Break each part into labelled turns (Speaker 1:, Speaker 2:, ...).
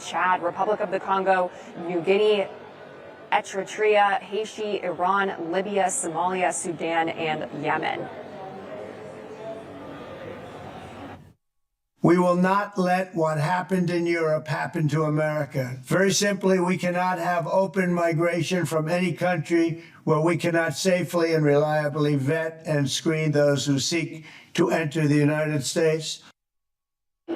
Speaker 1: Chad, Republic of the Congo, New Guinea, Eritrea, Haiti, Iran, Libya, Somalia, Sudan, and Yemen.
Speaker 2: We will not let what happened in Europe happen to America. Very simply, we cannot have open migration from any country where we cannot safely and reliably vet and screen those who seek to enter the United States.
Speaker 1: The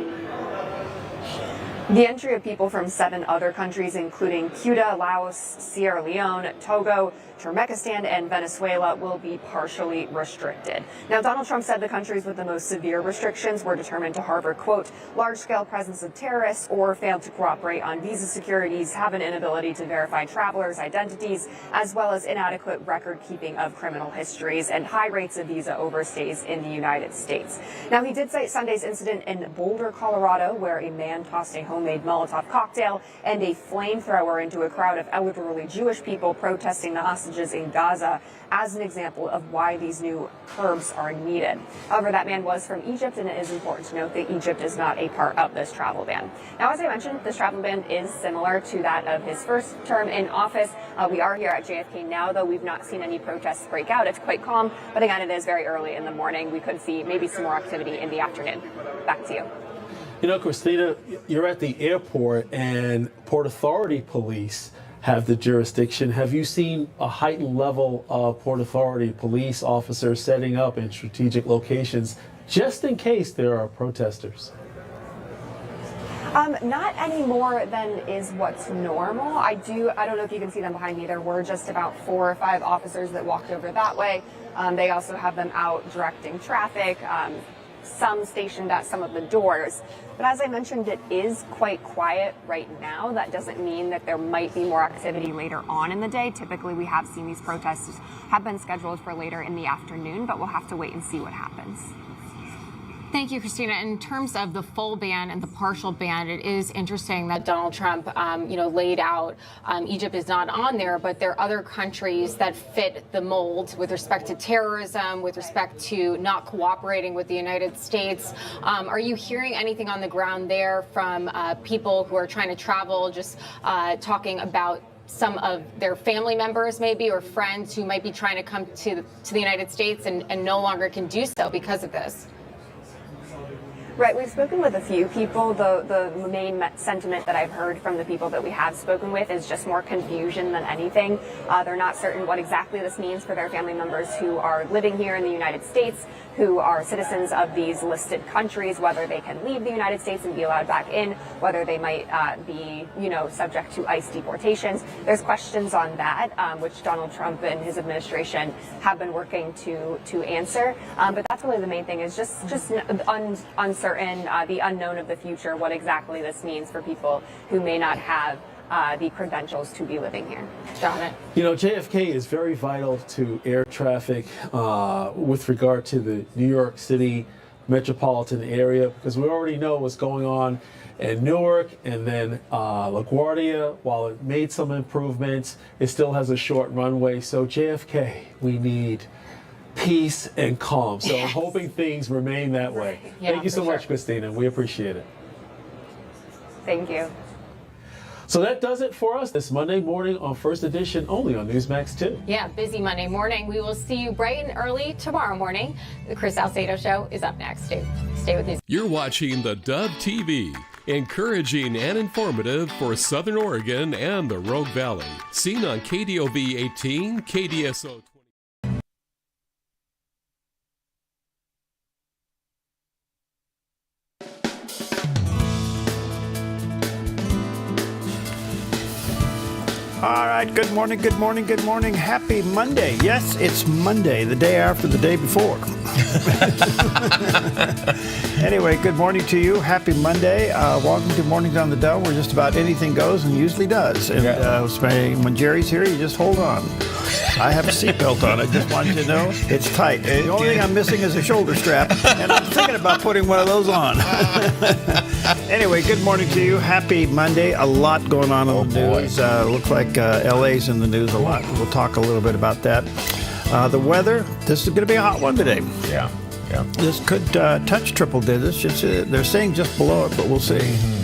Speaker 1: entry of people from 7 other countries, including Cuba, Laos, Sierra Leone, Togo, Turkmenistan, and Venezuela, will be partially restricted. Now, Donald Trump said the countries with the most severe restrictions were determined to harbor, quote, large-scale presence of terrorists or failed to cooperate on visa securities, have an inability to verify travelers' identities, as well as inadequate record-keeping of criminal histories and high rates of visa overstays in the United States. Now, he did cite Sunday's incident in Boulder, Colorado, where a man tossed a homemade Molotov cocktail and a flamethrower into a crowd of elderly Jewish people protesting the hostages in Gaza as an example of why these new curbs are needed. However, that man was from Egypt, and it is important to note that Egypt is not a part of this travel ban. Now, as I mentioned, this travel ban is similar to that of his first term in office. We are here at JFK now, though we've not seen any protests break out. It's quite calm, but again, it is very early in the morning. We could see maybe some more activity in the afternoon. Back to you.
Speaker 3: You know, Christina, you're at the airport and Port Authority police have the jurisdiction. Have you seen a heightened level of Port Authority police officers setting up in strategic locations just in case there are protesters?
Speaker 1: Not any more than is what's normal. I don't know if you can see them behind me. There were just about 4 or 5 officers that walked over that way. They also have them out directing traffic. Some stationed at some of the doors. But as I mentioned, it is quite quiet right now. That doesn't mean that there might be more activity later on in the day. Typically, we have seen these protests have been scheduled for later in the afternoon, but we'll have to wait and see what happens.
Speaker 4: Thank you, Christina. In terms of the full ban and the partial ban, it is interesting that Donald Trump, laid out Egypt is not on there, but there are other countries that fit the mold with respect to terrorism, with respect to not cooperating with the United States. Are you hearing anything on the ground there from people who are trying to travel, just talking about some of their family members maybe or friends who might be trying to come to the United States and no longer can do so because of this?
Speaker 1: Right, we've spoken with a few people. The main sentiment that I've heard from the people that we have spoken with is just more confusion than anything. They're not certain what exactly this means for their family members who are living here in the United States, who are citizens of these listed countries, whether they can leave the United States and be allowed back in, whether they might be, subject to ICE deportations. There's questions on that, which Donald Trump and his administration have been working to answer. But that's really the main thing, is just uncertain, the unknown of the future, what exactly this means for people who may not have the credentials to be living here. John?
Speaker 3: You know, JFK is very vital to air traffic with regard to the New York City metropolitan area, because we already know what's going on in Newark and then LaGuardia. While it made some improvements, it still has a short runway. So JFK, we need peace and calm. So I'm hoping things remain that way.
Speaker 1: Yeah,
Speaker 3: Thank you so
Speaker 1: sure.
Speaker 3: much, Christina. We appreciate it.
Speaker 1: Thank you.
Speaker 3: So that does it for us this Monday morning on First Edition, only on Newsmax 2.
Speaker 4: Yeah, busy Monday morning. We will see you bright and early tomorrow morning. The Chris Salcedo Show is up next. Stay with News.
Speaker 5: You're watching the Dove TV, encouraging and informative for Southern Oregon and the Rogue Valley. Seen on KDOV 18, KDSO 20.
Speaker 6: All right, good morning, good morning, good morning. Happy Monday. Yes, it's Monday, the day after the day before. Anyway, good morning to you. Happy Monday. Welcome to Mornings on the Dove, where just about anything goes and usually does. And when Jerry's here, you just hold on. I have a seatbelt on. I just want you to know it's tight. The only thing I'm missing is a shoulder strap, and I'm thinking about putting one of those on. Anyway, good morning to you. Happy Monday. A lot going on in the news. Looks like LA's in the news a lot. We'll talk a little bit about that. The weather, this is going to be a hot one today.
Speaker 7: Yeah.
Speaker 6: This could touch triple digits. They're saying just below it, but we'll see.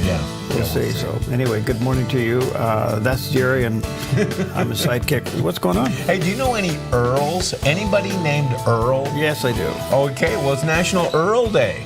Speaker 7: Yeah.
Speaker 6: We'll see. So anyway, good morning to you. That's Jerry, and I'm a sidekick. What's going on?
Speaker 7: Hey, do you know any Earls? Anybody named Earl?
Speaker 6: Yes, I do.
Speaker 7: Okay, well, it's National Earl Day.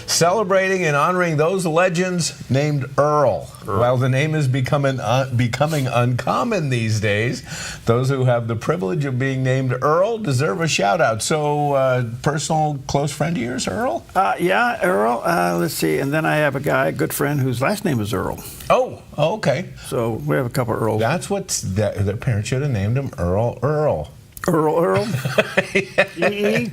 Speaker 7: Celebrating and honoring those legends named Earl. While the name is becoming uncommon these days, those who have the privilege of being named Earl deserve a shout out. So, personal close friend of yours, Earl?
Speaker 6: Yeah, Earl. Let's see. And then I have a good friend whose last name is Earl.
Speaker 7: Oh, okay.
Speaker 6: So we have a couple of Earls.
Speaker 7: That's what their parents should have named him Earl.
Speaker 6: Earl? E-E?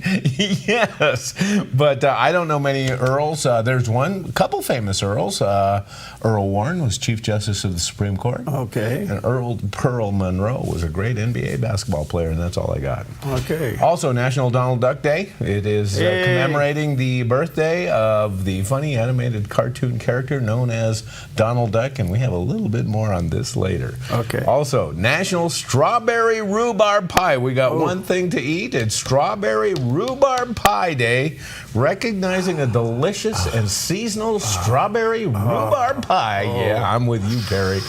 Speaker 7: Yes, but I don't know many Earls. There's a couple famous Earls. Earl Warren was Chief Justice of the Supreme Court.
Speaker 6: Okay.
Speaker 7: And Pearl Monroe was a great NBA basketball player, and that's all I got.
Speaker 6: Okay.
Speaker 7: Also, National Donald Duck Day. It is commemorating the birthday of the funny animated cartoon character known as Donald Duck, and we have a little bit more on this later.
Speaker 6: Okay.
Speaker 7: Also, National Strawberry Rhubarb Pie. We got one thing to eat. It's Strawberry Rhubarb Pie Day, recognizing a delicious and seasonal strawberry rhubarb pie. Yeah, I'm with you, Perry.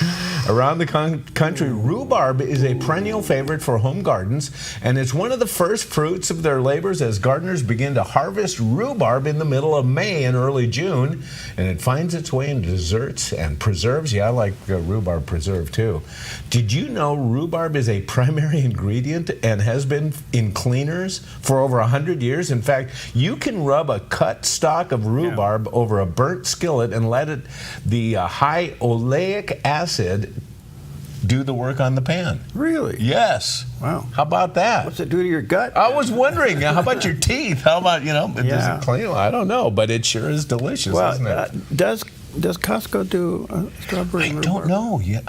Speaker 7: Around the country, rhubarb is a perennial favorite for home gardens, and it's one of the first fruits of their labors as gardeners begin to harvest rhubarb in the middle of May and early June, and it finds its way into desserts and preserves. Yeah, I like rhubarb preserve too. Did you know rhubarb is a primary ingredient and has been in cleaners for over 100 years? In fact, you can rub a cut stalk of rhubarb over a burnt skillet and let the high oleic acid do the work on the pan.
Speaker 6: Really?
Speaker 7: Yes.
Speaker 6: Wow.
Speaker 7: How about that?
Speaker 6: What's it do to your gut?
Speaker 7: I was wondering, how about your teeth? How about, does it clean? I don't know, but it sure is delicious, isn't it?
Speaker 6: Does Costco do strawberry rhubarb?
Speaker 7: I don't know. Yeah,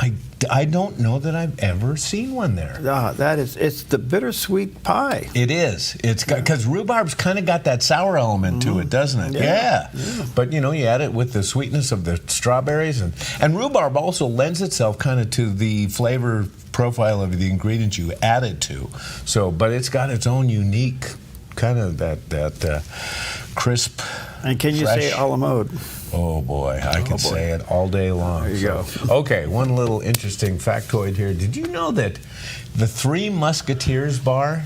Speaker 7: I don't know that I've ever seen one there.
Speaker 6: It's the bittersweet pie.
Speaker 7: It is. It's because rhubarb's kind of got that sour element to it, doesn't it? Yeah. But you add it with the sweetness of the strawberries, and rhubarb also lends itself kind of to the flavor profile of the ingredients you add it to. So, but it's got its own unique kind of that crisp.
Speaker 6: And can you
Speaker 7: fresh,
Speaker 6: say a la mode?
Speaker 7: Oh boy, I can say it all day long.
Speaker 6: There you go.
Speaker 7: Okay, one little interesting factoid here. Did you know that the Three Musketeers bar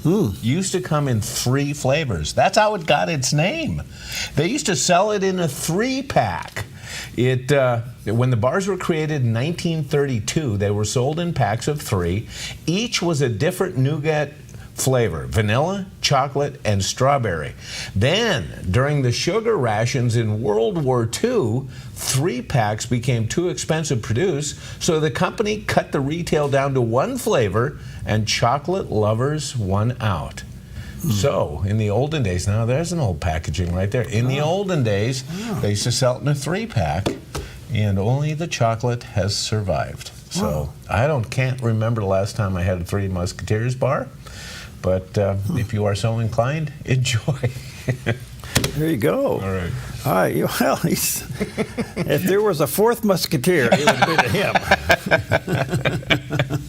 Speaker 7: used to come in 3 flavors? That's how it got its name. They used to sell it in a 3-pack. When the bars were created in 1932, they were sold in packs of 3. Each was a different nougat flavor: vanilla, chocolate, and strawberry. Then, during the sugar rations in World War II, 3-packs became too expensive to produce, so the company cut the retail down to 1 flavor, and chocolate lovers won out. So, in the olden days, now there's an old packaging right there. In the olden days, they used to sell it in a 3-pack, and only the chocolate has survived. So, I can't remember the last time I had a Three Musketeers bar. But if you are so inclined, enjoy.
Speaker 6: There you go.
Speaker 7: All right.
Speaker 6: All right. Well, if there was a 4th musketeer, it would be to him.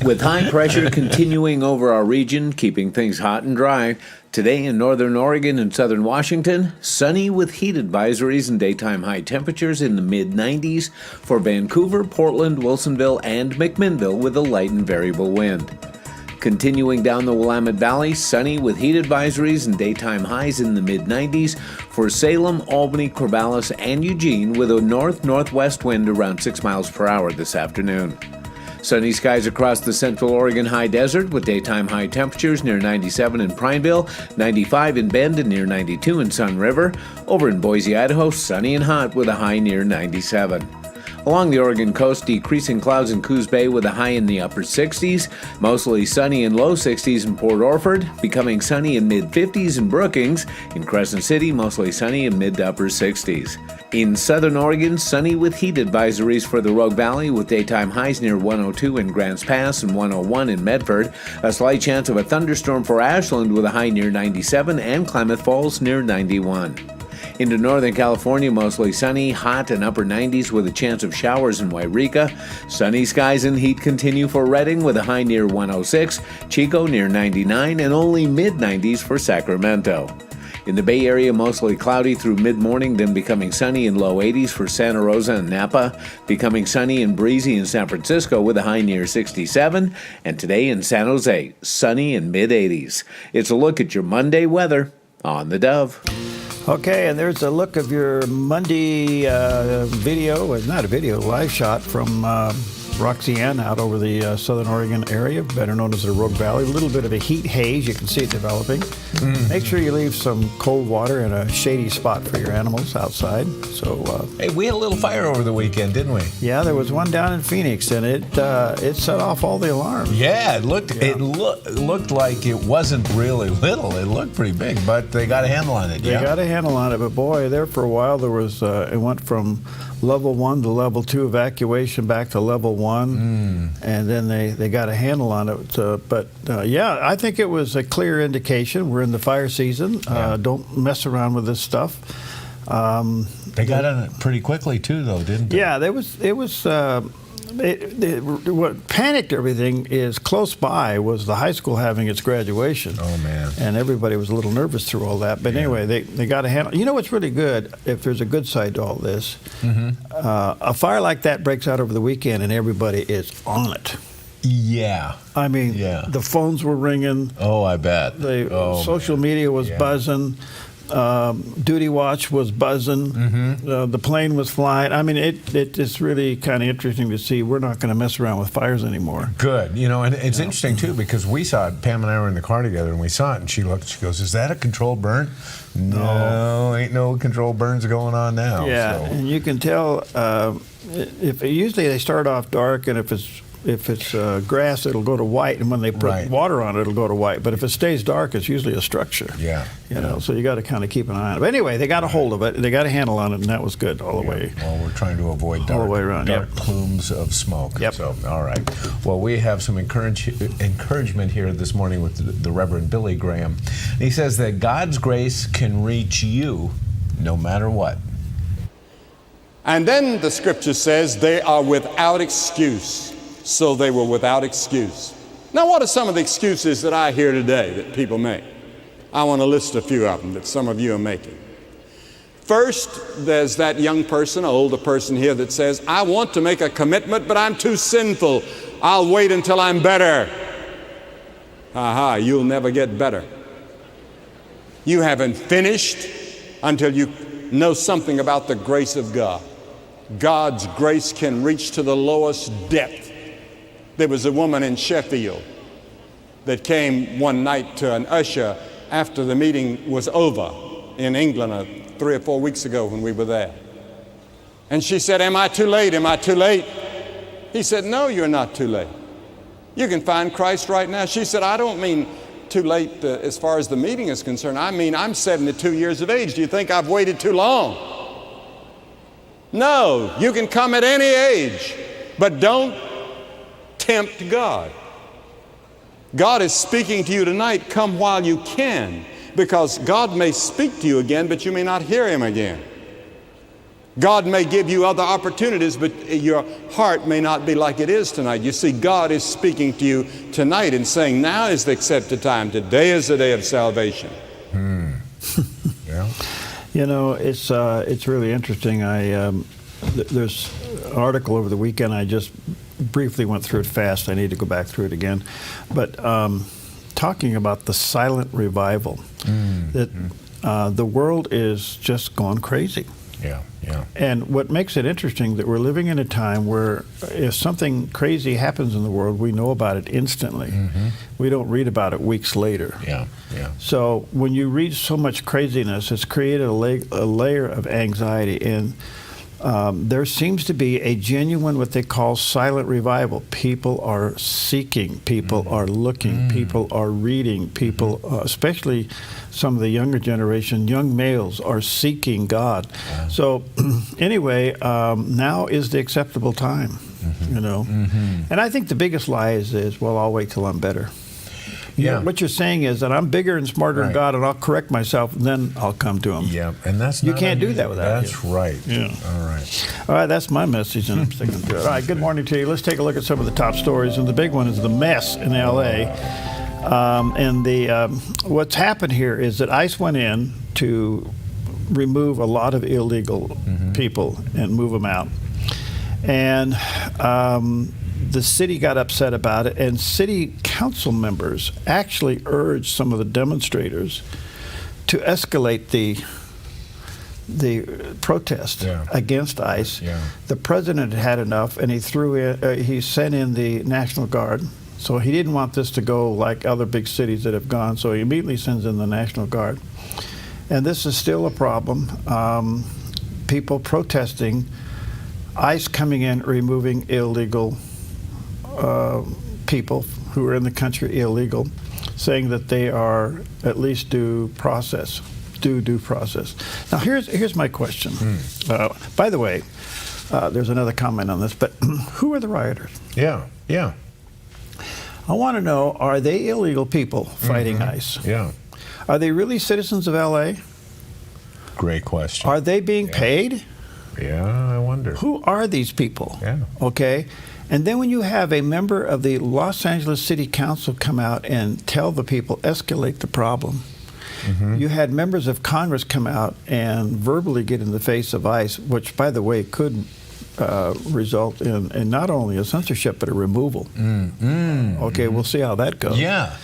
Speaker 8: With high pressure continuing over our region, keeping things hot and dry, today in northern Oregon and southern Washington, sunny with heat advisories and daytime high temperatures in the mid-90s for Vancouver, Portland, Wilsonville, and McMinnville with a light and variable wind. Continuing down the Willamette Valley, sunny with heat advisories and daytime highs in the mid-90s for Salem, Albany, Corvallis, and Eugene with a north-northwest wind around 6 miles per hour this afternoon. Sunny skies across the Central Oregon High Desert with daytime high temperatures near 97 in Prineville, 95 in Bend, and near 92 in Sun River. Over in Boise, Idaho, sunny and hot with a high near 97. Along the Oregon coast, decreasing clouds in Coos Bay with a high in the upper 60s, mostly sunny and low 60s in Port Orford, becoming sunny in mid-50s in Brookings. In Crescent City, mostly sunny in mid to upper 60s. In southern Oregon, sunny with heat advisories for the Rogue Valley with daytime highs near 102 in Grants Pass and 101 in Medford. A slight chance of a thunderstorm for Ashland with a high near 97 and Klamath Falls near 91. Into Northern California, mostly sunny, hot and upper 90s with a chance of showers in Wairika. Sunny skies and heat continue for Redding with a high near 106, Chico near 99, and only mid-90s for Sacramento. In the Bay Area, mostly cloudy through mid-morning, then becoming sunny in low 80s for Santa Rosa and Napa, becoming sunny and breezy in San Francisco with a high near 67, and today in San Jose, sunny in mid-80s. It's a look at your Monday weather on the Dove.
Speaker 6: Okay, and there's a look of your Monday video, well, not a video, live shot from Roxanne out over the Southern Oregon area, better known as the Rogue Valley. A little bit of a heat haze, you can see it developing. Make sure you leave some cold water in a shady spot for your animals outside. So,
Speaker 7: Hey, we had a little fire over the weekend, didn't we?
Speaker 6: yeah, there was one down in Phoenix, and it set off all the alarms.
Speaker 7: Yeah, it looked like it wasn't really little. It looked pretty big, but they got a handle on it.
Speaker 6: They got a handle on it, but boy, there for a while there was it went from level 1 to level 2 evacuation back to level 1, and then they got a handle on it. But yeah, I think it was a clear indication we're in the fire season. Don't mess around with this stuff.
Speaker 7: They got on it pretty quickly too, though, didn't they?
Speaker 6: Yeah, what panicked everything is close by was the high school having its graduation.
Speaker 7: Oh, man.
Speaker 6: And everybody was a little nervous through all that. But anyway, they got a handle. You know what's really good, if there's a good side to all this? A fire like that breaks out over the weekend and everybody is on it.
Speaker 7: Yeah.
Speaker 6: I mean,
Speaker 7: Yeah.
Speaker 6: the phones were ringing.
Speaker 7: Oh, I bet.
Speaker 6: The social media was buzzing. Duty watch was buzzing. The plane was flying. I mean, it's really kind of interesting to see. We're not going to mess around with fires anymore.
Speaker 7: Good. You know, and it's interesting, too, because we saw it, Pam and I were in the car together, and we saw it, and she looked, she goes, is that a controlled burn? No, ain't no controlled burns going on now.
Speaker 6: Yeah,
Speaker 7: So.
Speaker 6: and you can tell if usually they start off dark, and if it's grass, it'll go to white, and when they put water on it, it'll go to white. But if it stays dark, it's usually a structure.
Speaker 7: Yeah.
Speaker 6: You know, so you got to kind of keep an eye on it. But anyway, they got a hold of it. They got a handle on it, and that was good all the way.
Speaker 7: Well, we're trying to avoid
Speaker 6: all the way around.
Speaker 7: dark plumes of smoke.
Speaker 6: Yep.
Speaker 7: So, all right. Well, we have some encouragement here this morning with the Reverend Billy Graham. He says that God's grace can reach you no matter what.
Speaker 9: And then the scripture says they are without excuse. So they were without excuse. Now, what are some of the excuses that I hear today that people make? I want to list a few of them that some of you are making. First, there's that young person, older person here that says, I want to make a commitment, but I'm too sinful. I'll wait until I'm better. Aha, you'll never get better. You haven't finished until you know something about the grace of God. God's grace can reach to the lowest depth. There was a woman in Sheffield that came one night to an usher after the meeting was over in England 3 or 4 weeks ago when we were there. And she said, am I too late? Am I too late? He said, no, you're not too late. You can find Christ right now. She said, I don't mean too late as far as the meeting is concerned. I mean, I'm 72 years of age. Do you think I've waited too long? No, you can come at any age, but don't tempt God. God is speaking to you tonight. Come while you can, because God may speak to you again, but you may not hear Him again. God may give you other opportunities, but your heart may not be like it is tonight. You see, God is speaking to you tonight and saying, now is the accepted time. Today is the day of salvation.
Speaker 7: Yeah.
Speaker 6: You know, it's really interesting. There's an article over the weekend. I just briefly went through it fast. I need to go back through it again. But talking about the silent revival, that the world is just gone crazy.
Speaker 7: Yeah, yeah.
Speaker 6: And what makes it interesting that we're living in a time where if something crazy happens in the world, we know about it instantly. We don't read about it weeks later.
Speaker 7: Yeah, yeah.
Speaker 6: So when you read so much craziness, it's created a layer of anxiety. And there seems to be a genuine, what they call silent revival. People are seeking, people are looking, people are reading, people, especially some of the younger generation, young males are seeking God. So anyway, now is the acceptable time, you know. And I think the biggest lie is, well, I'll wait till I'm better. You know, what you're saying is that I'm bigger and smarter than God, and I'll correct myself, and then I'll come to Him.
Speaker 7: Yeah, and that's
Speaker 6: you can't do that without
Speaker 7: That's
Speaker 6: Him.
Speaker 7: right.
Speaker 6: Yeah.
Speaker 7: All right.
Speaker 6: All right, that's my message, and I'm sticking to it. All right, good morning to you. Let's take a look at some of the top stories, and the big one is the mess in L.A. And what's happened here is that ICE went in to remove a lot of illegal people and move them out. And the city got upset about it, and city council members actually urged some of the demonstrators to escalate the protest against ICE. The president had enough, and he sent in the National Guard. So he didn't want this to go like other big cities that have gone, so he immediately sends in the National Guard. And this is still a problem. People protesting, ICE coming in, removing illegal people who are in the country illegal, saying that they are at least due process. Now here's my question. By the way, there's another comment on this, but who are the rioters?
Speaker 7: Yeah.
Speaker 6: I want to know, are they illegal people fighting ICE?
Speaker 7: Yeah.
Speaker 6: Are they really citizens of LA?
Speaker 7: Great question.
Speaker 6: Are they being paid?
Speaker 7: Yeah, I wonder.
Speaker 6: Who are these people?
Speaker 7: Yeah.
Speaker 6: Okay. And then when you have a member of the Los Angeles City Council come out and tell the people, escalate the problem. You had members of Congress come out and verbally get in the face of ICE, which, by the way, could result in not only a censorship, but a removal. Okay, we'll see how that goes.
Speaker 7: Yeah.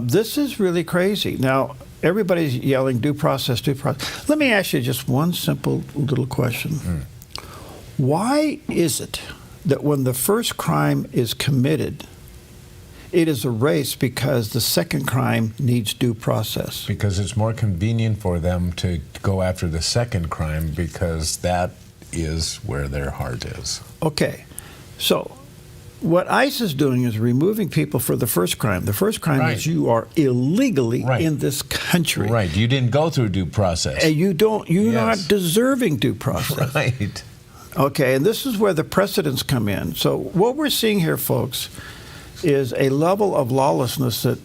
Speaker 6: This is really crazy. Now, everybody's yelling due process, due process. Let me ask you just one simple little question. Why is it that when the first crime is committed, it is erased because the second crime needs due process?
Speaker 7: Because it's more convenient for them to go after the second crime because that is where their heart is.
Speaker 6: Okay. So what ICE is doing is removing people for the first crime. The first crime is you are illegally in this country.
Speaker 7: Right. You didn't go through due process.
Speaker 6: And you're not deserving due process.
Speaker 7: Right.
Speaker 6: Okay, and this is where the precedents come in. So what we're seeing here, folks, is a level of lawlessness that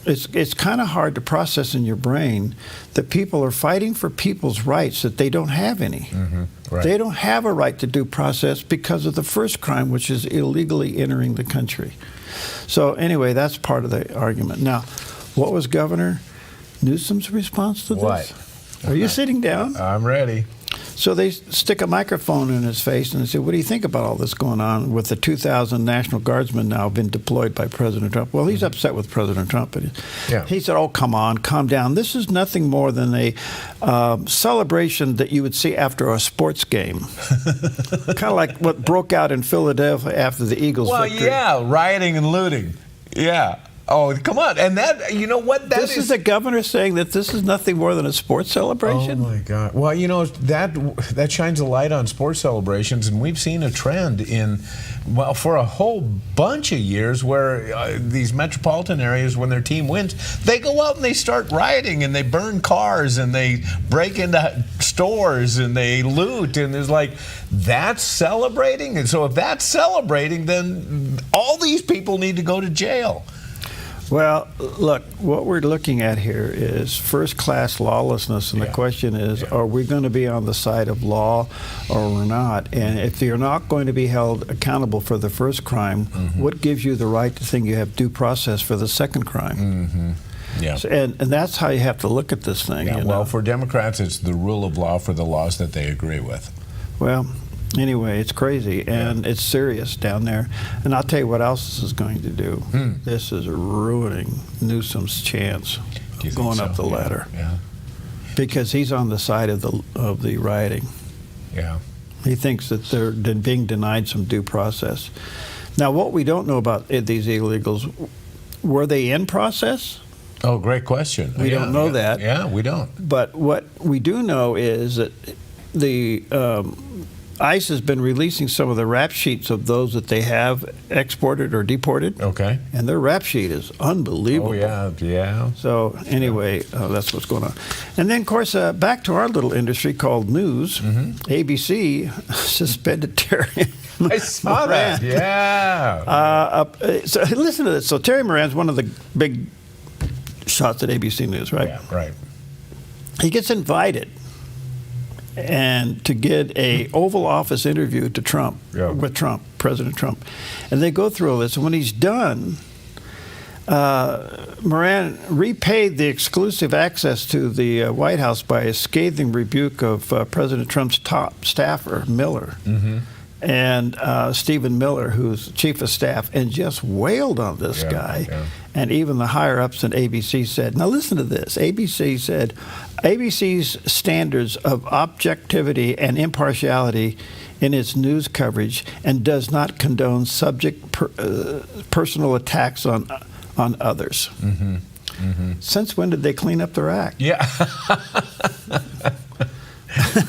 Speaker 6: it's kind of hard to process in your brain that people are fighting for people's rights that they don't have any. They don't have a right to due process because of the first crime, which is illegally entering the country. So anyway, that's part of the argument. Now, what was Governor Newsom's response to this?
Speaker 7: What?
Speaker 6: Are you sitting down?
Speaker 7: I'm ready.
Speaker 6: So they stick a microphone in his face and they say, what do you think about all this going on with the 2,000 National Guardsmen now been deployed by President Trump? Well, he's upset with President Trump. But he said, oh, come on, calm down. This is nothing more than a celebration that you would see after a sports game. Kind of like what broke out in Philadelphia after the Eagles victory.
Speaker 7: Yeah, rioting and looting. Yeah. Oh, come on. And that, you know what?
Speaker 6: This is the governor saying that this is nothing more than a sports celebration?
Speaker 7: Oh, my God. Well, you know, that shines a light on sports celebrations, and we've seen a trend for a whole bunch of years where these metropolitan areas, when their team wins, they go out and they start rioting, and they burn cars, and they break into stores, and they loot, and there's like, that's celebrating? And so if that's celebrating, then all these people need to go to jail.
Speaker 6: Well, look, what we're looking at here is first-class lawlessness, and the question is, are we going to be on the side of law or we're not? And if you're not going to be held accountable for the first crime, what gives you the right to think you have due process for the second crime?
Speaker 7: Yeah.
Speaker 6: So, and that's how you have to look at this thing.
Speaker 7: Yeah, well, for Democrats, it's the rule of law for the laws that they agree with.
Speaker 6: Well, anyway, it's crazy, and it's serious down there. And I'll tell you what else this is going to do. This is ruining Newsom's chance of going up the ladder.
Speaker 7: Yeah.
Speaker 6: Because he's on the side of the rioting.
Speaker 7: Yeah.
Speaker 6: He thinks that they're being denied some due process. Now, what we don't know about these illegals, were they in process?
Speaker 7: Oh, great question.
Speaker 6: We don't know that.
Speaker 7: Yeah, we don't.
Speaker 6: But what we do know is that the ICE has been releasing some of the rap sheets of those that they have exported or deported.
Speaker 7: Okay.
Speaker 6: And their rap sheet is unbelievable.
Speaker 7: Oh, yeah.
Speaker 6: So anyway, that's what's going on. And then, of course, back to our little industry called news. ABC suspended Terry
Speaker 7: I saw that. Yeah.
Speaker 6: So listen to this. So Terry Moran's one of the big shots at ABC News, right?
Speaker 7: Yeah, right.
Speaker 6: He gets invited and to get a Oval Office interview to Trump, with Trump, President Trump. And they go through all this. And when he's done, Moran repaid the exclusive access to the White House by a scathing rebuke of President Trump's top staffer, Miller, and Stephen Miller, who's chief of staff, and just wailed on this guy. Yeah. And even the higher-ups in ABC said, now listen to this, ABC said, ABC's standards of objectivity and impartiality in its news coverage and does not condone personal attacks on others. Since when did they clean up their act?
Speaker 7: Yeah.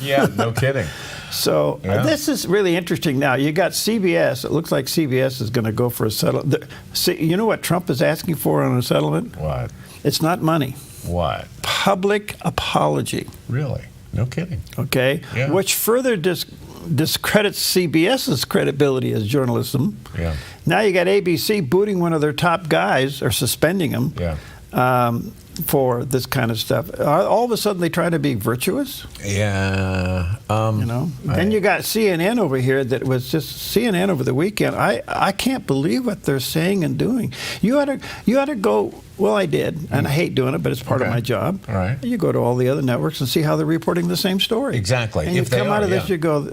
Speaker 7: Yeah, no kidding.
Speaker 6: So this is really interesting. Now, you got CBS. It looks like CBS is going to go for a settlement. You know what Trump is asking for on a settlement?
Speaker 7: What?
Speaker 6: It's not money.
Speaker 7: What?
Speaker 6: Public apology.
Speaker 7: Really? No kidding.
Speaker 6: Okay?
Speaker 7: Yeah.
Speaker 6: Which further discredits CBS's credibility as journalism.
Speaker 7: Yeah.
Speaker 6: Now you got ABC booting one of their top guys, or suspending him.
Speaker 7: Yeah.
Speaker 6: For this kind of stuff. All of a sudden they try to be virtuous.
Speaker 7: Yeah.
Speaker 6: Then you got CNN over here that was just CNN over the weekend. I can't believe what they're saying and doing. You ought to go. Well, I did, and I hate doing it, but it's part of my job.
Speaker 7: All right.
Speaker 6: You go to all the other networks and see how they're reporting the same story.
Speaker 7: Exactly.
Speaker 6: And you come out of this, you go,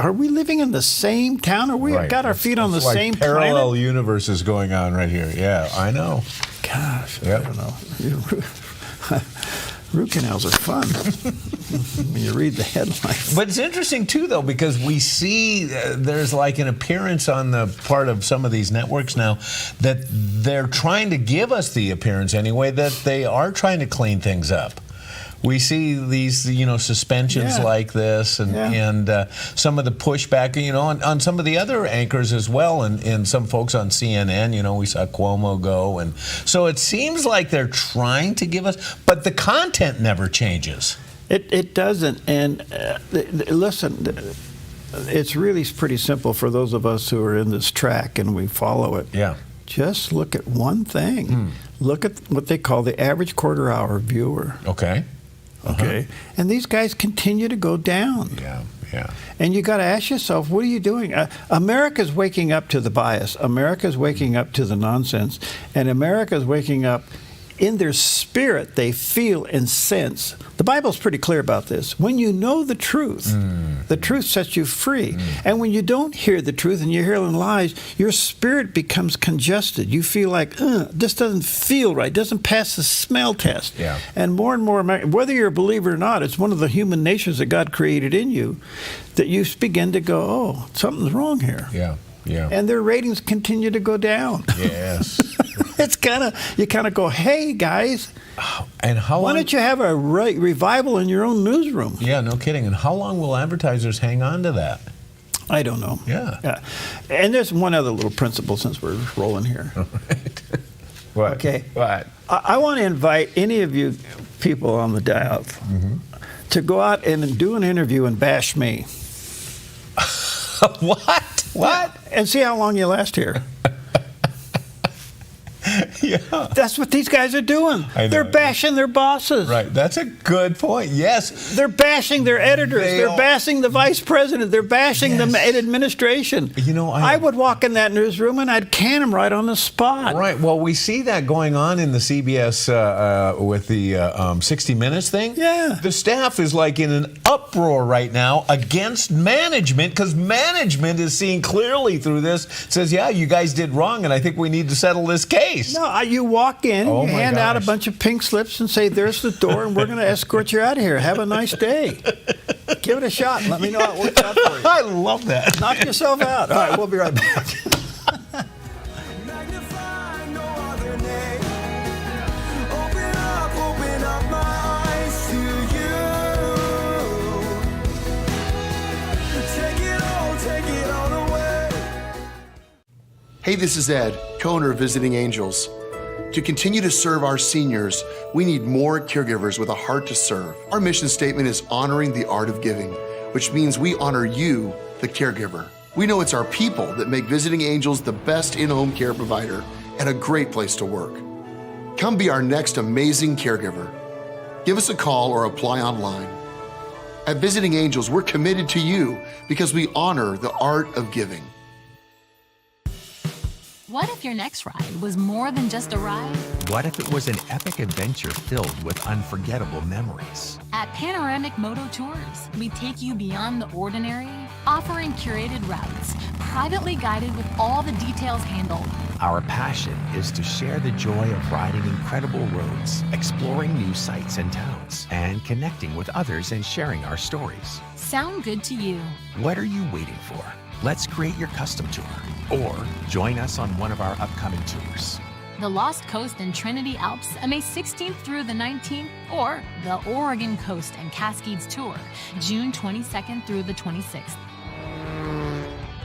Speaker 6: are we living in the same town? Are we got our feet on the same planet?
Speaker 7: Parallel universes going on right here. Yeah, I know.
Speaker 6: Gosh, I don't know. Root canals are fun when you read the headlines.
Speaker 7: But it's interesting, too, though, because we see there's like an appearance on the part of some of these networks now that they're trying to give us the appearance, anyway, that they are trying to clean things up. We see these, suspensions like this and some of the pushback, on some of the other anchors as well, and some folks on CNN, we saw Cuomo go. And so it seems like they're trying to give us, but the content never changes.
Speaker 6: It doesn't. And listen, it's really pretty simple for those of us who are in this track and we follow it.
Speaker 7: Yeah.
Speaker 6: Just look at one thing. Look at what they call the average quarter-hour viewer.
Speaker 7: Okay.
Speaker 6: Okay, and these guys continue to go down.
Speaker 7: Yeah.
Speaker 6: And you got to ask yourself, what are you doing? America's waking up to the bias. America's waking up to the nonsense, and America's waking up in their spirit. They feel and sense. The Bible's pretty clear about this. When you know the truth sets you free. And when you don't hear the truth and you're hearing lies, your spirit becomes congested. You feel like, this doesn't feel right, doesn't pass the smell test.
Speaker 7: Yeah.
Speaker 6: And more, whether you're a believer or not, it's one of the human natures that God created in you that you begin to go, oh, something's wrong here.
Speaker 7: Yeah.
Speaker 6: And their ratings continue to go down.
Speaker 7: Yes.
Speaker 6: You kind of go, hey, guys,
Speaker 7: and
Speaker 6: why don't you have a revival in your own newsroom?
Speaker 7: Yeah, no kidding. And how long will advertisers hang on to that?
Speaker 6: I don't know.
Speaker 7: Yeah.
Speaker 6: And there's one other little principle since we're rolling here.
Speaker 7: Right. What?
Speaker 6: Okay.
Speaker 7: What?
Speaker 6: I want to invite any of you people on the dial to go out and do an interview and bash me.
Speaker 7: What?
Speaker 6: And see how long you last here.
Speaker 7: Yeah.
Speaker 6: That's what these guys are doing. They're bashing their bosses.
Speaker 7: Right. That's a good point. Yes.
Speaker 6: They're bashing their editors. They're bashing the vice president. They're bashing the administration. I would walk in that newsroom and I'd can them right on the spot.
Speaker 7: Right. Well, we see that going on in the CBS with the 60 Minutes thing.
Speaker 6: Yeah.
Speaker 7: The staff is like in an uproar right now against management because management is seeing clearly through this. Says, yeah, you guys did wrong, and I think we need to settle this case.
Speaker 6: No, you walk in, you hand out a bunch of pink slips and say, there's the door, and we're going to escort you out of here. Have a nice day. Give it a shot and let me know how it works out for you.
Speaker 7: I love that.
Speaker 6: Knock yourself out. All right, we'll be right back.
Speaker 10: Hey, this is Ed, co-owner of Visiting Angels. To continue to serve our seniors, we need more caregivers with a heart to serve. Our mission statement is honoring the art of giving, which means we honor you, the caregiver. We know it's our people that make Visiting Angels the best in-home care provider and a great place to work. Come be our next amazing caregiver. Give us a call or apply online. At Visiting Angels, we're committed to you because we honor the art of giving.
Speaker 11: What if your next ride was more than just a ride?
Speaker 12: What if it was an epic adventure filled with unforgettable memories?
Speaker 11: At Panoramic Moto Tours, we take you beyond the ordinary, offering curated routes, privately guided with all the details handled.
Speaker 12: Our passion is to share the joy of riding incredible roads, exploring new sights and towns, and connecting with others and sharing our stories.
Speaker 11: Sound good to you?
Speaker 12: What are you waiting for? Let's create your custom tour, or join us on one of our upcoming tours.
Speaker 11: The Lost Coast and Trinity Alps, May 16th through the 19th, or the Oregon Coast and Cascades Tour, June 22nd through the 26th.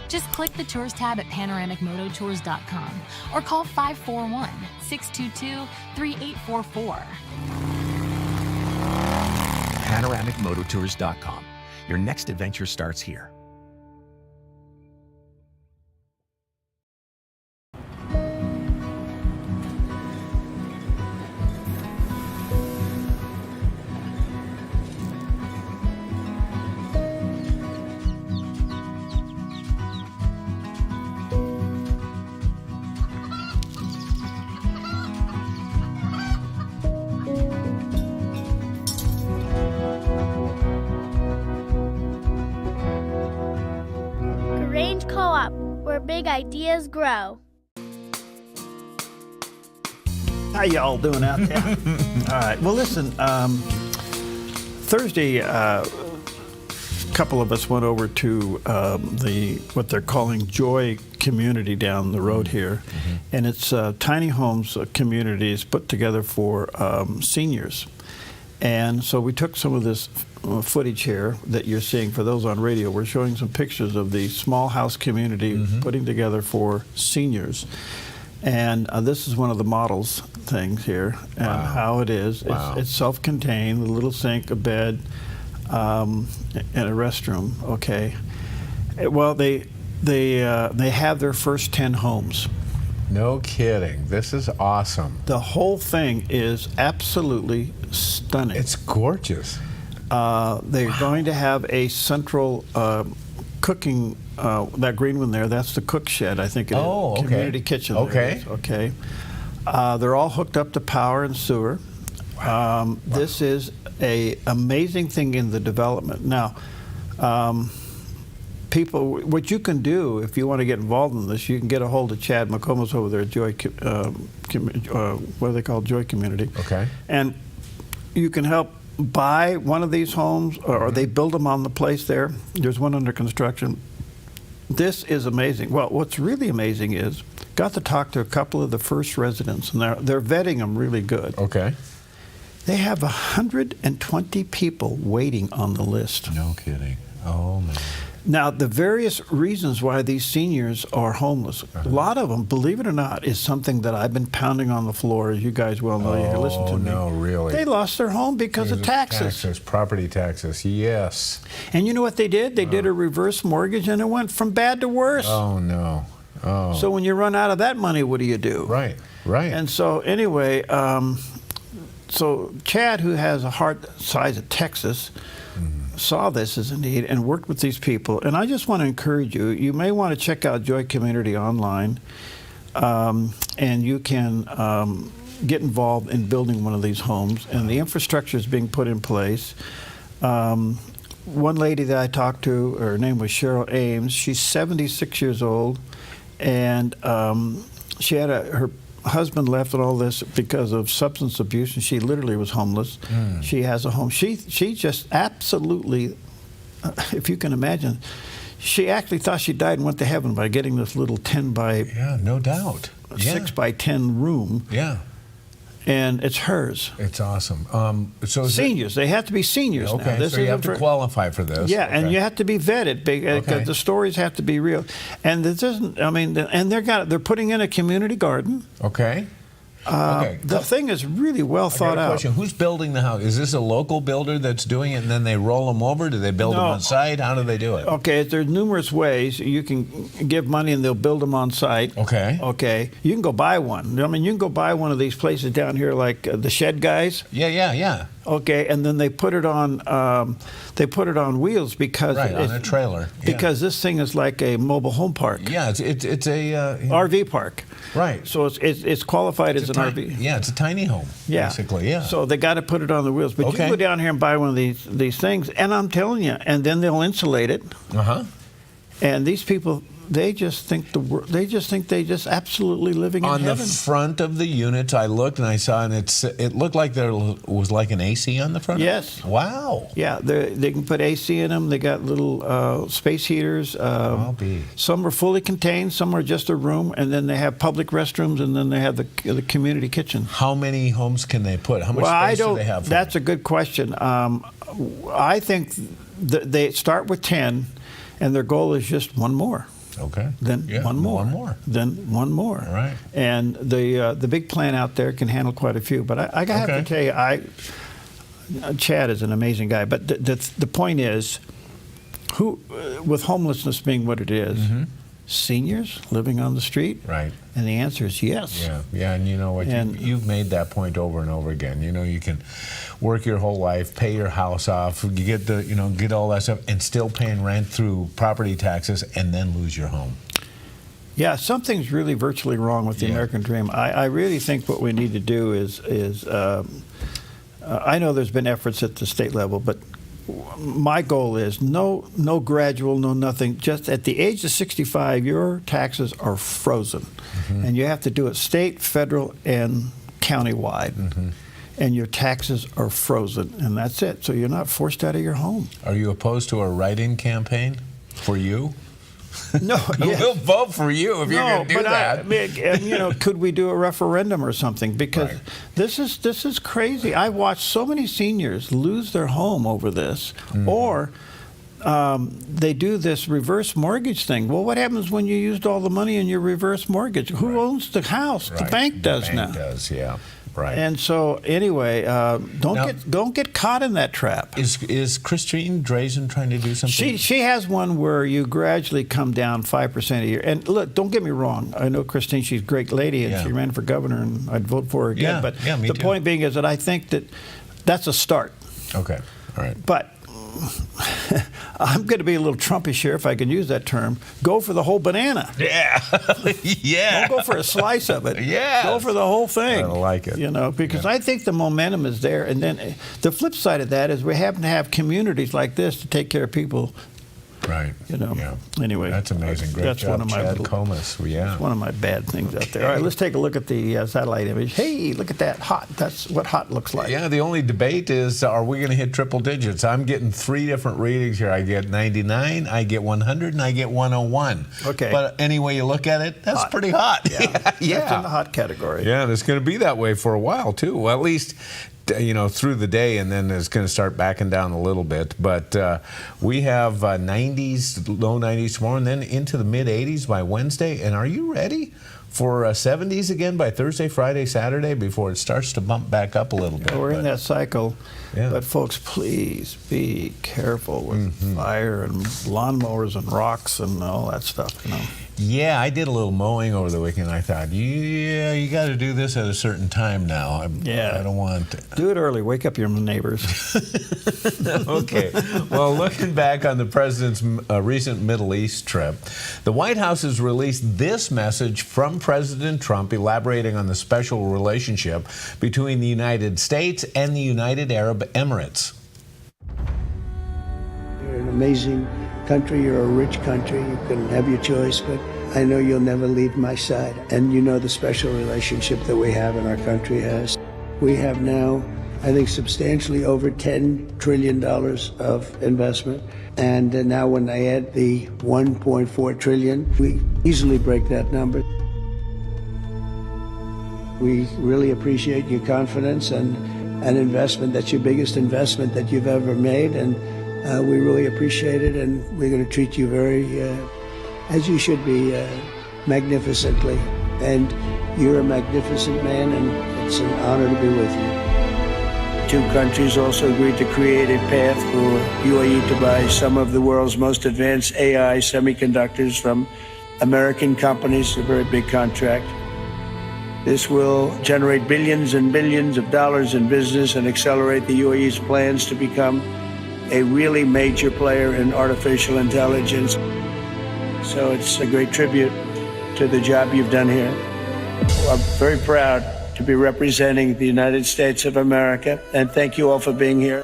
Speaker 11: Just click the Tours tab at panoramicmototours.com or call 541-622-3844.
Speaker 12: panoramicmototours.com. Your next adventure starts here.
Speaker 13: Range Co-op, where big ideas grow.
Speaker 6: How y'all doing out there? All right. Well, listen. Thursday, a couple of us went over to what they're calling Joy Community down the road here, and it's tiny homes communities put together for seniors. And so we took some of this footage here that you're seeing. For those on radio, we're showing some pictures of the small house community putting together for seniors. And this is one of the models things here, and how it is. It's self-contained, a little sink, a bed, and a restroom. Okay. Well, they have their first 10 homes.
Speaker 7: No kidding. This is awesome.
Speaker 6: The whole thing is absolutely stunning.
Speaker 7: It's gorgeous.
Speaker 6: They're going to have a central cooking, that green one there, that's the cook shed, I think it is.
Speaker 7: Oh, okay.
Speaker 6: Community kitchen.
Speaker 7: Okay.
Speaker 6: Okay. They're all hooked up to power and sewer. This is an amazing thing in the development. Now, people, what you can do if you want to get involved in this, you can get a hold of Chad McComas over there at Joy, what are they called? Joy Community.
Speaker 7: Okay.
Speaker 6: And you can help buy one of these homes, or they build them on the place there. There's one under construction. This is amazing. Well, what's really amazing is, got to talk to a couple of the first residents, and they're vetting them really good.
Speaker 7: Okay.
Speaker 6: They have 120 people waiting on the list.
Speaker 7: No kidding. Oh, man.
Speaker 6: Now, the various reasons why these seniors are homeless, a lot of them, believe it or not, is something that I've been pounding on the floor, as you guys well know. You listen to me.
Speaker 7: Oh, no, really?
Speaker 6: They lost their home because of taxes.
Speaker 7: Property taxes, yes.
Speaker 6: And you know what they did? They did a reverse mortgage, and it went from bad to worse.
Speaker 7: Oh, no. Oh.
Speaker 6: So when you run out of that money, what do you do?
Speaker 7: Right, right.
Speaker 6: And so anyway, so Chad, who has a heart the size of Texas, saw this as a need and worked with these people. And I just want to encourage you, you may want to check out Joy Community online, and you can get involved in building one of these homes. And the infrastructure is being put in place. One lady that I talked to, her name was Cheryl Ames. She's 76 years old, and she had her husband left and all this because of substance abuse, and she literally was homeless. She has a home. She just absolutely, if you can imagine, she actually thought she died and went to heaven by getting this little 10 by
Speaker 7: no doubt
Speaker 6: 6 by 10 room.
Speaker 7: Yeah.
Speaker 6: And it's hers.
Speaker 7: It's awesome. So
Speaker 6: seniors, they have to be seniors now.
Speaker 7: Okay,
Speaker 6: This
Speaker 7: so you have to qualify for this.
Speaker 6: Yeah,
Speaker 7: okay.
Speaker 6: and you have to be vetted because the stories have to be real. And this isn't, I mean, and they're putting in a community garden.
Speaker 7: Okay.
Speaker 6: The thing is really well thought out.
Speaker 7: Question. Who's building the house? Is this a local builder that's doing it, and then they roll them over? Do they build them on site? How do they do it?
Speaker 6: Okay, there's numerous ways. You can give money and they'll build them on site.
Speaker 7: Okay.
Speaker 6: Okay. You can go buy one. I mean, you can go buy one of these places down here like the Shed Guys.
Speaker 7: Yeah.
Speaker 6: Okay, and then they put it on wheels because
Speaker 7: Right, on a trailer.
Speaker 6: Because this thing is like a mobile home park.
Speaker 7: Yeah, it's a
Speaker 6: RV park.
Speaker 7: Right.
Speaker 6: So it's qualified as an RV.
Speaker 7: Yeah, it's a tiny home.
Speaker 6: Yeah.
Speaker 7: Basically, yeah.
Speaker 6: So they got to put it on the wheels. But
Speaker 7: Okay.
Speaker 6: you go down here and buy one of these things, and I'm telling you, and then they'll insulate it. And these people, they just think they just absolutely living in
Speaker 7: on
Speaker 6: heaven.
Speaker 7: the front of the units, I looked and I saw, and it looked like there was like an AC on the front.
Speaker 6: Yes.
Speaker 7: Wow.
Speaker 6: Yeah, they can put AC in them. They got little space heaters. Some are fully contained. Some are just a room, and then they have public restrooms, and then they have the community kitchen.
Speaker 7: How many homes can they put? How much space do they have?
Speaker 6: That's a good question. I think they start with 10, and their goal is just one more.
Speaker 7: Okay.
Speaker 6: Then one more. Then one more.
Speaker 7: Right.
Speaker 6: And the big plant out there can handle quite a few. But I have to tell you, Chad is an amazing guy. But the point is, with homelessness being what it is, seniors living on the street?
Speaker 7: Right.
Speaker 6: And the answer is yes.
Speaker 7: Yeah, and you know what? You've made that point over and over again. You know, you can work your whole life, pay your house off, you get all that stuff, and still paying rent through property taxes, and then lose your home.
Speaker 6: Yeah, something's really virtually wrong with the American dream. I really think what we need to do is I know there's been efforts at the state level, but my goal is no gradual, no nothing. Just at the age of 65, your taxes are frozen. And you have to do it state, federal, and countywide. And your taxes are frozen, and that's it. So you're not forced out of your home.
Speaker 7: Are you opposed to a write-in campaign for you?
Speaker 6: No,
Speaker 7: we'll vote for you if you're going to do that.
Speaker 6: Could we do a referendum or something? Because this is crazy. I watched so many seniors lose their home over this, or they do this reverse mortgage thing. Well, what happens when you used all the money in your reverse mortgage? Who owns the house? The bank does now.
Speaker 7: The bank does, yeah. Right.
Speaker 6: And so, anyway, don't get caught in that trap.
Speaker 7: Is Christine Drazen trying to do something?
Speaker 6: She has one where you gradually come down 5% a year. And look, don't get me wrong. I know Christine; she's a great lady, and she ran for governor, and I'd vote for her again. But the point being is that I think that's a start.
Speaker 7: Okay. All right.
Speaker 6: But I'm going to be a little Trumpish here, if I can use that term. Go for the whole banana.
Speaker 7: Yeah. Yeah.
Speaker 6: Don't go for a slice of it.
Speaker 7: Yeah.
Speaker 6: Go for the whole thing.
Speaker 7: I like it.
Speaker 6: Because I think the momentum is there. And then the flip side of that is we happen to have communities like this to take care of people.
Speaker 7: Right.
Speaker 6: Anyway.
Speaker 7: That's amazing. Great
Speaker 6: that's
Speaker 7: job,
Speaker 6: one of my
Speaker 7: Chad Comas.
Speaker 6: That's one of my bad things out there. All right, let's take a look at the satellite image. Hey, look at that. Hot. That's what hot looks like.
Speaker 7: Yeah, the only debate is, are we going to hit triple digits? I'm getting 3 different readings here. I get 99, I get 100, and I get 101.
Speaker 6: Okay.
Speaker 7: But any way you look at it, that's pretty hot.
Speaker 6: Yeah. That's in the hot category.
Speaker 7: Yeah, and it's going to be that way for a while, too. Well, at least through the day, and then it's going to start backing down a little bit. But we have 90s, low 90s tomorrow, and then into the mid 80s by Wednesday. And are you ready for 70s again by Thursday, Friday, Saturday before it starts to bump back up a little bit?
Speaker 6: We're in that cycle. But folks, please be careful with fire and lawnmowers and rocks and all that stuff.
Speaker 7: Yeah, I did a little mowing over the weekend. I thought, you got to do this at a certain time now. I don't want to.
Speaker 6: Do it early. Wake up your neighbors.
Speaker 7: Okay. Well, looking back on the president's recent Middle East trip, the White House has released this message from President Trump elaborating on the special relationship between the United States and the United Arab Emirates.
Speaker 2: You're an amazing country. You're a rich country. You can have your choice, but I know you'll never leave my side. And you know the special relationship that we have and our country has. We have now, I think, substantially over $10 trillion of investment. And now when I add the $1.4 trillion, we easily break that number. We really appreciate your confidence and an investment. That's your biggest investment that you've ever made. And we really appreciate it, and we're going to treat you very, as you should be, magnificently. And you're a magnificent man, and it's an honor to be with you. 2 countries also agreed to create a path for UAE to buy some of the world's most advanced AI semiconductors from American companies, a very big contract. This will generate billions and billions of dollars in business and accelerate the UAE's plans to become a really major player in artificial intelligence. So it's a great tribute to the job you've done here. I'm very proud to be representing the United States of America, and thank you all for being here.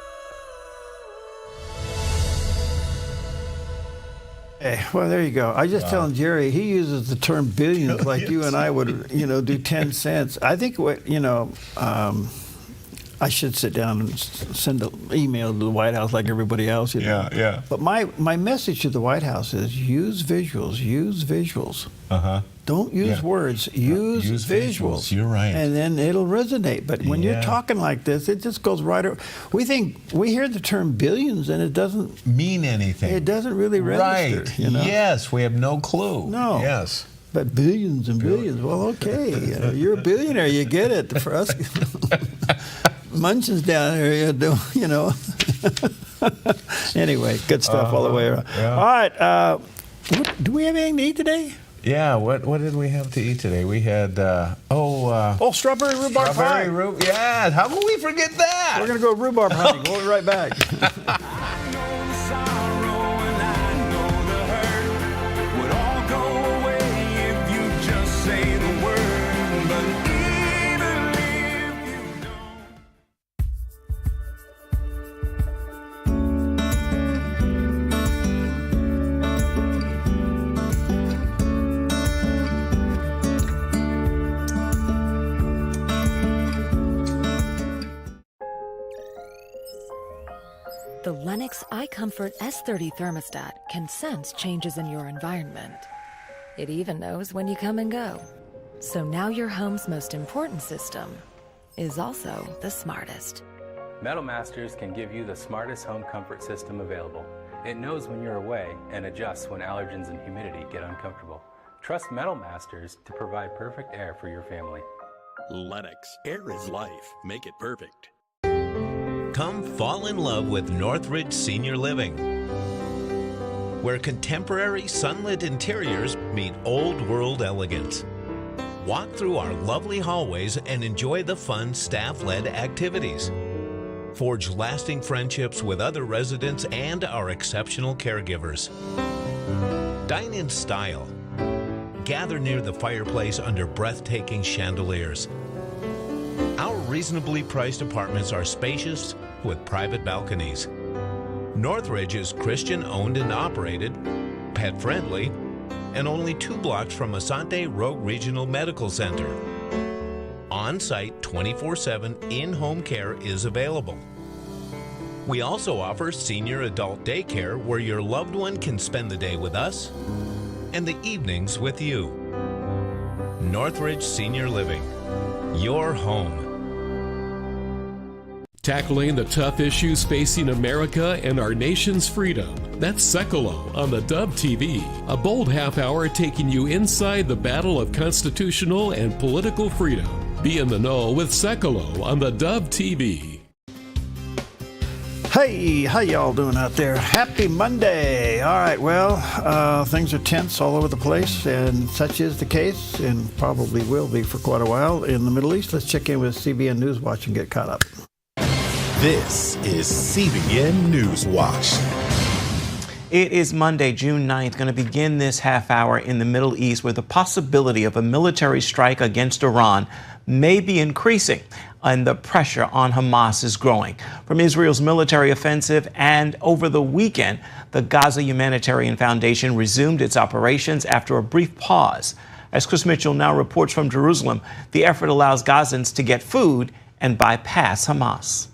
Speaker 6: Hey, well, there you go. I was just telling Jerry, he uses the term billions like you and I would, do 10 cents. I think I should sit down and send an email to the White House like everybody else.
Speaker 7: Yeah.
Speaker 6: But my message to the White House is use visuals. Use visuals. Don't use words. Use visuals.
Speaker 7: You're right.
Speaker 6: And then it'll resonate. But when you're talking like this, it just goes right over. We hear the term billions and it doesn't
Speaker 7: mean anything.
Speaker 6: It doesn't really register.
Speaker 7: Right.
Speaker 6: You know?
Speaker 7: Yes, we have no clue.
Speaker 6: No.
Speaker 7: Yes.
Speaker 6: But billions and billions. Well, okay. You're a billionaire. You get it. For us, Munchin's down here, Anyway, good stuff all the way around.
Speaker 7: Yeah.
Speaker 6: All right. Do we have anything to eat today?
Speaker 7: Yeah, what did we have to eat today? We had,
Speaker 6: strawberry rhubarb pie.
Speaker 7: Yeah, how could we forget that?
Speaker 6: We're going to go rhubarb hunting. We'll be right back.
Speaker 14: The Lennox iComfort S30 thermostat can sense changes in your environment. It even knows when you come and go. So now your home's most important system is also the smartest.
Speaker 15: Metal Masters can give you the smartest home comfort system available. It knows when you're away and adjusts when allergens and humidity get uncomfortable. Trust Metal Masters to provide perfect air for your family.
Speaker 16: Lennox. Air is life. Make it perfect.
Speaker 7: Come fall in love with Northridge Senior Living, where contemporary sunlit interiors meet old world elegance. Walk through our lovely hallways and enjoy the fun staff-led activities. Forge lasting friendships with other residents and our exceptional caregivers. Dine in style. Gather near the fireplace under breathtaking chandeliers. Our reasonably priced apartments are spacious with private balconies. Northridge is Christian owned and operated, pet friendly, and only 2 blocks from Asante Rogue Regional Medical Center. On-site 24/7 in-home care is available. We also offer senior adult daycare where your loved one can spend the day with us and the evenings with you. Northridge Senior Living, your home.
Speaker 5: Tackling the tough issues facing America and our nation's freedom. That's Sekolo on the Dove TV, a bold half hour taking you inside the battle of constitutional and political freedom. Be in the know with Sekolo on the Dove TV.
Speaker 6: Hey, how y'all doing out there? Happy Monday. All right, well, things are tense all over the place, and such is the case, and probably will be for quite a while in the Middle East. Let's check in with CBN News Watch and get caught up.
Speaker 16: This is CBN News Watch.
Speaker 17: It is Monday, June 9th, going to begin this half hour in the Middle East where the possibility of a military strike against Iran may be increasing and the pressure on Hamas is growing. From Israel's military offensive and over the weekend, the Gaza Humanitarian Foundation resumed its operations after a brief pause. As Chris Mitchell now reports from Jerusalem, the effort allows Gazans to get food and bypass Hamas.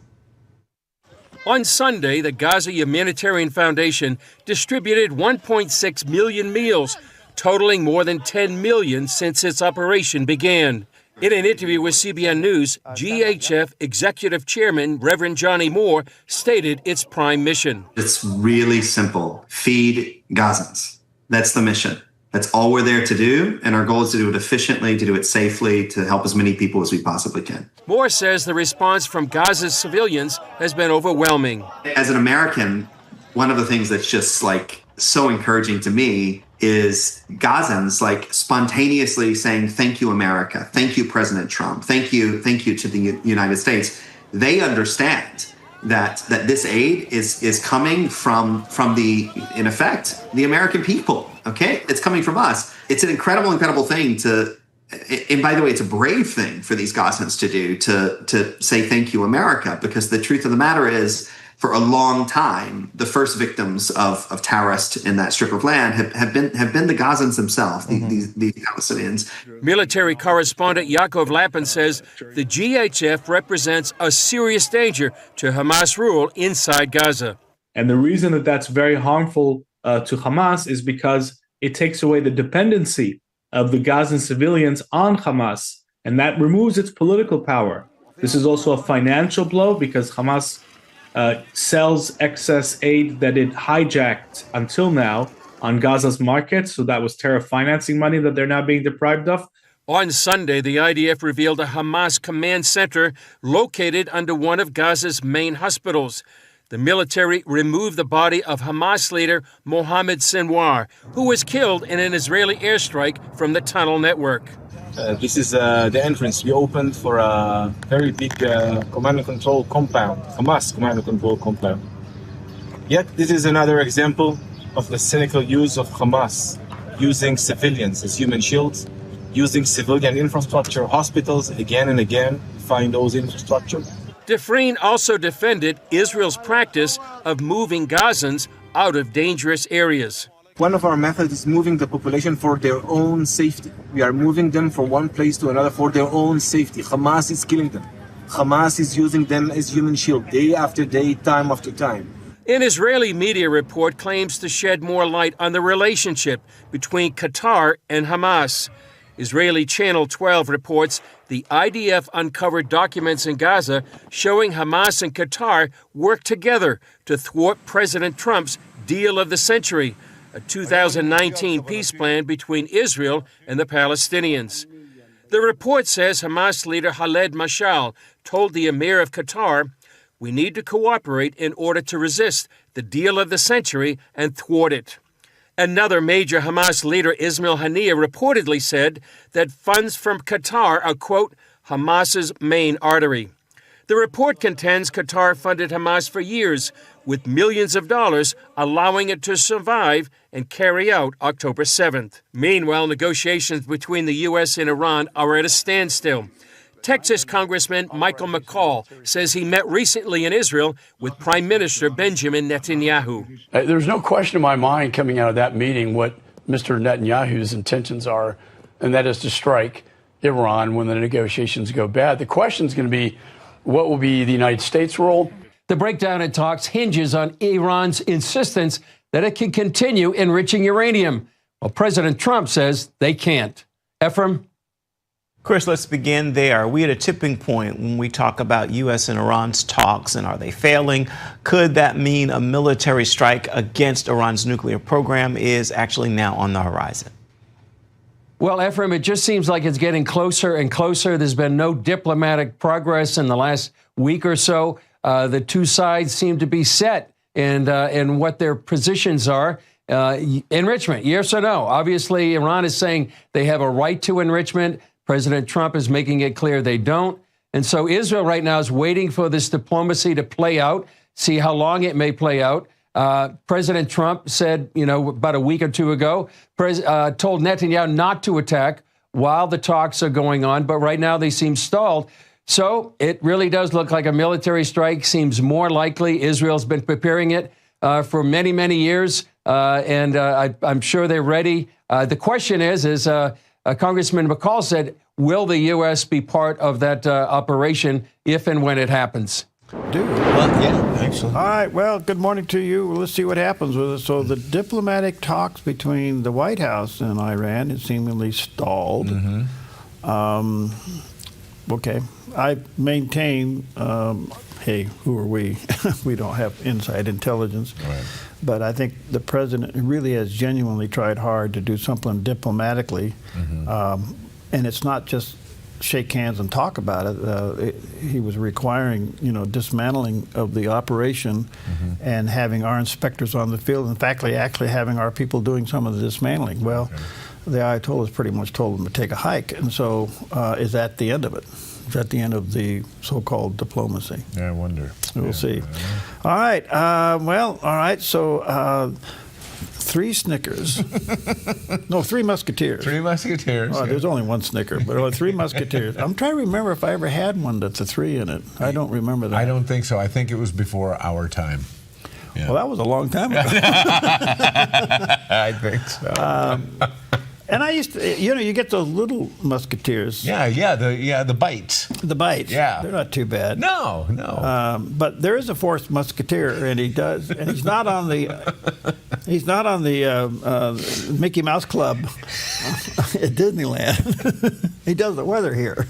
Speaker 18: On Sunday, the Gaza Humanitarian Foundation distributed 1.6 million meals, totaling more than 10 million since its operation began. In an interview with CBN News, GHF Executive Chairman Reverend Johnny Moore stated its prime mission.
Speaker 19: It's really simple. Feed Gazans. That's the mission. That's all we're there to do, and our goal is to do it efficiently, to do it safely, to help as many people as we possibly can.
Speaker 18: Moore says the response from Gaza's civilians has been overwhelming.
Speaker 19: As an American, one of the things that's just so encouraging to me is Gazans like spontaneously saying, "Thank you, America. Thank you, President Trump. Thank you to the United States." They understand that this aid is coming from the, in effect, the American people. Okay, it's coming from us. It's an incredible thing to, and by the way, it's a brave thing for these Gazans to do, to say thank you, America, because the truth of the matter is, for a long time, the first victims of terrorists in that strip of land have been the Gazans themselves, these Palestinians.
Speaker 18: Military correspondent Yaakov Lapin says the GHF represents a serious danger to Hamas rule inside Gaza.
Speaker 20: And the reason that that's very harmful to Hamas is because it takes away the dependency of the Gazan civilians on Hamas, and that removes its political power. This is also a financial blow because Hamas sells excess aid that it hijacked until now on Gaza's market. So that was terror financing money that they're now being deprived of.
Speaker 18: On Sunday, the IDF revealed a Hamas command center located under one of Gaza's main hospitals. The military removed the body of Hamas leader Mohammed Sinwar, who was killed in an Israeli airstrike from the tunnel network.
Speaker 21: This is the entrance we opened for a very big command and control compound, Hamas command and control compound. Yet this is another example of the cynical use of Hamas, using civilians as human shields, using civilian infrastructure, hospitals again and again, find those infrastructure.
Speaker 18: Dufresne also defended Israel's practice of moving Gazans out of dangerous areas.
Speaker 21: One of our methods is moving the population for their own safety. We are moving them from one place to another for their own safety. Hamas is killing them. Hamas is using them as human shield day after day, time after time.
Speaker 18: An Israeli media report claims to shed more light on the relationship between Qatar and Hamas. Israeli Channel 12 reports the IDF uncovered documents in Gaza showing Hamas and Qatar worked together to thwart President Trump's deal of the century, a 2019 peace plan between Israel and the Palestinians. The report says Hamas leader Khaled Mashal told the Emir of Qatar, "We need to cooperate in order to resist the deal of the century and thwart it." Another major Hamas leader, Ismail Haniyeh, reportedly said that funds from Qatar are, quote, Hamas's main artery. The report contends Qatar funded Hamas for years with millions of dollars, allowing it to survive and carry out October 7th. Meanwhile, negotiations between the U.S. and Iran are at a standstill. Texas Congressman Michael McCall says he met recently in Israel with Prime Minister Benjamin Netanyahu.
Speaker 22: There's no question in my mind coming out of that meeting what Mr. Netanyahu's intentions are, and that is to strike Iran when the negotiations go bad. The question is going to be, what will be the United States' role?
Speaker 18: The breakdown in talks hinges on Iran's insistence that it can continue enriching uranium. Well, President Trump says they can't. Ephraim?
Speaker 17: Chris, let's begin there. Are we at a tipping point when we talk about U.S. and Iran's talks, and are they failing? Could that mean a military strike against Iran's nuclear program is actually now on the horizon?
Speaker 18: Well, Ephraim, it just seems like it's getting closer and closer. There's been no diplomatic progress in the last week or so. The two sides seem to be set in what their positions are. Enrichment, yes or no? Obviously, Iran is saying they have a right to enrichment. President Trump is making it clear they don't. And so Israel right now is waiting for this diplomacy to play out, see how long it may play out. President Trump said, about a week or two ago, told Netanyahu not to attack while the talks are going on. But right now they seem stalled. So it really does look like a military strike seems more likely. Israel's been preparing it for many, many years. And I'm sure they're ready. The question is Congressman McCall said, will the U.S. be part of that operation if and when it happens?
Speaker 6: Well, yeah, actually. All right, well, good morning to you. Let's see what happens with it. So the diplomatic talks between the White House and Iran is seemingly stalled. Okay, I maintain, hey, who are we? We don't have inside intelligence. Right. But I think the president really has genuinely tried hard to do something diplomatically. And it's not just shake hands and talk about it. He was requiring, dismantling of the operation and having our inspectors on the field. In fact, actually having our people doing some of the dismantling. Well, the Ayatollahs pretty much told them to take a hike, and so is that the end of it? Is that the end of the so-called diplomacy?
Speaker 7: Yeah, I wonder.
Speaker 6: We'll see. All right. All right. So 3 Snickers. No, 3 Musketeers.
Speaker 7: 3 Musketeers.
Speaker 6: Oh, there's only 1 Snicker, but 3 Musketeers. I'm trying to remember if I ever had one that's a 3 in it. I don't remember that.
Speaker 7: I don't think so. I think it was before our time. Yeah.
Speaker 6: Well, that was a long time ago.
Speaker 7: I think so.
Speaker 6: And I used to, you get those little Musketeers.
Speaker 7: The bites.
Speaker 6: The bites.
Speaker 7: Yeah.
Speaker 6: They're not too bad.
Speaker 7: No.
Speaker 6: But there is a 4th Musketeer, and he's not on the Mickey Mouse Club at Disneyland. He does the weather here.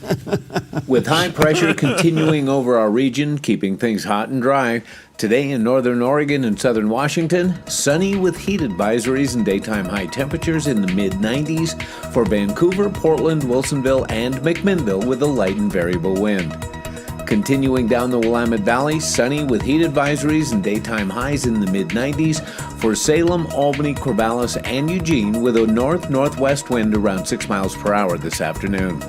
Speaker 8: With high pressure continuing over our region, keeping things hot and dry, today in northern Oregon and southern Washington, sunny with heat advisories and daytime high temperatures in the mid-90s for Vancouver, Portland, Wilsonville, and McMinnville with a light and variable wind. Continuing down the Willamette Valley, sunny with heat advisories and daytime highs in the mid-90s for Salem, Albany, Corvallis, and Eugene with a north-northwest wind around 6 miles per hour this afternoon.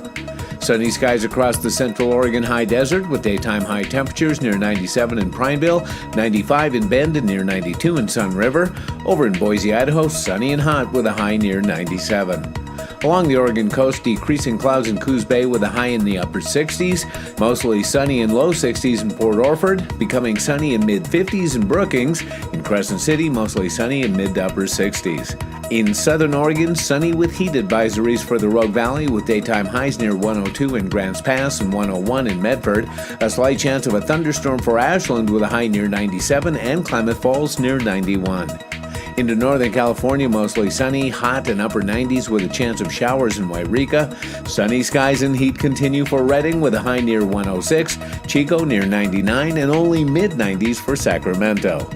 Speaker 8: Sunny skies across the central Oregon high desert with daytime high temperatures near 97 in Prineville, 95 in Bend, and near 92 in Sun River. Over in Boise, Idaho, sunny and hot with a high near 97. Along the Oregon coast, decreasing clouds in Coos Bay with a high in the upper 60s, mostly sunny in low 60s in Port Orford, becoming sunny in mid-50s in Brookings. In Crescent City, mostly sunny in mid to upper 60s. In southern Oregon, sunny with heat advisories for the Rogue Valley with daytime highs near 102 in Grants Pass and 101 in Medford. A slight chance of a thunderstorm for Ashland with a high near 97 and Klamath Falls near 91. Into Northern California, mostly sunny, hot and upper 90s with a chance of showers in Wairika. Sunny skies and heat continue for Redding with a high near 106, Chico near 99, and only mid-90s for Sacramento.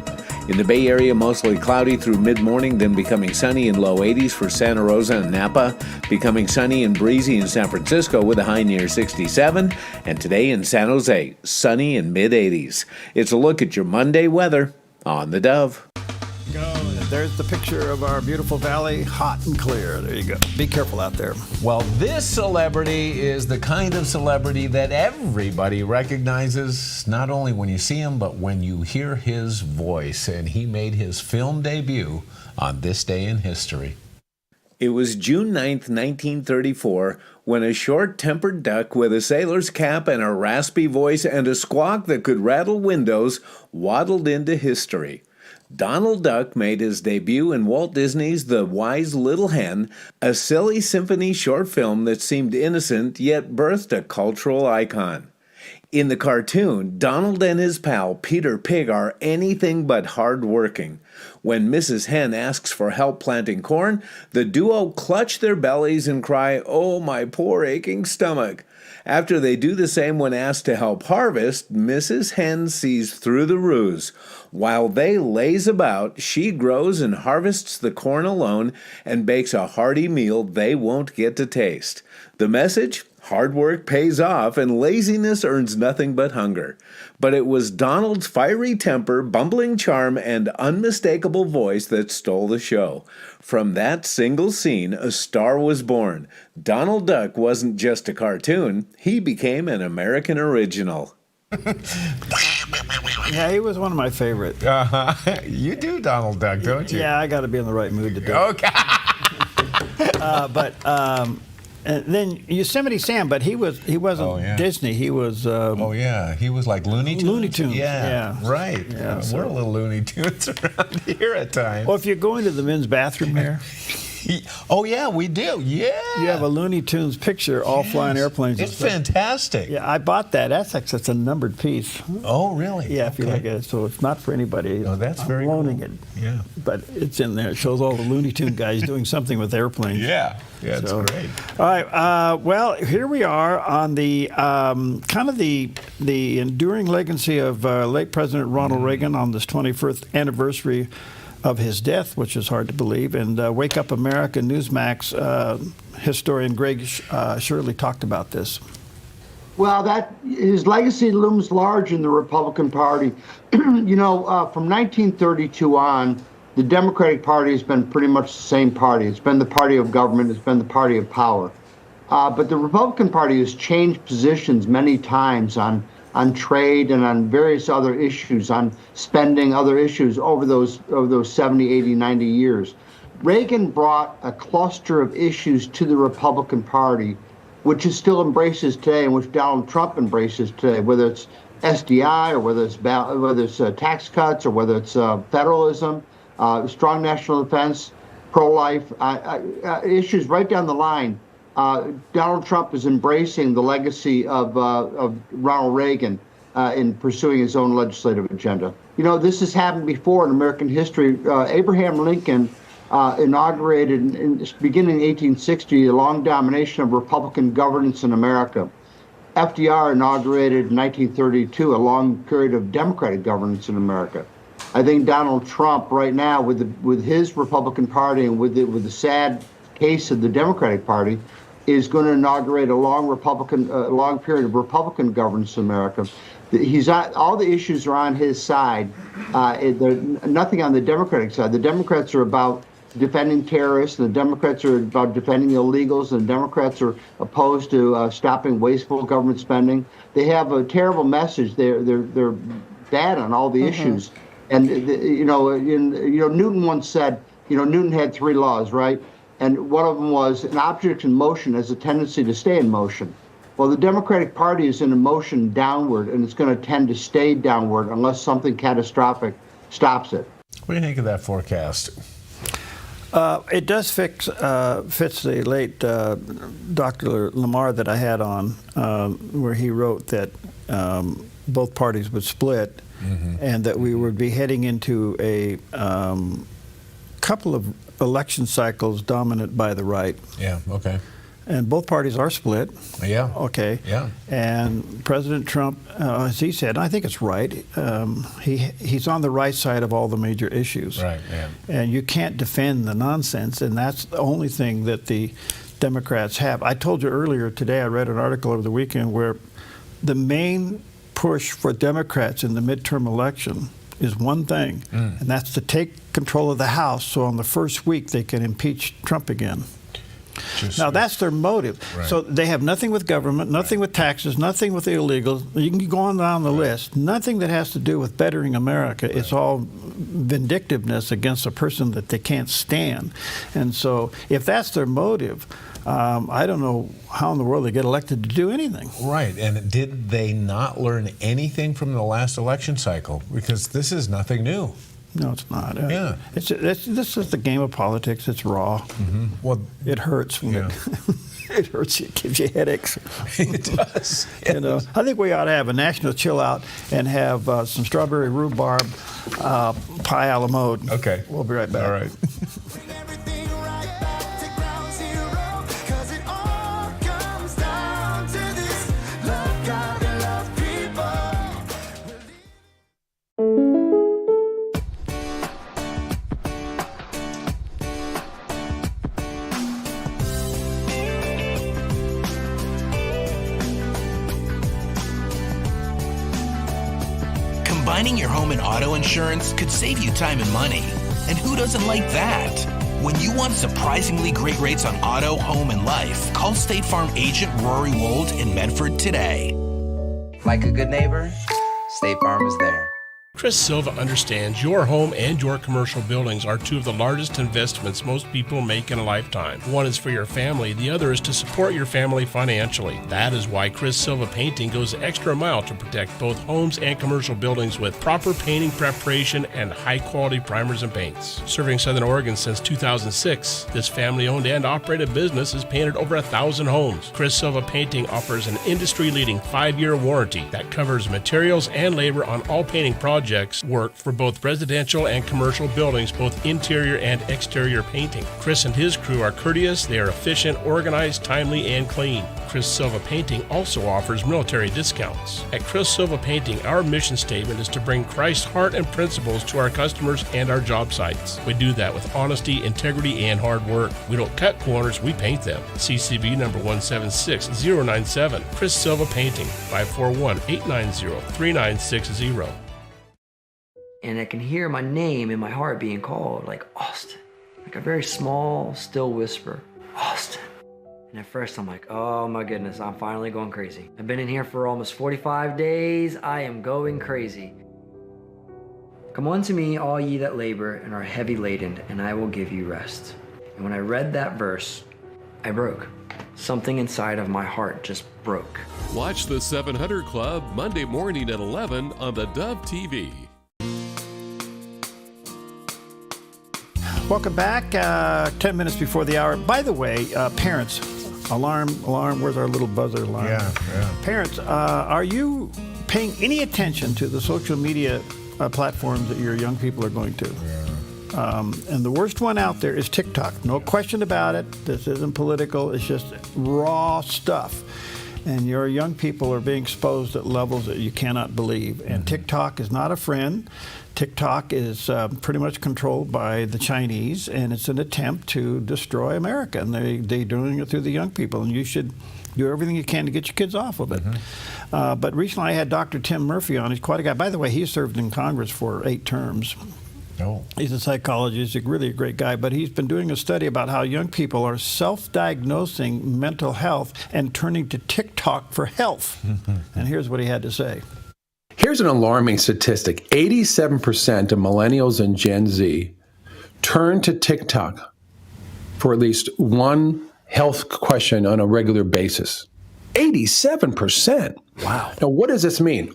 Speaker 8: In the Bay Area, mostly cloudy through mid-morning, then becoming sunny in low 80s for Santa Rosa and Napa, becoming sunny and breezy in San Francisco with a high near 67, and today in San Jose, sunny in mid-80s. It's a look at your Monday weather on the Dove.
Speaker 6: There's the picture of our beautiful valley, hot and clear. There you go. Be careful out there.
Speaker 7: Well, this celebrity is the kind of celebrity that everybody recognizes, not only when you see him, but when you hear his voice. And he made his film debut on this day in history.
Speaker 8: It was June 9th, 1934, when a short-tempered duck with a sailor's cap and a raspy voice and a squawk that could rattle windows waddled into history. Donald Duck made his debut in Walt Disney's The Wise Little Hen, a silly symphony short film that seemed innocent yet birthed a cultural icon. In the cartoon, Donald and his pal Peter Pig are anything but hard-working. When Mrs. Hen asks for help planting corn, the duo clutch their bellies and cry, "Oh, my poor aching stomach." After they do the same when asked to help harvest, Mrs. Hen sees through the ruse. While they laze about, she grows and harvests the corn alone and bakes a hearty meal they won't get to taste. The message? Hard work pays off and laziness earns nothing but hunger. But it was Donald's fiery temper, bumbling charm, and unmistakable voice that stole the show. From that single scene, a star was born. Donald Duck wasn't just a cartoon, he became an American original.
Speaker 6: Yeah, he was one of my favorites.
Speaker 7: You do Donald Duck, don't you?
Speaker 6: Yeah, I got to be in the right mood to do it.
Speaker 7: Okay.
Speaker 6: And then Yosemite Sam, but he wasn't Disney. He was.
Speaker 7: He was like Looney Tunes.
Speaker 6: Looney Tunes.
Speaker 7: Yeah. Right.
Speaker 6: Yeah,
Speaker 7: we're a little Looney Tunes around here at times.
Speaker 6: Well, if you go into the men's bathroom there.
Speaker 7: We do. Yeah.
Speaker 6: You have a Looney Tunes picture, all flying airplanes.
Speaker 7: It's fantastic.
Speaker 6: Yeah, I bought that. That's a numbered piece.
Speaker 7: Oh, really?
Speaker 6: Yeah, if you look at it. So it's not for anybody.
Speaker 7: Oh, that's very
Speaker 6: cool. I'm loaning it.
Speaker 7: Yeah.
Speaker 6: But it's in there. It shows all the Looney Tune guys doing something with airplanes.
Speaker 7: Yeah, it's great.
Speaker 6: All right. Well, here we are on the kind of the enduring legacy of late President Ronald Reagan on this 21st anniversary of his death, which is hard to believe. And Wake Up America Newsmax historian Greg Shirley talked about this.
Speaker 1: Well, that his legacy looms large in the Republican Party. From 1932 on, the Democratic Party has been pretty much the same party. It's been the party of government. It's been the party of power. But the Republican Party has changed positions many times on trade and on various other issues, on spending, other issues over those 70, 80, 90 years. Reagan brought a cluster of issues to the Republican Party, which it still embraces today and which Donald Trump embraces today, whether it's SDI or whether it's tax cuts or whether it's federalism, strong national defense, pro-life, issues right down the line. Donald Trump is embracing the legacy of Ronald Reagan in pursuing his own legislative agenda. This has happened before in American history. Abraham Lincoln inaugurated, beginning in 1860, a long domination of Republican governance in America. FDR inaugurated in 1932 a long period of Democratic governance in America. I think Donald Trump right now, with his Republican Party and with the sad case of the Democratic Party, is going to inaugurate a long period of Republican governance in America. All the issues are on his side. Nothing on the Democratic side. The Democrats are about defending terrorists, and the Democrats are about defending illegals, and the Democrats are opposed to stopping wasteful government spending. They have a terrible message. They're bad on all the issues. And Newton once said, Newton had 3 laws, right? And one of them was an object in motion has a tendency to stay in motion. Well, the Democratic Party is in a motion downward, and it's going to tend to stay downward unless something catastrophic stops it.
Speaker 7: What do you think of that forecast?
Speaker 6: It does fits the late Dr. Lamar that I had on, where he wrote that both parties would split, and that we would be heading into a couple of election cycles dominant by the right.
Speaker 7: Yeah, okay.
Speaker 6: And both parties are split.
Speaker 7: Yeah.
Speaker 6: Okay.
Speaker 7: Yeah.
Speaker 6: And President Trump, as he said, and I think it's right, he's on the right side of all the major issues.
Speaker 7: Right, yeah.
Speaker 6: And you can't defend the nonsense, and that's the only thing that the Democrats have. I told you earlier today, I read an article over the weekend where the main push for Democrats in the midterm election is one thing, and that's to take control of the House so on the first week they can impeach Trump again. Now, that's their motive.
Speaker 7: Right.
Speaker 6: So they have nothing with government, nothing with taxes, nothing with the illegals. You can go on down the list. Nothing that has to do with bettering America. Right. It's all vindictiveness against a person that they can't stand. And so if that's their motive, I don't know how in the world they get elected to do anything.
Speaker 7: Right. And did they not learn anything from the last election cycle? Because this is nothing new.
Speaker 6: No, it's not.
Speaker 7: Yeah.
Speaker 6: This is the game of politics. It's raw.
Speaker 7: Well,
Speaker 6: it hurts when it hurts you. It gives you headaches.
Speaker 7: It does.
Speaker 6: I think we ought to have a national chill out and have some strawberry rhubarb pie a la mode.
Speaker 7: Okay.
Speaker 6: We'll be right back.
Speaker 7: All right.
Speaker 3: Combining your home and auto insurance could save you time and money. And who doesn't like that? When you want surprisingly great rates on auto, home, and life, call State Farm agent Rory Wold in Medford today.
Speaker 23: Like a good neighbor, State Farm is there.
Speaker 24: Chris Silva understands your home and your commercial buildings are 2 of the largest investments most people make in a lifetime. One is for your family, the other is to support your family financially. That is why Chris Silva Painting goes the extra mile to protect both homes and commercial buildings with proper painting preparation and high-quality primers and paints. Serving Southern Oregon since 2006, this family-owned and operated business has painted over 1,000 homes. Chris Silva Painting offers an industry-leading 5-year warranty that covers materials and labor on all painting projects projects work for both residential and commercial buildings, both interior and exterior painting. Chris and his crew are courteous, they are efficient, organized, timely, and clean. Chris Silva Painting also offers military discounts. At Chris Silva Painting, our mission statement is to bring Christ's heart and principles to our customers and our job sites. We do that with honesty, integrity, and hard work. We don't cut corners, we paint them. CCB number 176097. Chris Silva Painting, 541-890-3960.
Speaker 4: And I can hear my name in my heart being called, like Austin. Like a very small, still whisper, Austin. And at first I'm like, oh my goodness, I'm finally going crazy. I've been in here for almost 45 days. I am going crazy. Come unto me, all ye that labor and are heavy laden, and I will give you rest. And when I read that verse, I broke. Something inside of my heart just broke.
Speaker 5: Watch the 700 Club Monday morning at 11 on the Dove TV.
Speaker 6: Welcome back. 10 minutes before the hour. By the way, parents, alarm, where's our little buzzer alarm?
Speaker 7: Yeah.
Speaker 6: Parents, are you paying any attention to the social media platforms that your young people are going to? And the worst one out there is TikTok. No question about it. This isn't political. It's just raw stuff. And your young people are being exposed at levels that you cannot believe. And TikTok is not a friend. TikTok is pretty much controlled by the Chinese, and it's an attempt to destroy America. And they're doing it through the young people. And you should do everything you can to get your kids off of it. But recently I had Dr. Tim Murphy on. He's quite a guy. By the way, he served in Congress for 8 terms. He's a psychologist, really a great guy, but he's been doing a study about how young people are self-diagnosing mental health and turning to TikTok for health. And here's what he had to say.
Speaker 9: Here's an alarming statistic. 87% of millennials and Gen Z turn to TikTok for at least one health question on a regular basis. 87%. Wow. Now, what does this mean?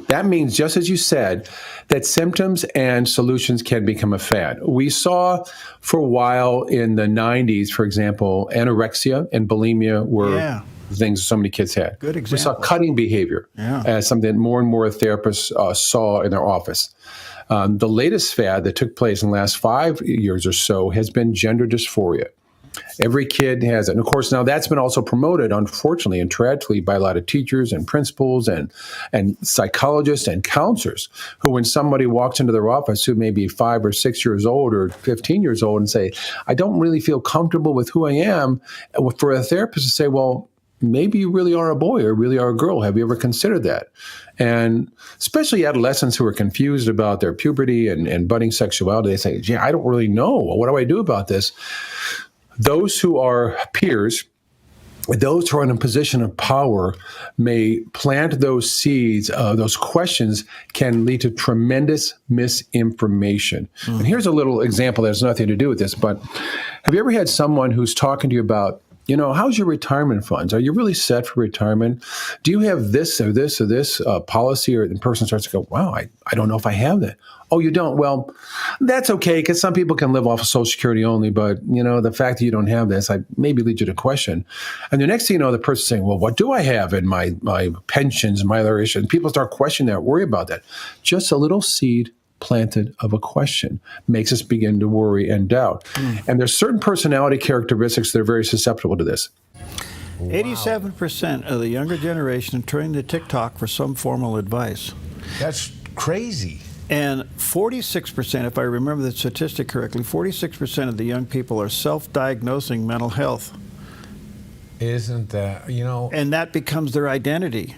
Speaker 9: That means, just as you said, that symptoms and solutions can become a fad. We saw for a while in the 90s, for example, anorexia and bulimia were things so many kids had.
Speaker 6: Good example.
Speaker 9: We saw cutting behavior as something that more and more therapists saw in their office. The latest fad that took place in the last 5 years or so has been gender dysphoria. Every kid has it. And of course, now that's been also promoted, unfortunately and tragically, by a lot of teachers and principals and psychologists and counselors who, when somebody walks into their office who may be 5 or 6 years old or 15 years old and say, I don't really feel comfortable with who I am, for a therapist to say, well, maybe you really are a boy or really are a girl. Have you ever considered that? And especially adolescents who are confused about their puberty and budding sexuality, they say, yeah, I don't really know. What do I do about this? Those who are peers, those who are in a position of power may plant those seeds. Those questions can lead to tremendous misinformation. And here's a little example that has nothing to do with this, but have you ever had someone who's talking to you about, you know, how's your retirement funds? Are you really set for retirement? Do you have this or this or this policy? Or the person starts to go, wow, I don't know if I have that. Oh, you don't? Well, that's okay, because some people can live off of Social Security only, but, you know, the fact that you don't have this, I maybe lead you to question. And the next thing you know, the person's saying, well, what do I have in my pensions, my other issues? And people start questioning that, worry about that. Just a little seed planted of a question makes us begin to worry and doubt. And there's certain personality characteristics that are very susceptible to this.
Speaker 6: 87% of the younger generation turning to TikTok for some formal advice.
Speaker 7: That's crazy.
Speaker 6: And 46%, if I remember the statistic correctly, 46% of the young people are self-diagnosing mental health.
Speaker 7: Isn't that, you know?
Speaker 6: And that becomes their identity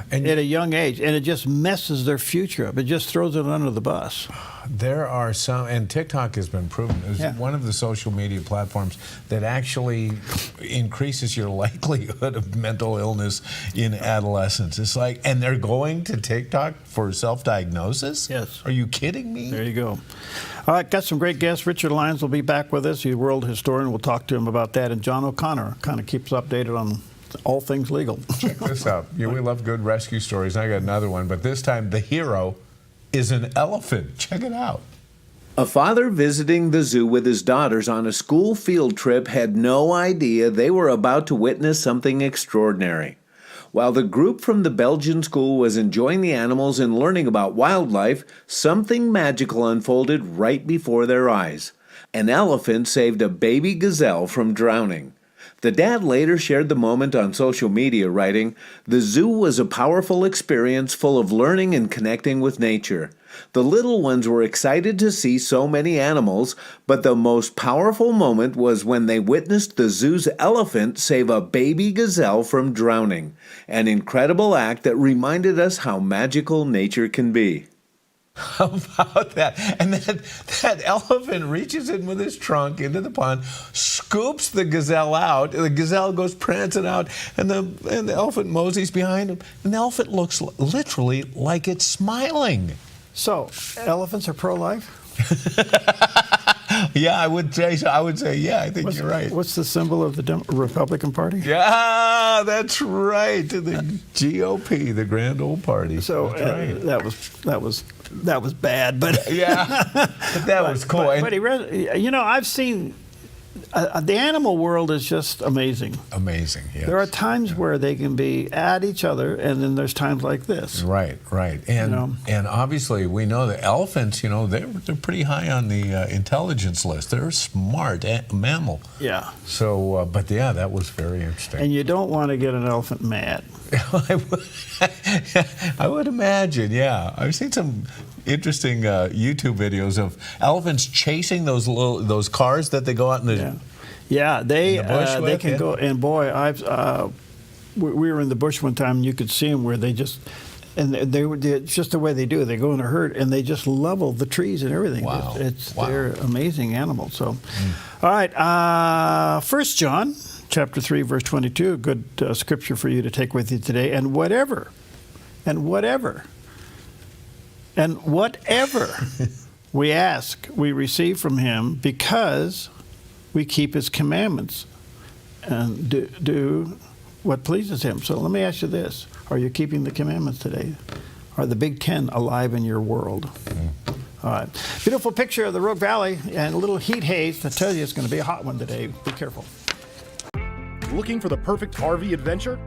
Speaker 6: at a young age. And it just messes their future up. It just throws it under the bus.
Speaker 7: There are some, and TikTok has been proven as one of the social media platforms that actually increases your likelihood of mental illness in adolescence. It's like, and they're going to TikTok for self-diagnosis?
Speaker 6: Yes.
Speaker 7: Are you kidding me?
Speaker 6: There you go. All right, got some great guests. Richard Lyons will be back with us. He's a world historian. We'll talk to him about that. And John O'Connor kind of keeps updated on all things legal.
Speaker 7: Check this out. We love good rescue stories. I got another one, but this time the hero is an elephant. Check it out.
Speaker 8: A father visiting the zoo with his daughters on a school field trip had no idea they were about to witness something extraordinary. While the group from the Belgian school was enjoying the animals and learning about wildlife, something magical unfolded right before their eyes. An elephant saved a baby gazelle from drowning. The dad later shared the moment on social media, writing, "The zoo was a powerful experience full of learning and connecting with nature. The little ones were excited to see so many animals, but the most powerful moment was when they witnessed the zoo's elephant save a baby gazelle from drowning. An incredible act that reminded us how magical nature can be."
Speaker 7: How about that? And that elephant reaches in with his trunk into the pond, scoops the gazelle out. The gazelle goes prancing out, and the elephant moseys behind him. And the elephant looks literally like it's smiling.
Speaker 6: So, elephants are pro-life?
Speaker 7: Yeah, I would say so. I would say, yeah, I think you're right.
Speaker 6: What's the symbol of the Republican Party?
Speaker 7: Yeah, that's right. The GOP, the Grand Old Party.
Speaker 6: So that was bad, but
Speaker 7: yeah, but that was cool.
Speaker 6: But he read, I've seen the animal world is just amazing.
Speaker 7: Amazing. Yes.
Speaker 6: There are times where they can be at each other, and then there's times like this.
Speaker 7: Right. And obviously we know that elephants, they're pretty high on the intelligence list. They're a smart mammal.
Speaker 6: Yeah.
Speaker 7: So, but yeah, that was very interesting.
Speaker 6: And you don't want to get an elephant mad.
Speaker 7: I would imagine, yeah. I've seen some interesting YouTube videos of elephants chasing those cars that they go out in the
Speaker 6: they
Speaker 7: bush
Speaker 6: they can go. And boy, we were in the bush one time, and you could see them where they just. And it's just the way they do it. They go in a herd, and they just level the trees and everything.
Speaker 7: Wow.
Speaker 6: They're amazing animals. So, all right, 1 John chapter 3, verse 22, a good scripture for you to take with you today. And whatever we ask, we receive from him because we keep his commandments and do what pleases him. So let me ask you this. Are you keeping the commandments today? Are the Big Ten alive in your world? All right. Beautiful picture of the Rogue Valley and a little heat haze that tells you it's going to be a hot one today. Be careful.
Speaker 10: Looking for the perfect RV adventure?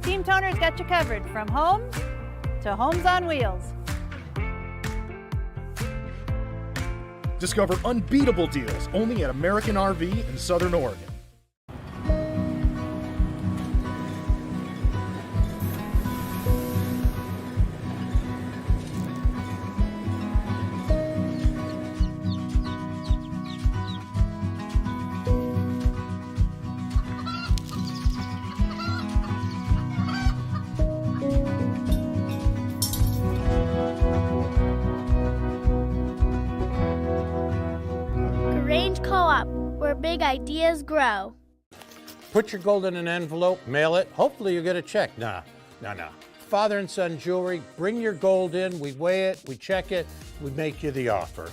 Speaker 11: Team Toner's got you covered from homes to homes on wheels.
Speaker 10: Discover unbeatable deals only at American RV in Southern Oregon.
Speaker 12: Big ideas grow.
Speaker 13: Put your gold in an envelope, mail it. Hopefully you get a check. Nah. Father and son jewelry, bring your gold in, we weigh it, we check it, we make you the offer.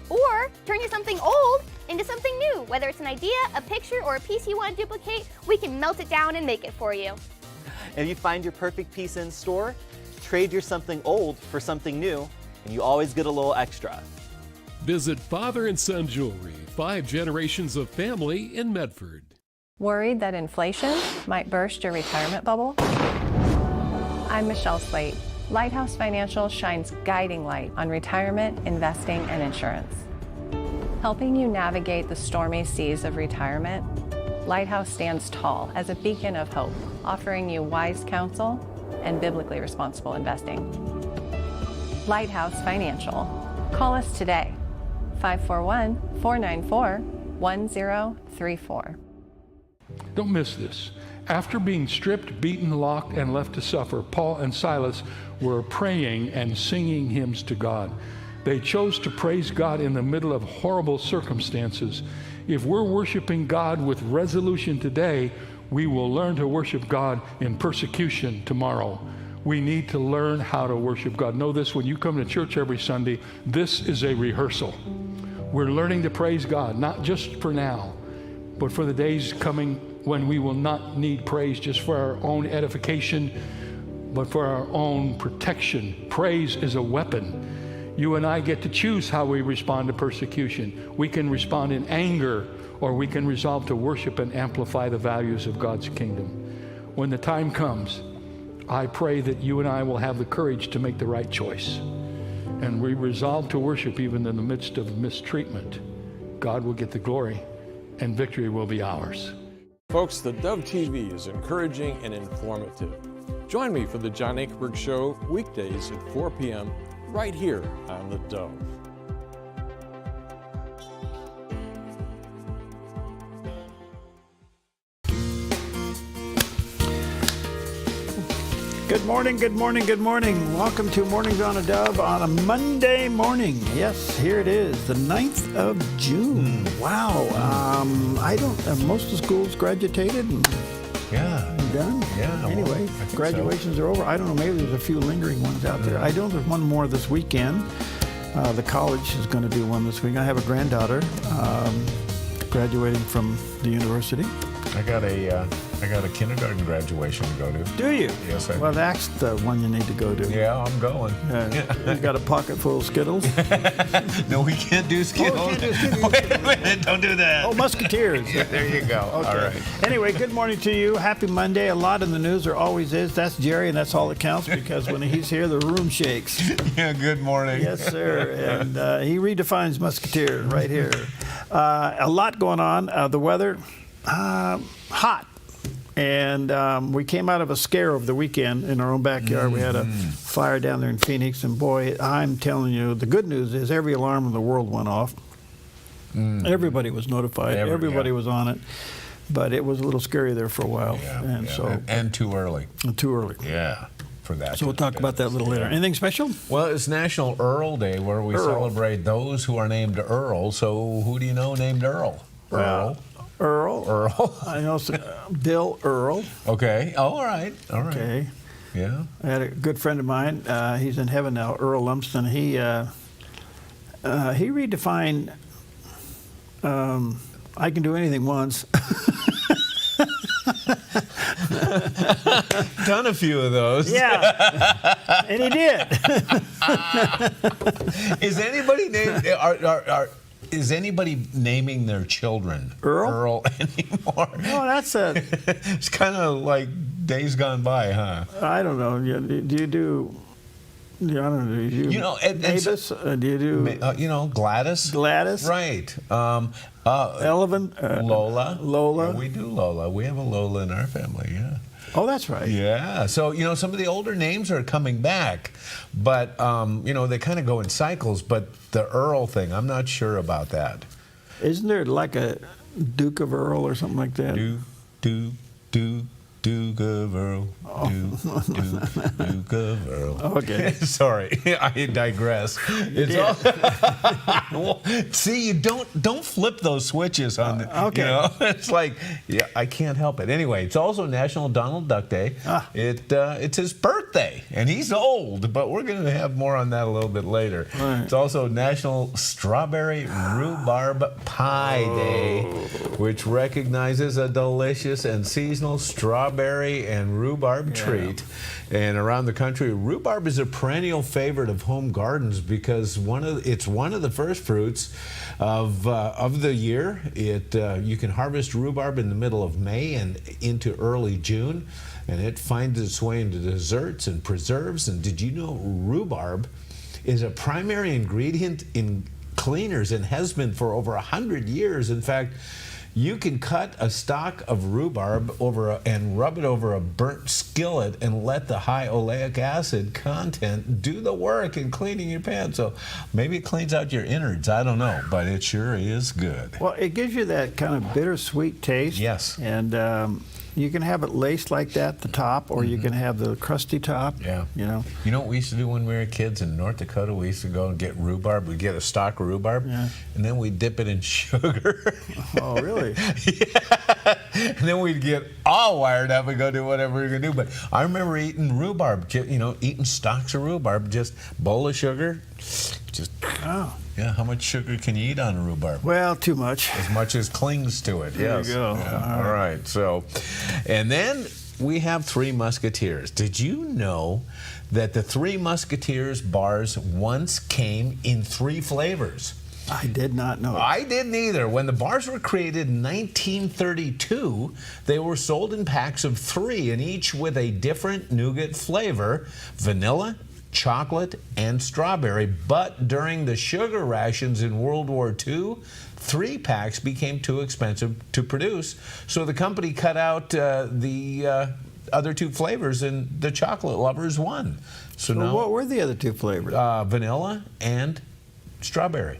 Speaker 12: Or turn you something old into something new. Whether it's an idea, a picture, or a piece you want to duplicate, we can melt it down and make it for you.
Speaker 25: If you find your perfect piece in store, trade your something old for something new, and you always get a little extra.
Speaker 5: Visit Father and Son Jewelry, 5 generations of family in Medford.
Speaker 26: Worried that inflation might burst your retirement bubble? I'm Michelle Slate. Lighthouse Financial shines guiding light on retirement, investing, and insurance. Helping you navigate the stormy seas of retirement, Lighthouse stands tall as a beacon of hope, offering you wise counsel and biblically responsible investing. Lighthouse Financial. Call us today. 541-494-1034.
Speaker 27: Don't miss this. After being stripped, beaten, locked, and left to suffer, Paul and Silas were praying and singing hymns to God. They chose to praise God in the middle of horrible circumstances. If we're worshiping God with resolution today, we will learn to worship God in persecution tomorrow. We need to learn how to worship God. Know this, when you come to church every Sunday, this is a rehearsal. We're learning to praise God, not just for now, but for the days coming when we will not need praise just for our own edification, but for our own protection. Praise is a weapon. You and I get to choose how we respond to persecution. We can respond in anger, or we can resolve to worship and amplify the values of God's kingdom. when the time comes, I pray that you and I will have the courage to make the right choice. And we resolve to worship even in the midst of mistreatment. God will get the glory, and victory will be ours.
Speaker 2: Folks, the Dove TV is encouraging and informative. Join me for the John Ankerberg Show weekdays at 4 p.m. right here on the Dove.
Speaker 6: Good morning, good morning, good morning. Welcome to Mornings on a Dove on a Monday morning. Yes, here it is, the 9th of June. Wow. Most of the schools graduated and done.
Speaker 7: Yeah.
Speaker 6: Anyway, graduations are over. I don't know, maybe there's a few lingering ones out there. I know there's one more this weekend. The college is going to do one this week. I have a granddaughter graduating from the university.
Speaker 7: I got a kindergarten graduation to go to.
Speaker 6: Do you?
Speaker 7: Yes, I do.
Speaker 6: Well, that's the one you need to go to.
Speaker 7: Yeah, I'm going.
Speaker 6: You got a pocket full of Skittles?
Speaker 7: No, we can't do Skittles.
Speaker 6: Oh, we can't do Skittles.
Speaker 7: Wait a minute, don't do that.
Speaker 6: Oh, Musketeers.
Speaker 7: Yeah, there you go.
Speaker 6: Okay.
Speaker 7: All right.
Speaker 6: Anyway, good morning to you. Happy Monday. A lot in the news. There always is. That's Jerry, and that's all that counts because when he's here, the room shakes.
Speaker 7: Yeah, good morning.
Speaker 6: Yes, sir. And he redefines Musketeer right here. A lot going on. The weather, hot. And we came out of a scare over the weekend in our own backyard. We had a fire down there in Phoenix. And boy, I'm telling you, the good news is every alarm in the world went off. Everybody was notified. Everybody was on it. But it was a little scary there for a while.
Speaker 7: And too early.
Speaker 6: Too early.
Speaker 7: Yeah. For that.
Speaker 6: So we'll talk about that a little later. Anything special?
Speaker 7: Well, it's National Earl Day, where we celebrate those who are named Earl. So who do you know named Earl? Earl.
Speaker 6: I know Bill Earl.
Speaker 7: Okay. Oh, all right.
Speaker 6: Okay.
Speaker 7: Yeah.
Speaker 6: I had a good friend of mine. He's in heaven now, Earl Lumsden. He redefined I can do anything once.
Speaker 7: Done a few of those.
Speaker 6: Yeah. And he did.
Speaker 7: Is anybody named is anybody naming their children Earl anymore?
Speaker 6: No, that's a.
Speaker 7: It's kind of like days gone by, huh?
Speaker 6: I don't know. Do you do? I don't know. Do you know, Mavis? Do you do?
Speaker 7: Gladys.
Speaker 6: Gladys.
Speaker 7: Right.
Speaker 6: Elvin.
Speaker 7: Lola.
Speaker 6: Lola.
Speaker 7: Yeah, we do Lola. We have a Lola in our family. Yeah.
Speaker 6: Oh, that's right.
Speaker 7: Yeah. So, some of the older names are coming back, but, they kind of go in cycles. But the Earl thing, I'm not sure about that.
Speaker 6: Isn't there like a Duke of Earl or something like that?
Speaker 7: Duke of Earl. Duke of Earl.
Speaker 6: Okay.
Speaker 7: Sorry, I digress. See, you don't flip those switches on the.
Speaker 6: Okay.
Speaker 7: It's like, I can't help it. Anyway, it's also National Donald Duck Day. It's his birthday, and he's old, but we're going to have more on that a little bit later.
Speaker 6: Right.
Speaker 7: It's also National Strawberry Rhubarb Pie Day, which recognizes a delicious and seasonal strawberry and rhubarb treat. And around the country, rhubarb is a perennial favorite of home gardens because it's one of the first fruits of the year. You can harvest rhubarb in the middle of May and into early June, and it finds its way into desserts and preserves. And did you know rhubarb is a primary ingredient in cleaners and has been for over 100 years? In fact, you can cut a stalk of rhubarb and rub it over a burnt skillet and let the high oleic acid content do the work in cleaning your pan. So maybe it cleans out your innards. I don't know, but it sure is good.
Speaker 6: Well, it gives you that kind of bittersweet taste.
Speaker 7: Yes.
Speaker 6: And you can have it laced like that, the top, or you can have the crusty top.
Speaker 7: Yeah. You know what we used to do when we were kids in North Dakota? We used to go and get rhubarb. We'd get a stalk of rhubarb, and then we'd dip it in sugar.
Speaker 6: Oh, really?
Speaker 7: Yeah. And then we'd get all wired up and go do whatever we were going to do. But I remember eating rhubarb, eating stalks of rhubarb, just bowl of sugar. Yeah, how much sugar can you eat on rhubarb?
Speaker 6: Well, too much.
Speaker 7: As much as clings to it,
Speaker 6: There
Speaker 7: yes.
Speaker 6: you go.
Speaker 7: Yeah. All right, so, and then we have Three Musketeers. Did you know that the Three Musketeers bars once came in 3 flavors?
Speaker 6: I did not know.
Speaker 7: I didn't either. When the bars were created in 1932, they were sold in packs of 3, and each with a different nougat flavor: vanilla, chocolate, and strawberry. But during the sugar rations in World War II, 3 packs became too expensive to produce, so the company cut out the other 2 flavors, and the chocolate lovers won. So now,
Speaker 6: what were the other 2 flavors?
Speaker 7: Vanilla and strawberry.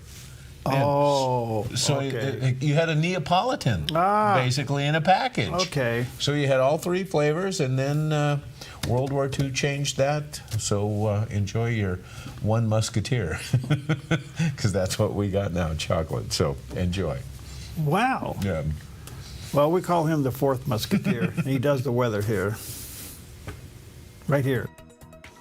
Speaker 6: Oh,
Speaker 7: so
Speaker 6: okay.
Speaker 7: You had a Neapolitan basically in a package.
Speaker 6: Okay.
Speaker 7: So you had all 3 flavors, and then World War II changed that. So enjoy your one Musketeer, because that's what we got now, chocolate. So enjoy.
Speaker 6: Wow.
Speaker 7: Yeah.
Speaker 6: Well, we call him the 4th Musketeer. He does the weather here. Right here.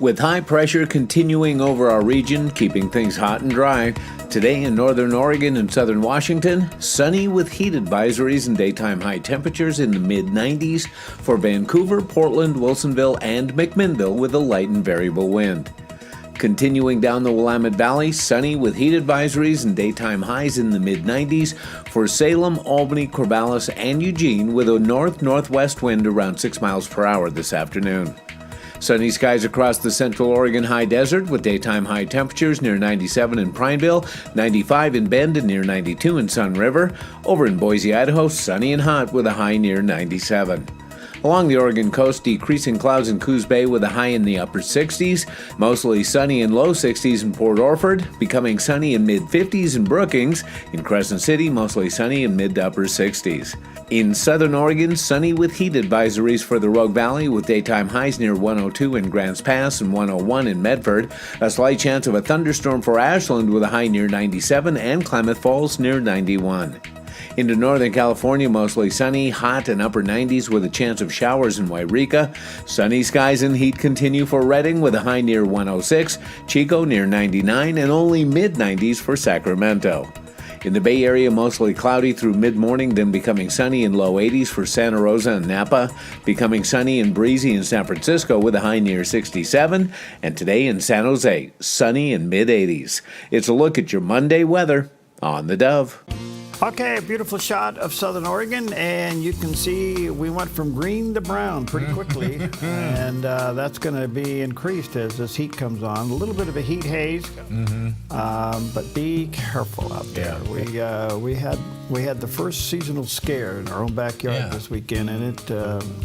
Speaker 8: With high pressure continuing over our region, keeping things hot and dry, today in northern Oregon and southern Washington, sunny with heat advisories and daytime high temperatures in the mid-90s for Vancouver, Portland, Wilsonville, and McMinnville with a light and variable wind. Continuing down the Willamette Valley, sunny with heat advisories and daytime highs in the mid-90s for Salem, Albany, Corvallis, and Eugene with a north-northwest wind around 6 miles per hour this afternoon. Sunny skies across the central Oregon high desert with daytime high temperatures near 97 in Prineville, 95 in Bend, and near 92 in Sun River. Over in Boise, Idaho, sunny and hot with a high near 97. Along the Oregon coast, decreasing clouds in Coos Bay with a high in the upper 60s, mostly sunny and low 60s in Port Orford, becoming sunny in mid-50s in Brookings. In Crescent City, mostly sunny in mid to upper 60s. In southern Oregon, sunny with heat advisories for the Rogue Valley with daytime highs near 102 in Grants Pass and 101 in Medford. A slight chance of a thunderstorm for Ashland with a high near 97 and Klamath Falls near 91. Into Northern California, mostly sunny, hot and upper 90s with a chance of showers in Wairika. Sunny skies and heat continue for Redding with a high near 106, Chico near 99, and only mid-90s for Sacramento. In the Bay Area, mostly cloudy through mid-morning, then becoming sunny in low 80s for Santa Rosa and Napa, becoming sunny and breezy in San Francisco with a high near 67, and today in San Jose, sunny in mid-80s. It's a look at your Monday weather on the Dove.
Speaker 6: Okay, a beautiful shot of southern Oregon, and you can see we went from green to brown pretty quickly, and that's going to be increased as this heat comes on. A little bit of a heat haze, but be careful out there. Yeah. We had the first seasonal scare in our own backyard this weekend, and it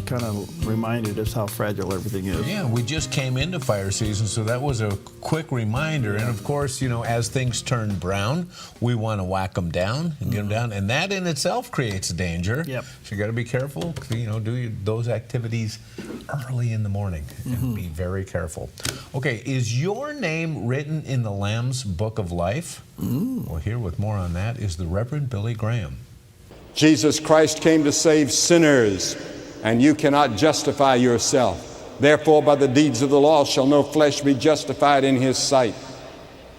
Speaker 6: kind of reminded us how fragile everything is.
Speaker 7: Yeah, we just came into fire season, so that was a quick reminder. And of course, you know, as things turn brown, we want to whack them down and get them down, and that in itself creates a danger.
Speaker 6: Yep.
Speaker 7: So you got to be careful. You know, do those activities early in the morning and be very careful. Okay, is your name written in the Lamb's Book of Life? Well, here with more on that is the Reverend Billy Graham.
Speaker 14: Jesus Christ came to save sinners, and you cannot justify yourself. Therefore, by the deeds of the law shall no flesh be justified in his sight.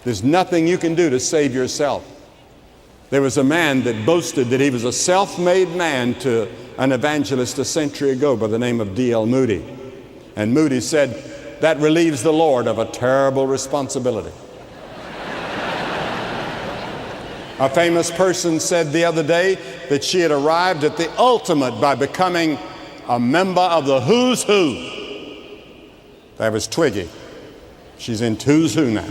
Speaker 14: There's nothing you can do to save yourself. There was a man that boasted that he was a self-made man to an evangelist a century ago by the name of D.L. Moody. And Moody said, that relieves the Lord of a terrible responsibility. A famous person said the other day that she had arrived at the ultimate by becoming a member of the Who's Who. That was Twiggy. She's in Who's Who now.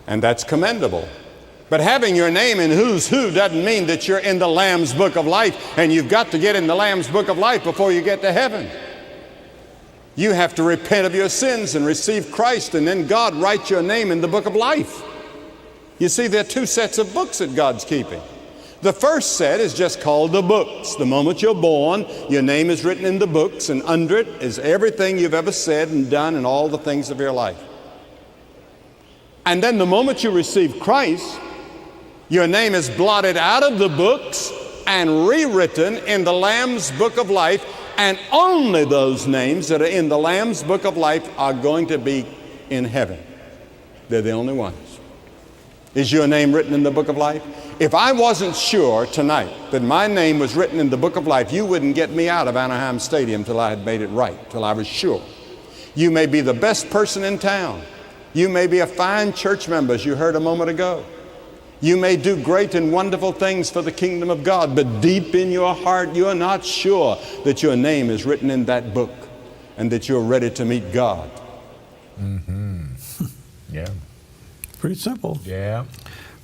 Speaker 14: And that's commendable. But having your name in Who's Who doesn't mean that you're in the Lamb's Book of Life, and you've got to get in the Lamb's Book of Life before you get to heaven. You have to repent of your sins and receive Christ, and then God writes your name in the Book of Life. You see, there are 2 sets of books that God's keeping. The first set is just called the books. The moment you're born, your name is written in the books, and under it is everything you've ever said and done and all the things of your life. And then the moment you receive Christ, your name is blotted out of the books and rewritten in the Lamb's Book of Life, and only those names that are in the Lamb's Book of Life are going to be in heaven. They're the only ones. Is your name written in the Book of Life? If I wasn't sure tonight that my name was written in the Book of Life, you wouldn't get me out of Anaheim Stadium till I had made it right, till I was sure. You may be the best person in town. You may be a fine church member, as you heard a moment ago. You may do great and wonderful things for the kingdom of God, but deep in your heart, you are not sure that your name is written in that book and that you're ready to meet God.
Speaker 7: Yeah.
Speaker 6: Pretty simple.
Speaker 7: Yeah.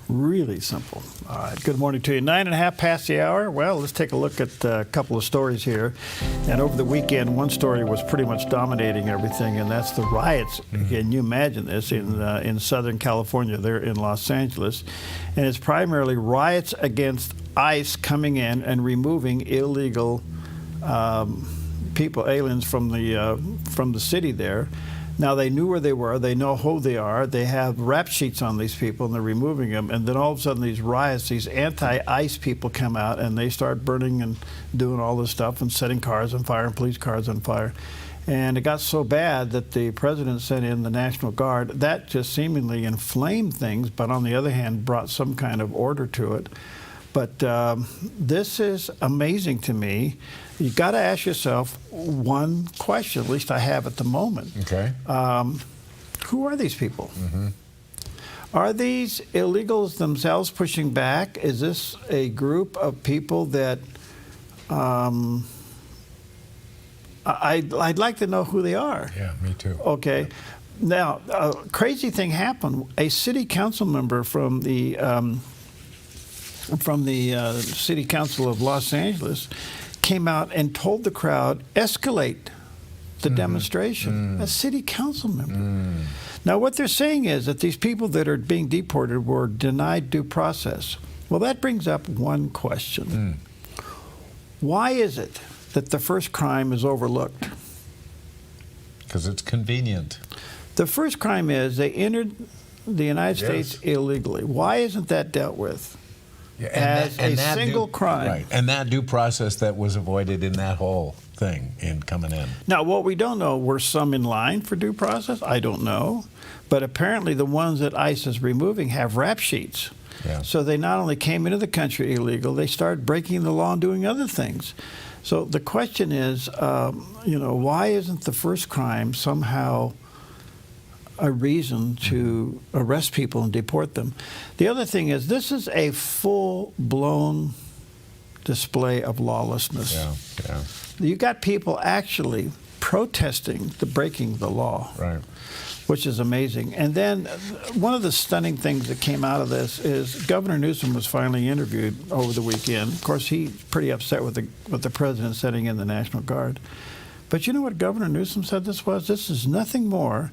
Speaker 6: Really simple. All right. Good morning to you. 9:30 past the hour. Well, let's take a look at a couple of stories here. And over the weekend, one story was pretty much dominating everything, and that's the riots. Can you imagine this in Southern California? They're in Los Angeles, and it's primarily riots against ICE coming in and removing illegal people, aliens from the city there. Now, they knew where they were. They know who they are. They have rap sheets on these people, and they're removing them. And then all of a sudden, these riots, these anti-ICE people come out, and they start burning and doing all this stuff and setting cars on fire and police cars on fire. And it got so bad that the president sent in the National Guard. That just seemingly inflamed things, but on the other hand, brought some kind of order to it. But this is amazing to me. You got to ask yourself one question, at least I have at the moment.
Speaker 7: Okay.
Speaker 6: Who are these people? Are these illegals themselves pushing back? Is this a group of people that I'd like to know who they are?
Speaker 7: Yeah, me too.
Speaker 6: Okay. Now, a crazy thing happened. A city council member from the City Council of Los Angeles came out and told the crowd, escalate the demonstration. A city council member. Now, what they're saying is that these people that are being deported were denied due process. Well, that brings up one question. Why is it that the first crime is overlooked?
Speaker 7: Because it's convenient.
Speaker 6: The first crime is they entered the United States illegally. Why isn't that dealt with? As a single crime.
Speaker 7: Right, and that due process that was avoided in that whole thing in coming in.
Speaker 6: Now, what we don't know, were some in line for due process? I don't know. But apparently the ones that ICE is removing have rap sheets.
Speaker 7: Yeah.
Speaker 6: So they not only came into the country illegal, they started breaking the law and doing other things. So the question is, why isn't the first crime somehow a reason to arrest people and deport them? The other thing is, this is a full-blown display of lawlessness. You got people actually protesting the breaking the law, which is amazing. And then one of the stunning things that came out of this is Governor Newsom was finally interviewed over the weekend. Of course, he's pretty upset with the president sending in the National Guard. But you know what Governor Newsom said this was? This is nothing more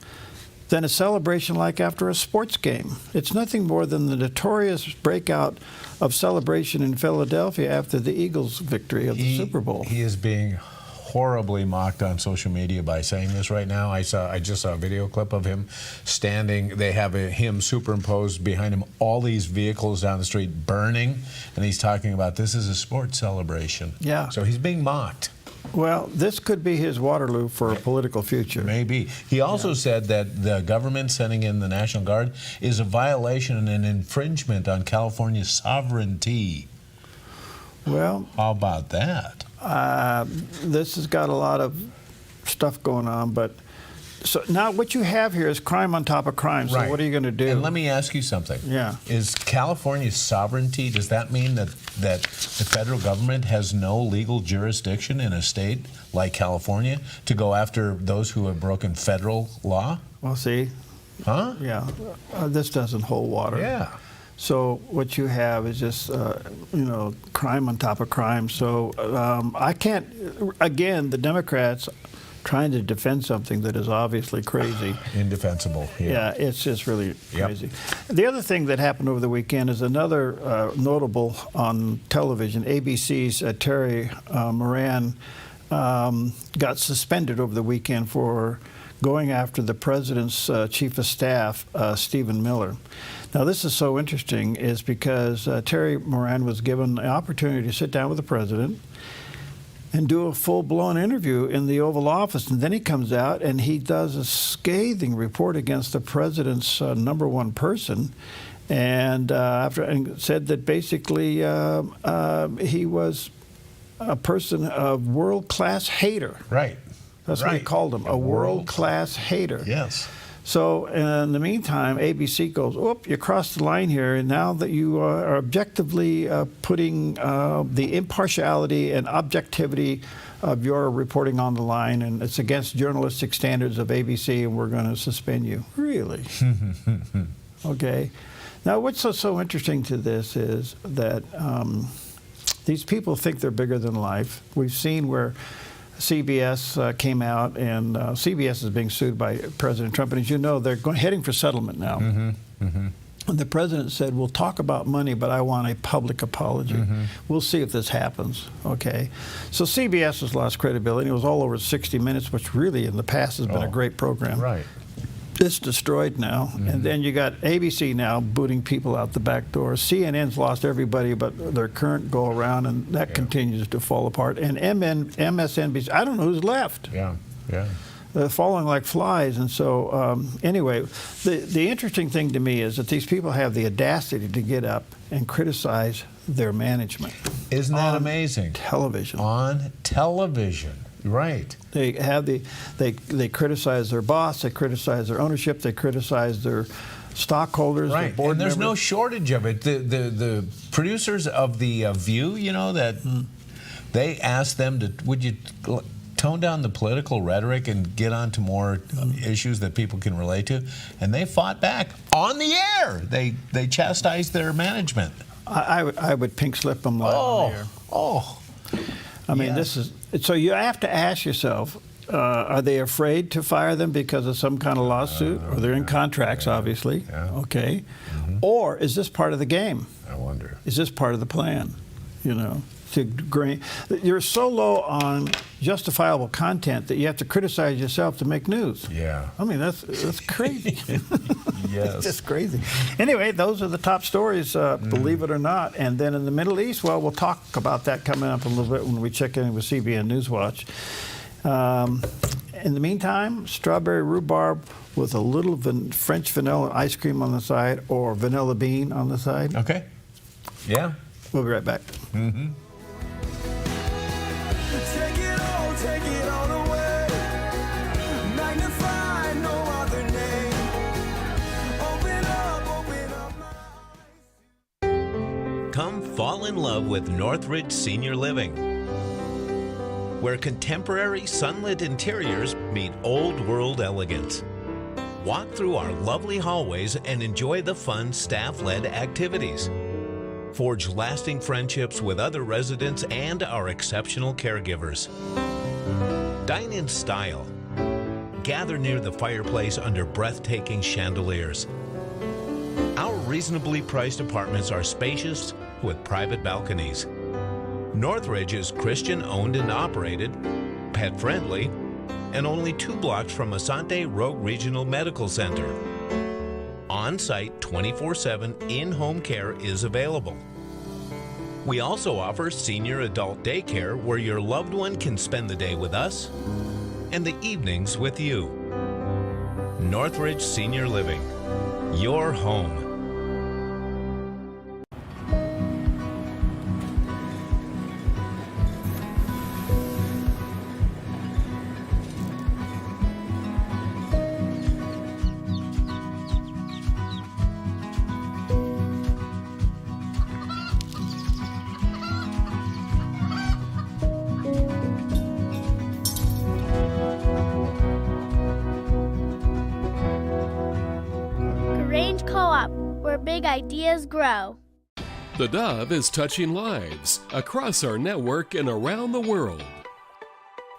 Speaker 6: than a celebration like after a sports game. It's nothing more than the notorious breakout of celebration in Philadelphia after the Eagles' victory of the Super Bowl.
Speaker 7: He is being horribly mocked on social media by saying this right now. I just saw a video clip of him standing. They have him superimposed behind him, all these vehicles down the street burning, and he's talking about this is a sports celebration.
Speaker 6: Yeah.
Speaker 7: So he's being mocked.
Speaker 6: Well, this could be his Waterloo for a political future.
Speaker 7: Maybe. He also said that the government sending in the National Guard is a violation and an infringement on California's sovereignty.
Speaker 6: Well,
Speaker 7: how about that?
Speaker 6: This has got a lot of stuff going on, but so now what you have here is crime on top of crime. So what are you going to do?
Speaker 7: And let me ask you something.
Speaker 6: Yeah.
Speaker 7: Is California's sovereignty, does that mean that the federal government has no legal jurisdiction in a state like California to go after those who have broken federal law?
Speaker 6: Well, see.
Speaker 7: Huh?
Speaker 6: Yeah. This doesn't hold water.
Speaker 7: Yeah.
Speaker 6: So what you have is just, crime on top of crime. So I can't, again, the Democrats trying to defend something that is obviously crazy.
Speaker 7: Indefensible.
Speaker 6: Yeah, it's just really crazy. The other thing that happened over the weekend is another notable on television. ABC's Terry Moran got suspended over the weekend for going after the president's chief of staff, Stephen Miller. Now, this is so interesting is because Terry Moran was given the opportunity to sit down with the president and do a full-blown interview in the Oval Office. And then he comes out and he does a scathing report against the president's number one person, and said that basically he was a person of world-class hater.
Speaker 7: Right.
Speaker 6: That's what he called him, a world-class hater.
Speaker 7: Yes.
Speaker 6: So in the meantime, ABC goes, "Oop, you crossed the line here, and now that you are objectively putting the impartiality and objectivity of your reporting on the line, and it's against journalistic standards of ABC, and we're going to suspend you." Really? Okay. Now, what's so interesting to this is that these people think they're bigger than life. We've seen where CBS came out, and CBS is being sued by President Trump, and as you know, they're heading for settlement now. And the president said, "We'll talk about money, but I want a public apology." We'll see if this happens, okay? So CBS has lost credibility. It was all over 60 Minutes, which really in the past has been a great program.
Speaker 7: Right.
Speaker 6: It's destroyed now. And then you got ABC now booting people out the back door. CNN's lost everybody but their current go-around, and that continues to fall apart. And MSNBC, I don't know who's left.
Speaker 7: Yeah, yeah.
Speaker 6: They're falling like flies. And so anyway, the interesting thing to me is that these people have the audacity to get up and criticize their management.
Speaker 7: Isn't that amazing?
Speaker 6: Television.
Speaker 7: On television. Right.
Speaker 6: They have they criticize their boss, they criticize their ownership, they criticize their stockholders,
Speaker 7: right.
Speaker 6: their board
Speaker 7: and there's
Speaker 6: members.
Speaker 7: no shortage of it. The producers of the View, you know, that they asked them to, would you tone down the political rhetoric and get on to more issues that people can relate to? And they fought back on the air. They chastised their management.
Speaker 6: I would pink slip them live on the air. I mean, this is, so you have to ask yourself, are they afraid to fire them because of some kind of lawsuit? Or they're in contracts, obviously. Okay. Or is this part of the game?
Speaker 7: I wonder.
Speaker 6: Is this part of the plan? You know, you're so low on justifiable content that you have to criticize yourself to make news.
Speaker 7: Yeah.
Speaker 6: I mean, that's crazy.
Speaker 7: Yes.
Speaker 6: It's just crazy. Anyway, those are the top stories, believe it or not. And then in the Middle East, well, we'll talk about that coming up a little bit when we check in with CBN Newswatch. In the meantime, strawberry rhubarb with a little French vanilla ice cream on the side, or vanilla bean on the side.
Speaker 7: Okay. Yeah.
Speaker 6: We'll be right back.
Speaker 15: Take it all away. Magnify no other name. Open up.
Speaker 16: Come fall in love with Northridge Senior Living, where contemporary sunlit interiors meet old world elegance. Walk through our lovely hallways and enjoy the fun staff-led activities. Forge lasting friendships with other residents and our exceptional caregivers. Dine in style. Gather near the fireplace under breathtaking chandeliers. Our reasonably priced apartments are spacious with private balconies. Northridge is Christian owned and operated, pet friendly, and only 2 blocks from Asante Rogue Regional Medical Center. On-site 24/7 in-home care is available. We also offer senior adult daycare where your loved one can spend the day with us and the evenings with you. Northridge Senior Living, your home.
Speaker 17: Big ideas grow.
Speaker 5: The Dove is touching lives across our network and around the world.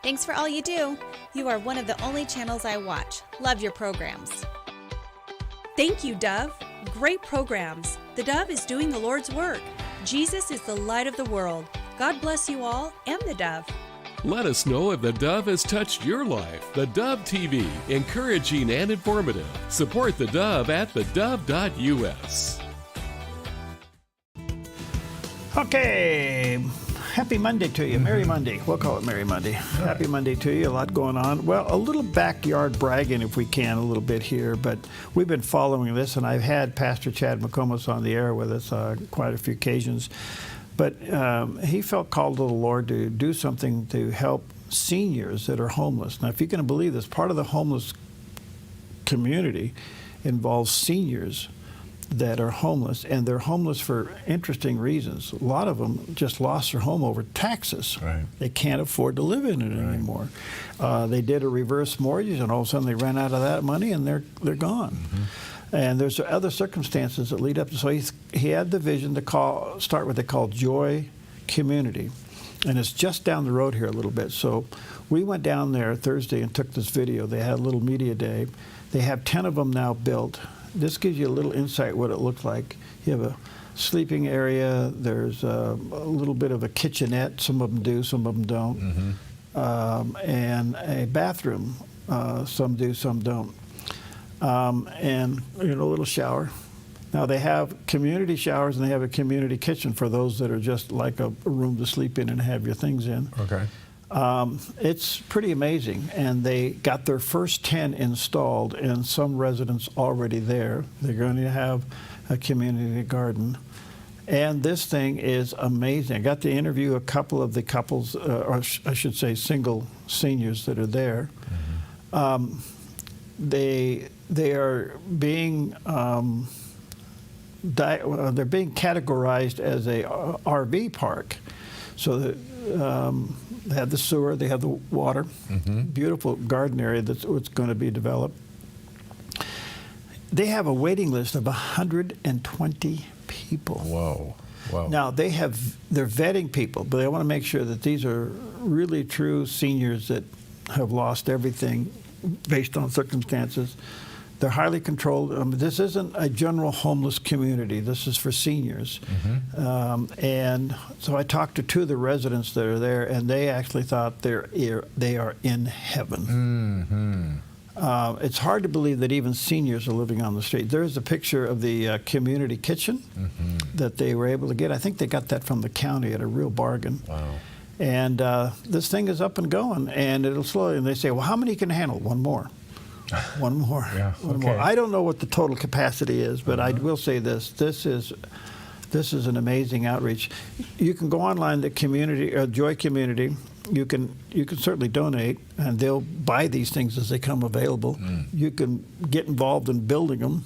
Speaker 19: Thanks for all you do. You are one of the only channels I watch. Love your programs.
Speaker 20: Thank you, Dove. Great programs. The Dove is doing the Lord's work. Jesus is the light of the world. God bless you all and the Dove.
Speaker 5: Let us know if the Dove has touched your life. The Dove TV, encouraging and informative. Support the Dove at thedove.us.
Speaker 6: Okay, happy Monday to you. Merry Monday. We'll call it Merry Monday. Happy Monday to you. A lot going on. Well, a little backyard bragging if we can a little bit here, but we've been following this, and I've had Pastor Chad McComas on the air with us quite a few occasions. But he felt called to the Lord to do something to help seniors that are homeless. Now, if you can believe this, part of the homeless community involves seniors that are homeless, and they're homeless for interesting reasons. A lot of them just lost their home over taxes.
Speaker 7: Right.
Speaker 6: They can't afford to live in it anymore. They did a reverse mortgage, and all of a sudden they ran out of that money, and they're gone. And there's other circumstances that lead up to. So he had the vision to start what they call Joy Community, and it's just down the road here a little bit. So we went down there Thursday and took this video. They had a little media day. They have 10 of them now built. This gives you a little insight what it looks like. You have a sleeping area. There's a little bit of a kitchenette. Some of them do, some of them don't. And a bathroom. Some do, some don't. And a little shower. Now they have community showers and they have a community kitchen for those that are just like a room to sleep in and have your things in.
Speaker 7: Okay.
Speaker 6: It's pretty amazing, and they got their first 10 installed, and some residents already there. They're going to have a community garden, and this thing is amazing. I got to interview a couple of the couples, or I should say single seniors that are there. They are being they're being categorized as a RV park, so that they have the sewer, they have the water, beautiful garden area that's going to be developed. They have a waiting list of 120 people.
Speaker 7: Whoa. Whoa.
Speaker 6: Now they're vetting people, but they want to make sure that these are really true seniors that have lost everything based on circumstances. They're highly controlled. This isn't a general homeless community. This is for seniors. And so I talked to 2 of the residents that are there, and they actually thought they are in heaven. It's hard to believe that even seniors are living on the street. There's a picture of the community kitchen that they were able to get. I think they got that from the county at a real bargain.
Speaker 7: Wow.
Speaker 6: And this thing is up and going, and it'll slowly. And they say, well, how many can handle? One more. One more.
Speaker 7: Yeah,
Speaker 6: One
Speaker 7: okay.
Speaker 6: more. I don't know what the total capacity is, but I will say this: this is an amazing outreach. You can go online to Joy Community. You can certainly donate, and they'll buy these things as they come available. You can get involved in building them.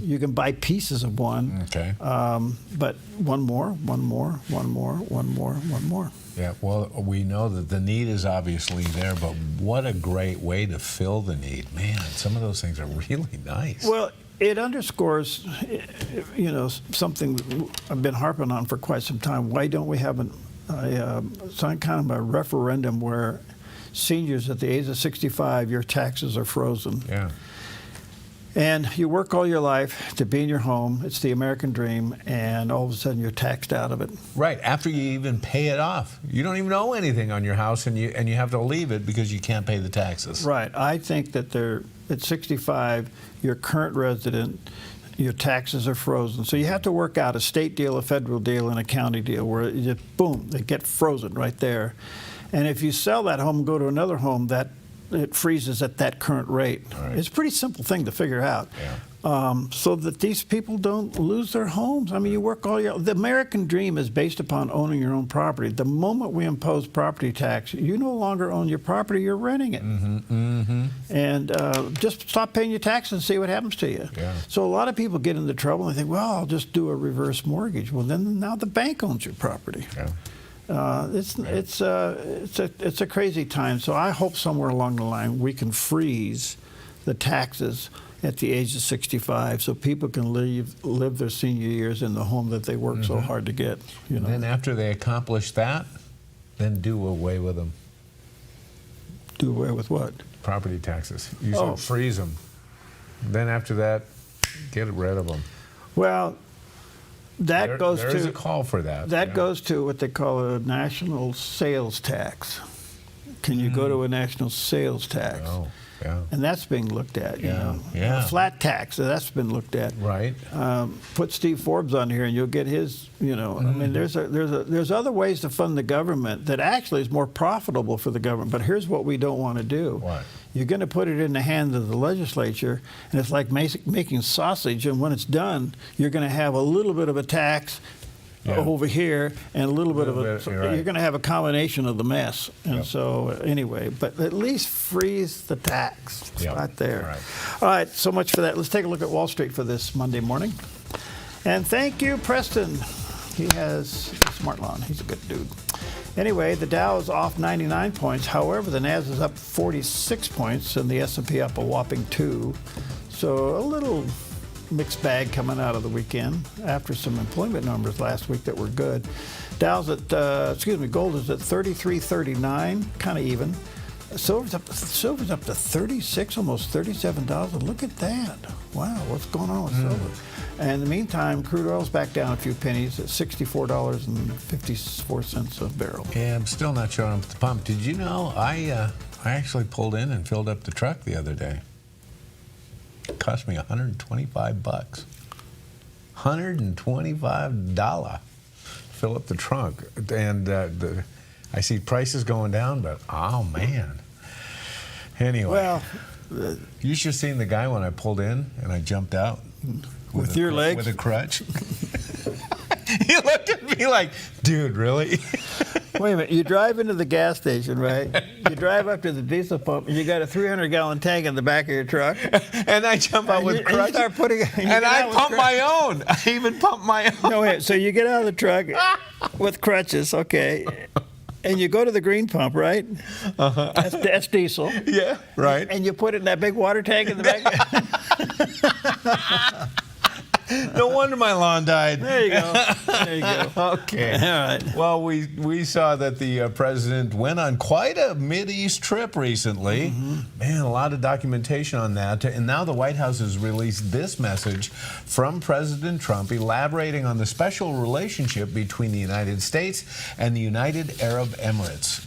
Speaker 6: You can buy pieces of one.
Speaker 7: Okay.
Speaker 6: But one more.
Speaker 7: Yeah, well, we know that the need is obviously there, but what a great way to fill the need. Man, some of those things are really nice.
Speaker 6: Well, it underscores, something I've been harping on for quite some time. Why don't we have some kind of a referendum where seniors at the age of 65, your taxes are frozen?
Speaker 7: Yeah.
Speaker 6: And you work all your life to be in your home. It's the American dream, and all of a sudden you're taxed out of it.
Speaker 7: Right, after you even pay it off. You don't even owe anything on your house, and you have to leave it because you can't pay the taxes.
Speaker 6: Right. I think that at 65, your current resident, your taxes are frozen. So you have to work out a state deal, a federal deal, and a county deal where you just, boom, they get frozen right there. And if you sell that home and go to another home, it freezes at that current rate. Right. It's a pretty simple thing to figure out. So that these people don't lose their homes. I mean, you work all your... The American dream is based upon owning your own property. The moment we impose property tax, you no longer own your property, you're renting it. And just stop paying your taxes and see what happens to you.
Speaker 7: Yeah.
Speaker 6: So a lot of people get into trouble and they think, well, I'll just do a reverse mortgage. Well, then now the bank owns your property.
Speaker 7: Yeah.
Speaker 6: It's a crazy time. So I hope somewhere along the line we can freeze the taxes at the age of 65, so people can live their senior years in the home that they worked so hard to get.
Speaker 7: And then after they accomplish that, then do away with them.
Speaker 6: Do away with what?
Speaker 7: Property taxes. You should freeze them. Then after that, get rid of them.
Speaker 6: Well, there is
Speaker 7: a call for that.
Speaker 6: That goes to what they call a national sales tax. Can you go to a national sales tax?
Speaker 7: Oh, yeah.
Speaker 6: And that's being looked at, you know.
Speaker 7: Yeah.
Speaker 6: A flat tax, that's been looked at.
Speaker 7: Right.
Speaker 6: Put Steve Forbes on here and you'll get his, I mean, there's other ways to fund the government that actually is more profitable for the government. But here's what we don't want to do.
Speaker 7: What?
Speaker 6: You're going to put it in the hands of the legislature, and it's like making sausage, and when it's done, you're going to have a little bit of a tax over here, and a little bit of a. So
Speaker 7: right.
Speaker 6: You're going to have a combination of the mess, and so anyway, but at least freeze the tax right there. All right, so much for that. Let's take a look at Wall Street for this Monday morning, and thank you, Preston. He has a smart lawn. He's a good dude. Anyway, the Dow is off 99 points. However, the Nasdaq is up 46 points, and the S&P up a whopping 2. So a little mixed bag coming out of the weekend after some employment numbers last week that were good. Dow's at, gold is at 33.39, kind of even. Silver's up to 36, almost $37. Look at that. Wow, what's going on with silver? And in the meantime, crude oil's back down a few pennies at $64.54 a barrel.
Speaker 7: Yeah, I'm still not showing up at the pump. Did you know I actually pulled in and filled up the truck the other day? It cost me $125. $125 fill up the trunk. And I see prices going down, but oh man. Anyway,
Speaker 6: well,
Speaker 7: you should have seen the guy when I pulled in and I jumped out
Speaker 6: with your legs,
Speaker 7: with a crutch. He looked at me like, dude, really?
Speaker 6: Wait a minute, you drive into the gas station, right? You drive up to the diesel pump, and you got a 300-gallon tank in the back of your truck.
Speaker 7: And I jump out with crutches.
Speaker 6: And you start putting,
Speaker 7: and I pump my own. I even pump my own.
Speaker 6: No, wait, so you get out of the truck with crutches, okay, and you go to the green pump, right?
Speaker 7: Uh-huh.
Speaker 6: That's diesel.
Speaker 7: Yeah, right.
Speaker 6: And you put it in that big water tank in the back.
Speaker 7: No wonder my lawn died.
Speaker 6: There you go. There you go.
Speaker 7: Okay.
Speaker 6: All right.
Speaker 7: Well, we saw that the president went on quite a Mideast trip recently. Man, a lot of documentation on that. And now the White House has released this message from President Trump elaborating on the special relationship between the United States and the United Arab Emirates.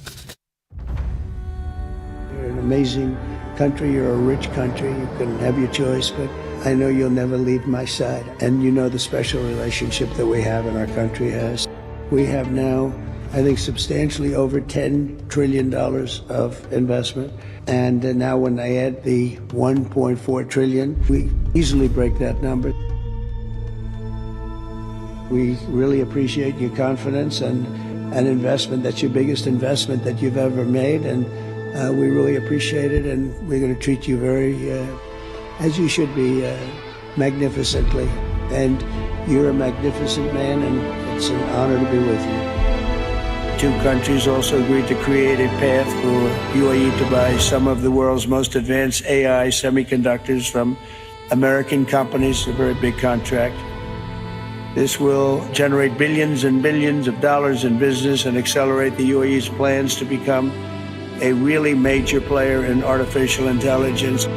Speaker 1: You're an amazing country. You're a rich country. You can have your choice, but I know you'll never leave my side. And you know the special relationship that we have and our country has. We have now, I think, substantially over $10 trillion of investment. And now when I add the $1.4 trillion, we easily break that number. We really appreciate your confidence and an investment. That's your biggest investment that you've ever made. And we really appreciate it. And we're going to treat you very, as you should be, magnificently. And you're a magnificent man, and it's an honor to be with you. Two countries also agreed to create a path for UAE to buy some of the world's most advanced AI semiconductors from American companies, a very big contract. This will generate billions and billions of dollars in business and accelerate the UAE's plans to become a really major player in artificial intelligence.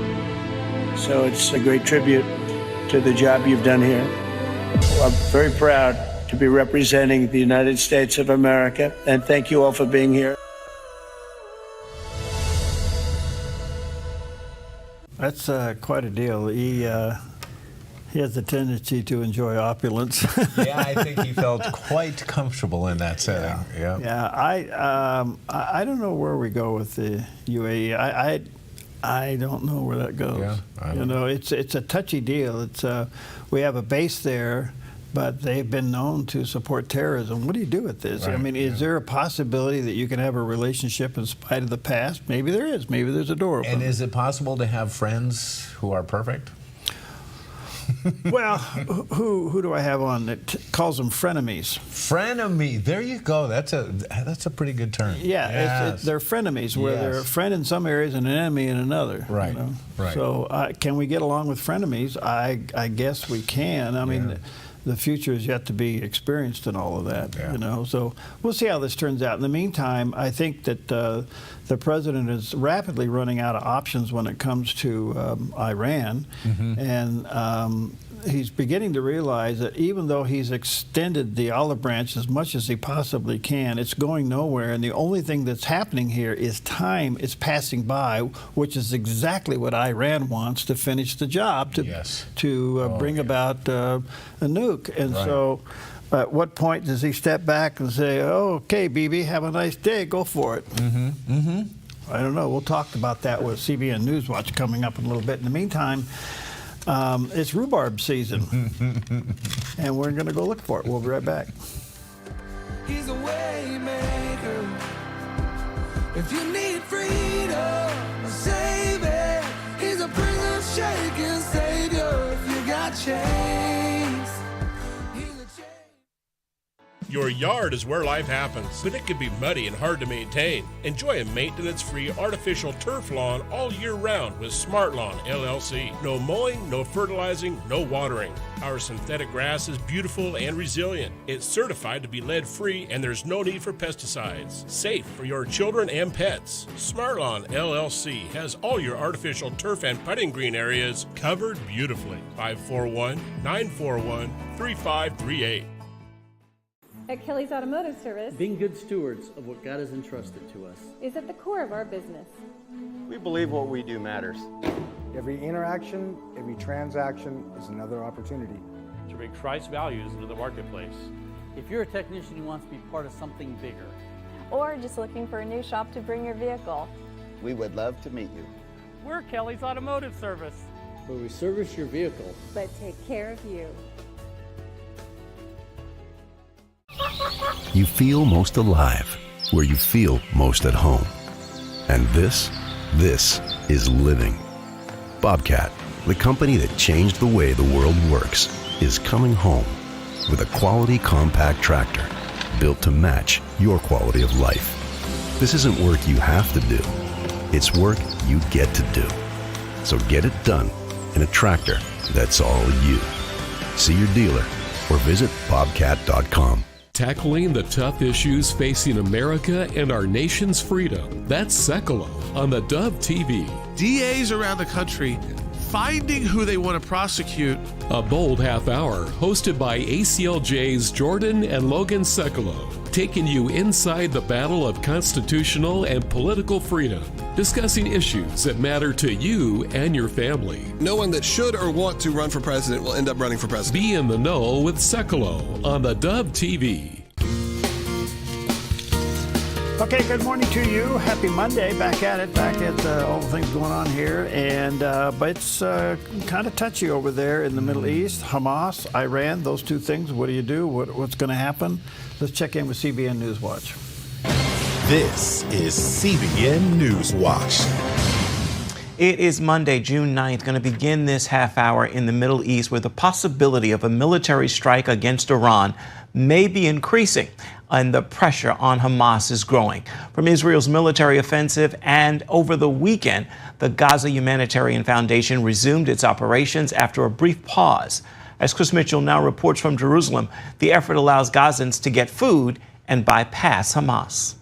Speaker 1: So it's a great tribute to the job you've done here. I'm very proud to be representing the United States of America, and thank you all for being here.
Speaker 6: That's quite a deal. He has a tendency to enjoy opulence.
Speaker 7: Yeah, I think he felt quite comfortable in that setting. Yeah.
Speaker 6: Yeah. I don't know where we go with the UAE. I don't know where that goes.
Speaker 7: Yeah,
Speaker 6: you know, it's a touchy deal. It's we have a base there, but they've been known to support terrorism. What do you do with this?
Speaker 7: Right,
Speaker 6: I mean, is there a possibility that you can have a relationship in spite of the past? Maybe there is. Maybe there's a door open.
Speaker 7: And is it possible to have friends who are perfect?
Speaker 6: Well, who do I have on that calls them frenemies?
Speaker 7: Frenemy. There you go. That's a pretty good term.
Speaker 6: Yeah,
Speaker 7: Yes.
Speaker 6: they're frenemies, where they're a friend in some areas and an enemy in another.
Speaker 7: Right.
Speaker 6: You know?
Speaker 7: Right.
Speaker 6: So can we get along with frenemies? I guess we can. I mean, the future is yet to be experienced in all of that.
Speaker 7: Yeah.
Speaker 6: You know, so we'll see how this turns out. In the meantime, I think that the president is rapidly running out of options when it comes to Iran, and he's beginning to realize that even though he's extended the olive branch as much as he possibly can, it's going nowhere, and the only thing that's happening here is time is passing by, which is exactly what Iran wants to finish the job, to bring about a nuke. And so at what point does he step back and say, oh, okay, Bibi, have a nice day, go for it? I don't know. We'll talk about that with CBN Newswatch coming up in a little bit. In the meantime, it's rhubarb season, and we're going to go look for it. We'll be right back.
Speaker 15: He's a way maker. If you need freedom, save it. He's a prison shaking savior. If you got chains, he's a chain.
Speaker 3: Your yard is where life happens, but it can be muddy and hard to maintain. Enjoy a maintenance-free artificial turf lawn all year round with Smart Lawn LLC. No mowing, no fertilizing, no watering. Our synthetic grass is beautiful and resilient. It's certified to be lead-free and there's no need for pesticides. Safe for your children and pets. Smart Lawn LLC has all your artificial turf and putting green areas covered beautifully. 541-941-3538.
Speaker 4: At Kelly's Automotive Service,
Speaker 18: being good stewards of what God has entrusted to us
Speaker 4: is at the core of our business.
Speaker 21: We believe what we do matters.
Speaker 22: Every interaction, every transaction is another opportunity
Speaker 23: to bring Christ's values into the marketplace.
Speaker 18: If you're a technician who wants to be part of something bigger,
Speaker 4: or just looking for a new shop to bring your vehicle,
Speaker 22: we would love to meet you.
Speaker 23: We're Kelly's Automotive Service,
Speaker 18: where we service your vehicle,
Speaker 4: but take care of you.
Speaker 24: You feel most alive where you feel most at home. And this is living. Bobcat, the company that changed the way the world works, is coming home with a quality compact tractor built to match your quality of life. This isn't work you have to do. It's work you get to do. So get it done in a tractor that's all you. See your dealer or visit bobcat.com.
Speaker 5: Tackling the tough issues facing America and our nation's freedom. That's Sekalo on the Dove TV.
Speaker 28: DAs around the country finding who they want to prosecute.
Speaker 5: A bold half hour hosted by ACLJ's Jordan and Logan Sekalo, taking you inside the battle of constitutional and political freedom, discussing issues that matter to you and your family.
Speaker 29: No one that should or want to run for president will end up running for president.
Speaker 5: Be in the know with Sekalo on the Dove TV.
Speaker 6: Okay, good morning to you. Happy Monday. Back at all the things going on here. And but it's kind of touchy over there in the Middle East. Hamas, Iran, those two things. What do you do? What's going to happen? Let's check in with CBN News Watch.
Speaker 30: This is CBN News Watch.
Speaker 31: It is Monday, June 9th, going to begin this half hour in the Middle East where the possibility of a military strike against Iran may be increasing and the pressure on Hamas is growing. From Israel's military offensive and over the weekend, the Gaza Humanitarian Foundation resumed its operations after a brief pause. As Chris Mitchell now reports from Jerusalem, the effort allows Gazans to get food and bypass Hamas.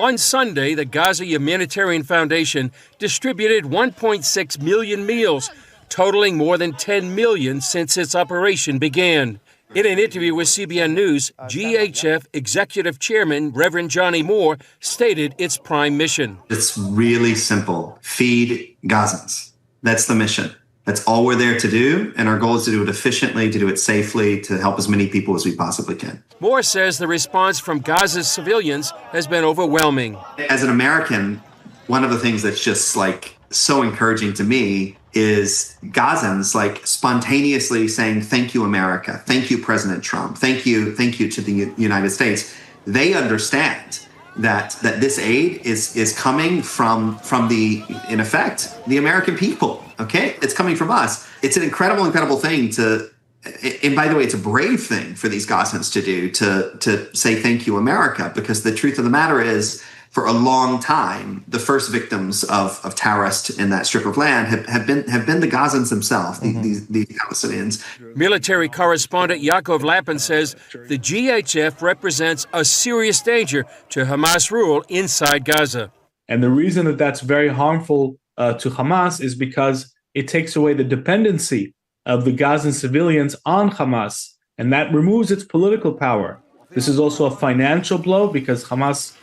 Speaker 32: On Sunday, the Gaza Humanitarian Foundation distributed 1.6 million meals, totaling more than 10 million since its operation began. In an interview with CBN News, GHF Executive Chairman Reverend Johnny Moore stated its prime mission.
Speaker 33: It's really simple. Feed Gazans. That's the mission. That's all we're there to do, and our goal is to do it efficiently, to do it safely, to help as many people as we possibly can.
Speaker 32: Moore says the response from Gaza's civilians has been overwhelming.
Speaker 33: As an American, one of the things that's just so encouraging to me is Gazans spontaneously saying, "Thank you, America. Thank you, President Trump. Thank you to the United States." They understand that this aid is coming from in effect, the American people. Okay, it's coming from us. It's an incredible thing and by the way, it's a brave thing for these Gazans to do to say thank you, America, because the truth of the matter is, for a long time, the first victims of terrorists in that strip of land have been the Gazans themselves, these Palestinians.
Speaker 32: Military correspondent Yaakov Lapin says the GHF represents a serious danger to Hamas rule inside Gaza.
Speaker 34: And the reason that that's very harmful to Hamas is because it takes away the dependency of the Gazan civilians on Hamas, and that removes its political power. This is also a financial blow because Hamas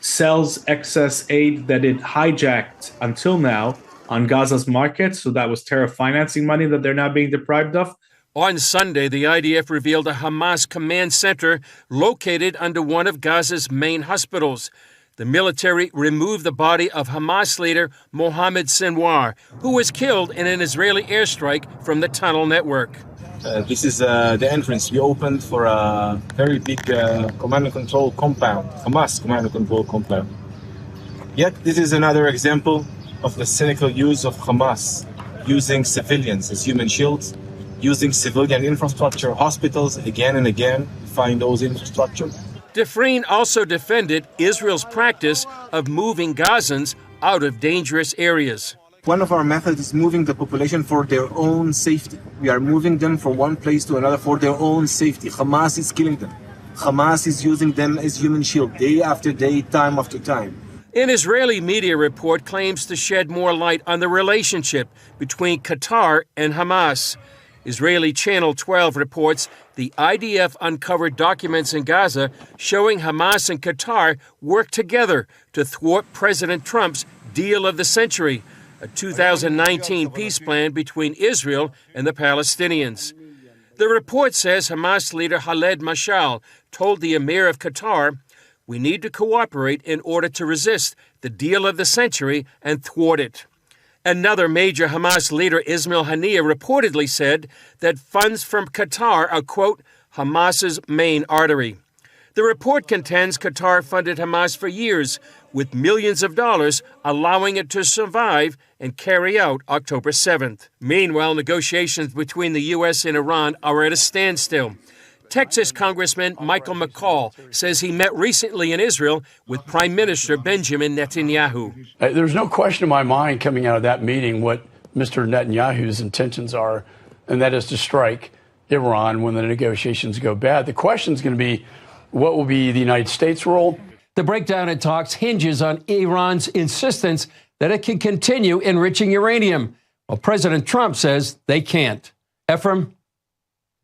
Speaker 34: sells excess aid that it hijacked until now on Gaza's market. So that was terror financing money that they're now being deprived of.
Speaker 32: On Sunday, the IDF revealed a Hamas command center located under one of Gaza's main hospitals. The military removed the body of Hamas leader Mohammed Sinwar, who was killed in an Israeli airstrike from the tunnel network.
Speaker 2: This is the entrance we opened for a very big command and control compound, Hamas command and control compound. Yet this is another example of the cynical use of Hamas, using civilians as human shields, using civilian infrastructure, hospitals again and again, find those infrastructure.
Speaker 32: Dufresne also defended Israel's practice of moving Gazans out of dangerous areas.
Speaker 2: One of our methods is moving the population for their own safety. We are moving them from one place to another for their own safety. Hamas is killing them. Hamas is using them as human shield day after day, time after time.
Speaker 32: An Israeli media report claims to shed more light on the relationship between Qatar and Hamas. Israeli Channel 12 reports the IDF uncovered documents in Gaza showing Hamas and Qatar worked together to thwart President Trump's deal of the century, a 2019 peace plan between Israel and the Palestinians. The report says Hamas leader Khaled Mashal told the Emir of Qatar, "We need to cooperate in order to resist the deal of the century and thwart it." Another major Hamas leader, Ismail Haniyeh, reportedly said that funds from Qatar are, quote, Hamas's main artery. The report contends Qatar funded Hamas for years with millions of dollars, allowing it to survive and carry out October 7th. Meanwhile, negotiations between the U.S. and Iran are at a standstill. Texas Congressman Michael McCall says he met recently in Israel with Prime Minister Benjamin Netanyahu.
Speaker 8: There's no question in my mind coming out of that meeting what Mr. Netanyahu's intentions are, and that is to strike Iran when the negotiations go bad. The question is going to be, what will be the United States' role?
Speaker 32: The breakdown in talks hinges on Iran's insistence that it can continue enriching uranium. Well, President Trump says they can't. Ephraim?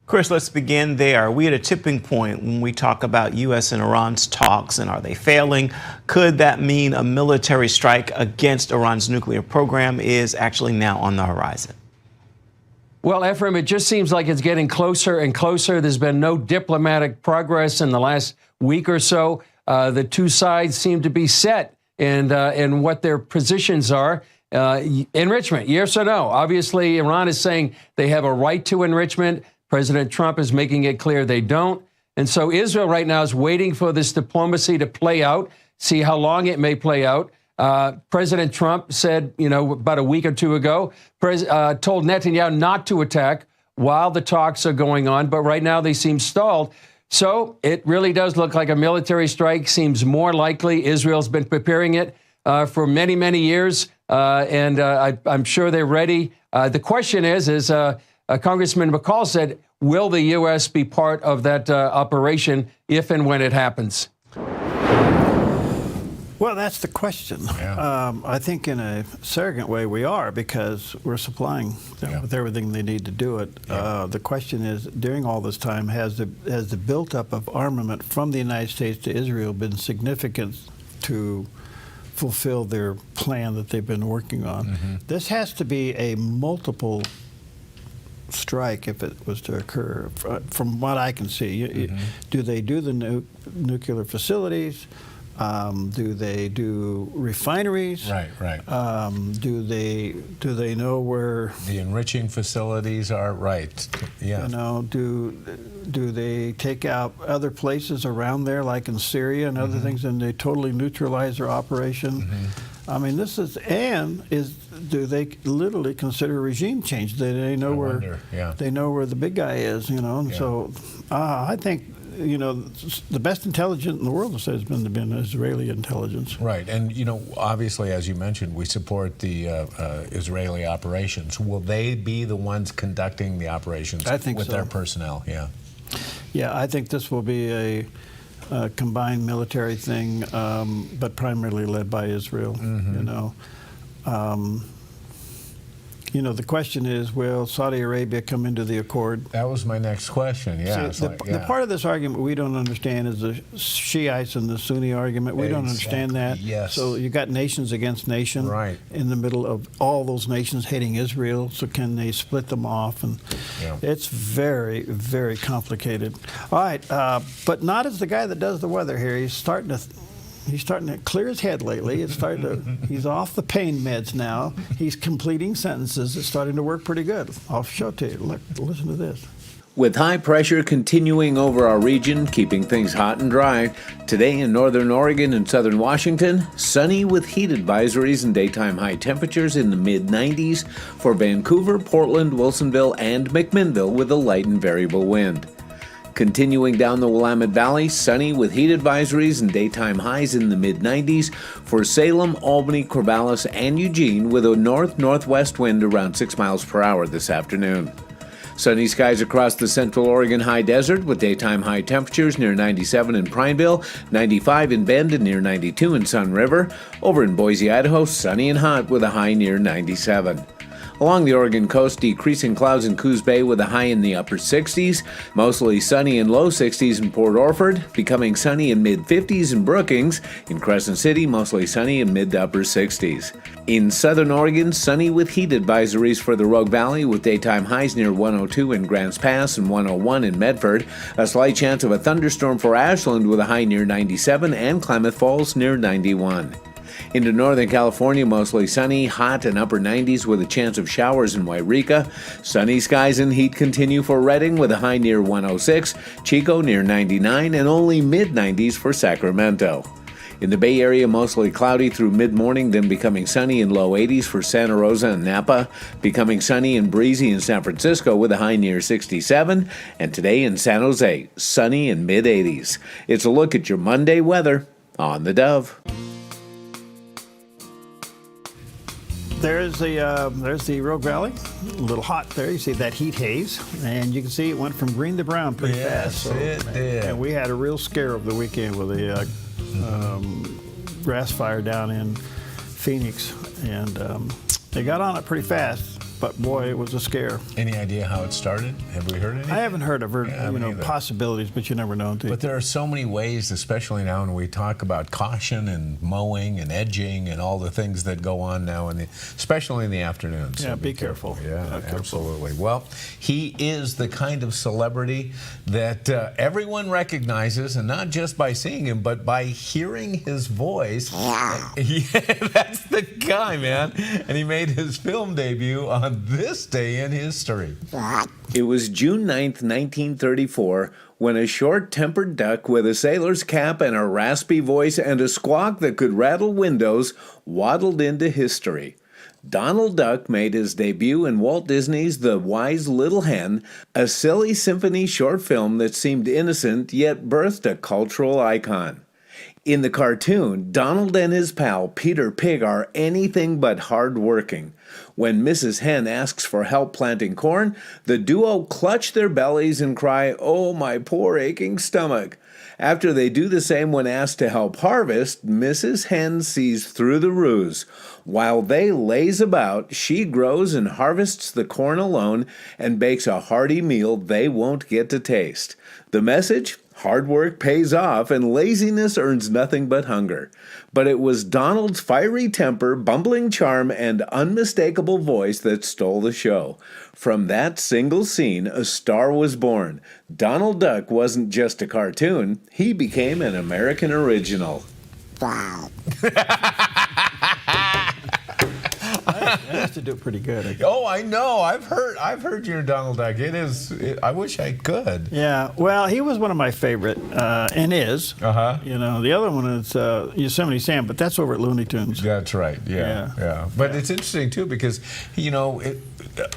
Speaker 31: Chris, let's begin there. Are we at a tipping point when we talk about U.S. and Iran's talks, and are they failing? Could that mean a military strike against Iran's nuclear program is actually now on the horizon?
Speaker 32: Well, Ephraim, it just seems like it's getting closer and closer. There's been no diplomatic progress in the last week or so. The two sides seem to be set in what their positions are. Enrichment, yes or no? Obviously, Iran is saying they have a right to enrichment. President Trump is making it clear they don't. And so Israel right now is waiting for this diplomacy to play out, see how long it may play out. President Trump said, about a week or two ago, told Netanyahu not to attack while the talks are going on. But right now they seem stalled. So it really does look like a military strike seems more likely. Israel's been preparing it for many, many years. And I'm sure they're ready. The question is Congressman McCall said, will the U.S. be part of that operation if and when it happens?
Speaker 6: Well, that's the question. Yeah. I think in a surrogate way we are, because we're supplying them with everything they need to do it. Yeah. The question is, during all this time, has the buildup of armament from the United States to Israel been significant to fulfill their plan that they've been working on? Mm-hmm. This has to be a multiple strike if it was to occur, from what I can see. Mm-hmm. Do they do the nuclear facilities? Do they do refineries?
Speaker 7: Right.
Speaker 6: Do they know where
Speaker 7: the enriching facilities are? Right. Yeah.
Speaker 6: Do they take out other places around there, like in Syria and other things, and they totally neutralize their operation? Mm-hmm. I mean, do they literally consider regime change? They know they know where the big guy is, and so I think. The best intelligence in the world has been Israeli intelligence.
Speaker 7: Right, and obviously, as you mentioned, we support the Israeli operations. Will they be the ones conducting the operations with their personnel? Yeah.
Speaker 6: Yeah, I think this will be a combined military thing, but primarily led by Israel. Mm-hmm. The question is, will Saudi Arabia come into the accord?
Speaker 7: That was my next question, yeah.
Speaker 6: See, the part of this argument we don't understand is the Shiites and the Sunni argument. We don't understand that.
Speaker 7: Yes.
Speaker 6: So you got nations against nation in the middle of all those nations hating Israel. So can they split them off? And it's very, very complicated. All right, but not as the guy that does the weather here. He's starting to clear his head lately. He's off the pain meds now. He's completing sentences. It's starting to work pretty good. I'll show it to you. Look, listen to this.
Speaker 7: With high pressure continuing over our region, keeping things hot and dry, today in northern Oregon and southern Washington, sunny with heat advisories and daytime high temperatures in the mid-90s for Vancouver, Portland, Wilsonville, and McMinnville with a light and variable wind. Continuing down the Willamette Valley, sunny with heat advisories and daytime highs in the mid-90s for Salem, Albany, Corvallis, and Eugene with a north-northwest wind around 6 miles per hour this afternoon. Sunny skies across the central Oregon high desert with daytime high temperatures near 97 in Prineville, 95 in Bend, and near 92 in Sun River. Over in Boise, Idaho, sunny and hot with a high near 97. Along the Oregon coast, decreasing clouds in Coos Bay with a high in the upper 60s, mostly sunny and low 60s in Port Orford, becoming sunny in mid-50s in Brookings. In Crescent City, mostly sunny in mid to upper 60s. In southern Oregon, sunny with heat advisories for the Rogue Valley with daytime highs near 102 in Grants Pass and 101 in Medford. A slight chance of a thunderstorm for Ashland with a high near 97 and Klamath Falls near 91. Into Northern California, mostly sunny, hot, and upper 90s with a chance of showers in Wairika. Sunny skies and heat continue for Redding with a high near 106, Chico near 99, and only mid-90s for Sacramento. In the Bay Area, mostly cloudy through mid-morning, then becoming sunny in low 80s for Santa Rosa and Napa, becoming sunny and breezy in San Francisco with a high near 67, and today in San Jose, sunny in mid-80s. It's a look at your Monday weather on the Dove.
Speaker 6: There's the Rogue Valley, a little hot there. You see that heat haze, and you can see it went from green to brown pretty fast. So,
Speaker 7: it did.
Speaker 6: And we had a real scare over the weekend with a grass fire down in Phoenix, and they got on it pretty fast. But boy, it was a scare.
Speaker 7: Any idea how it started? Have we heard anything?
Speaker 6: I haven't heard of possibilities, but you never know.
Speaker 7: But there are so many ways, especially now when we talk about caution and mowing and edging and all the things that go on now, especially in the afternoons.
Speaker 6: Yeah, be careful.
Speaker 7: Yeah, absolutely. Well, he is the kind of celebrity that everyone recognizes, and not just by seeing him, but by hearing his voice. Yeah, that's the guy, man. And he made his film debut on this day in history. It was June 9th, 1934, when a short-tempered duck with a sailor's cap and a raspy voice and a squawk that could rattle windows waddled into history. Donald Duck made his debut in Walt Disney's The Wise Little Hen, a silly symphony short film that seemed innocent yet birthed a cultural icon. In the cartoon, Donald and his pal Peter Pig are anything but hard-working. When Mrs. Hen asks for help planting corn, the duo clutch their bellies and cry, "Oh, my poor aching stomach." After they do the same when asked to help harvest, Mrs. Hen sees through the ruse. While they laze about, she grows and harvests the corn alone and bakes a hearty meal they won't get to taste. The message? Hard work pays off, and laziness earns nothing but hunger. But it was Donald's fiery temper, bumbling charm, and unmistakable voice that stole the show. From that single scene, a star was born. Donald Duck wasn't just a cartoon, he became an American original.
Speaker 6: Wow. I used to do it pretty good.
Speaker 7: Oh, I know. I've heard your Donald Duck. I wish I could.
Speaker 6: Yeah. Well, he was one of my favorite, and is. You know, the other one is Yosemite Sam, but that's over at Looney Tunes.
Speaker 7: That's right. Yeah. But it's interesting too because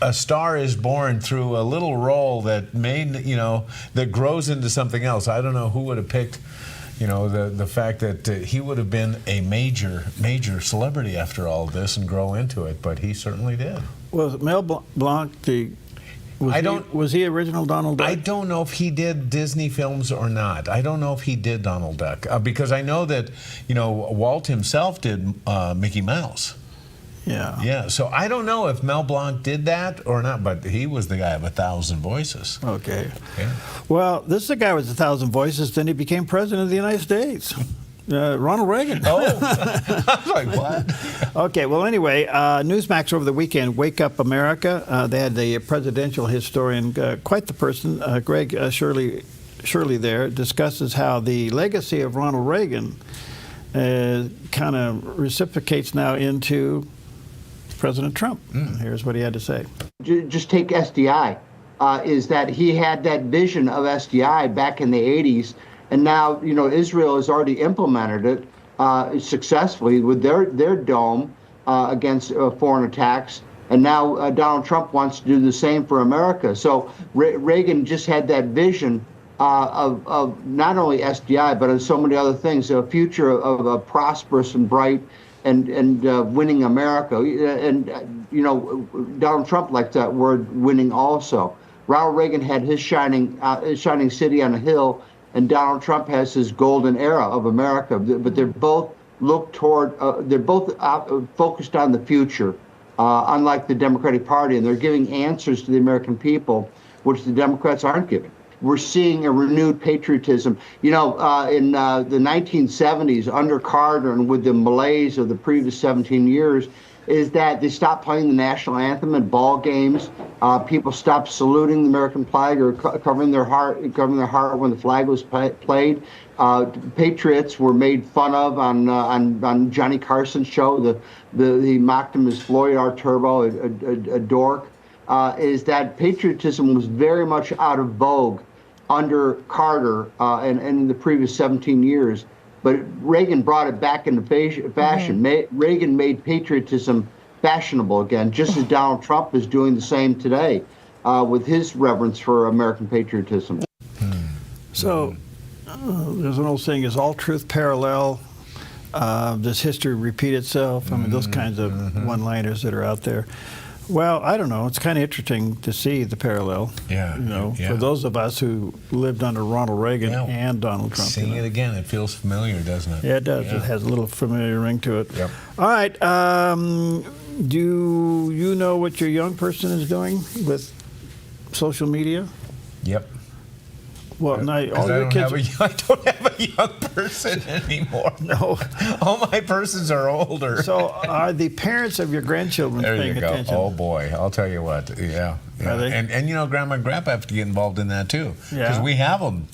Speaker 7: a star is born through a little role that that grows into something else. I don't know who would have picked. The fact that he would have been a major celebrity after all of this and grow into it, but he certainly did.
Speaker 6: Was Mel Blanc was he original Donald Duck?
Speaker 7: I don't know if he did Disney films or not. I don't know if he did Donald Duck because I know that Walt himself did Mickey Mouse. Yeah. So I don't know if Mel Blanc did that or not, but he was the guy of 1,000 voices.
Speaker 6: Okay.
Speaker 7: Yeah.
Speaker 6: Well, this is a guy with 1,000 voices. Then he became president of the United States. Ronald Reagan.
Speaker 7: Oh, I was like, what?
Speaker 6: Okay, well, anyway, Newsmax over the weekend, Wake Up America. They had the presidential historian, quite the person, Greg Shirley there, discusses how the legacy of Ronald Reagan kind of reciprocates now into President Trump. Here's what he had to say.
Speaker 1: Just take SDI. is that he had that vision of SDI back in the 80s, and now Israel has already implemented it successfully with their dome against foreign attacks, and now Donald Trump wants to do the same for America. So Reagan just had that vision of not only SDI but of so many other things, a future of a prosperous and bright and winning America. And Donald Trump liked that word, winning, also. Ronald Reagan had his shining city on a hill, and Donald Trump has his golden era of America. But they're both focused on the future, unlike the Democratic Party, and they're giving answers to the American people, which the Democrats aren't giving. We're seeing a renewed patriotism. In the 1970s, under Carter and with the malaise of the previous 17 years, is that they stopped playing the national anthem at ball games. People stopped saluting the American flag or covering their heart when the flag was played. Patriots were made fun of on Johnny Carson's show. He mocked him as Floyd R. Turbo, a dork. Is that patriotism was very much out of vogue under Carter and in the previous 17 years. But Reagan brought it back into fashion. Reagan made patriotism fashionable again, just as Donald Trump is doing the same today with his reverence for American patriotism.
Speaker 6: So there's an old saying, is all truth parallel? Does history repeat itself? I mean, those kinds of one-liners that are out there. Well, I don't know. It's kind of interesting to see the parallel.
Speaker 7: Yeah.
Speaker 6: For those of us who lived under Ronald Reagan and Donald Trump.
Speaker 7: Seeing it again, it feels familiar, doesn't it?
Speaker 6: Yeah, it does. Yeah. It has a little familiar ring to it.
Speaker 7: Yep.
Speaker 6: All right. Do you know what your young person is doing with social media?
Speaker 7: Yep.
Speaker 6: Well, now, all
Speaker 7: I
Speaker 6: your kids.
Speaker 7: I don't have a young person anymore.
Speaker 6: No.
Speaker 7: All my persons are older.
Speaker 6: So are the parents of your grandchildren paying attention?
Speaker 7: Oh, boy. I'll tell you what. Yeah.
Speaker 6: Are they?
Speaker 7: And Grandma and Grandpa have to get involved in that, too. Because we have them.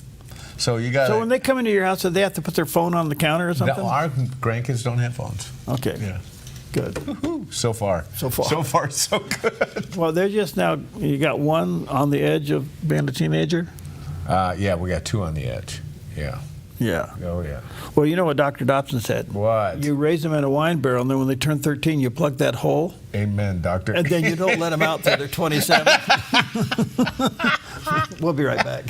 Speaker 7: So you got.
Speaker 6: So when they come into your house, do they have to put their phone on the counter or something?
Speaker 7: No, our grandkids don't have phones.
Speaker 6: Okay.
Speaker 7: Yeah.
Speaker 6: Good.
Speaker 7: Woo-hoo. So far, so good.
Speaker 6: Well, they're just now, you got one on the edge of being a teenager?
Speaker 7: Yeah, we got two on the edge. Yeah.
Speaker 6: Yeah.
Speaker 7: Oh, yeah.
Speaker 6: Well, you know what Dr. Dobson said?
Speaker 7: What?
Speaker 6: You raise them in a wine barrel, and then when they turn 13, you plug that hole.
Speaker 7: Amen, doctor.
Speaker 6: And then you don't let them out till they're 27. We'll be right back.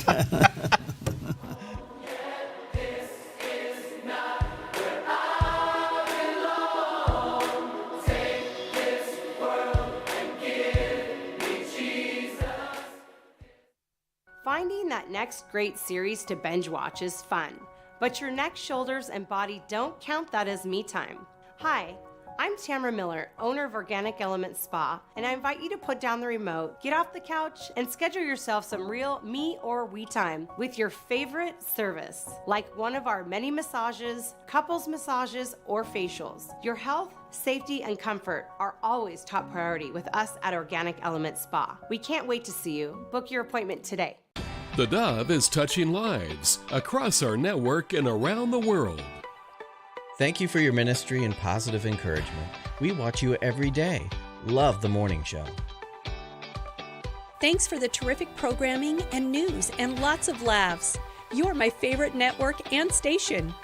Speaker 9: Finding that next great series to binge watch is fun, but your neck, shoulders, and body don't count that as me time. Hi, I'm Tamara Miller, owner of Organic Element Spa, and I invite you to put down the remote, get off the couch, and schedule yourself some real me or we time with your favorite service, like one of our many massages, couples massages, or facials. Your health, safety, and comfort are always top priority with us at Organic Element Spa. We can't wait to see you. Book your appointment today.
Speaker 5: The Dove is touching lives across our network and around the world.
Speaker 10: Thank you for your ministry and positive encouragement. We watch you every day. Love the morning show.
Speaker 11: Thanks for the terrific programming and news and lots of laughs. You're my favorite network and station.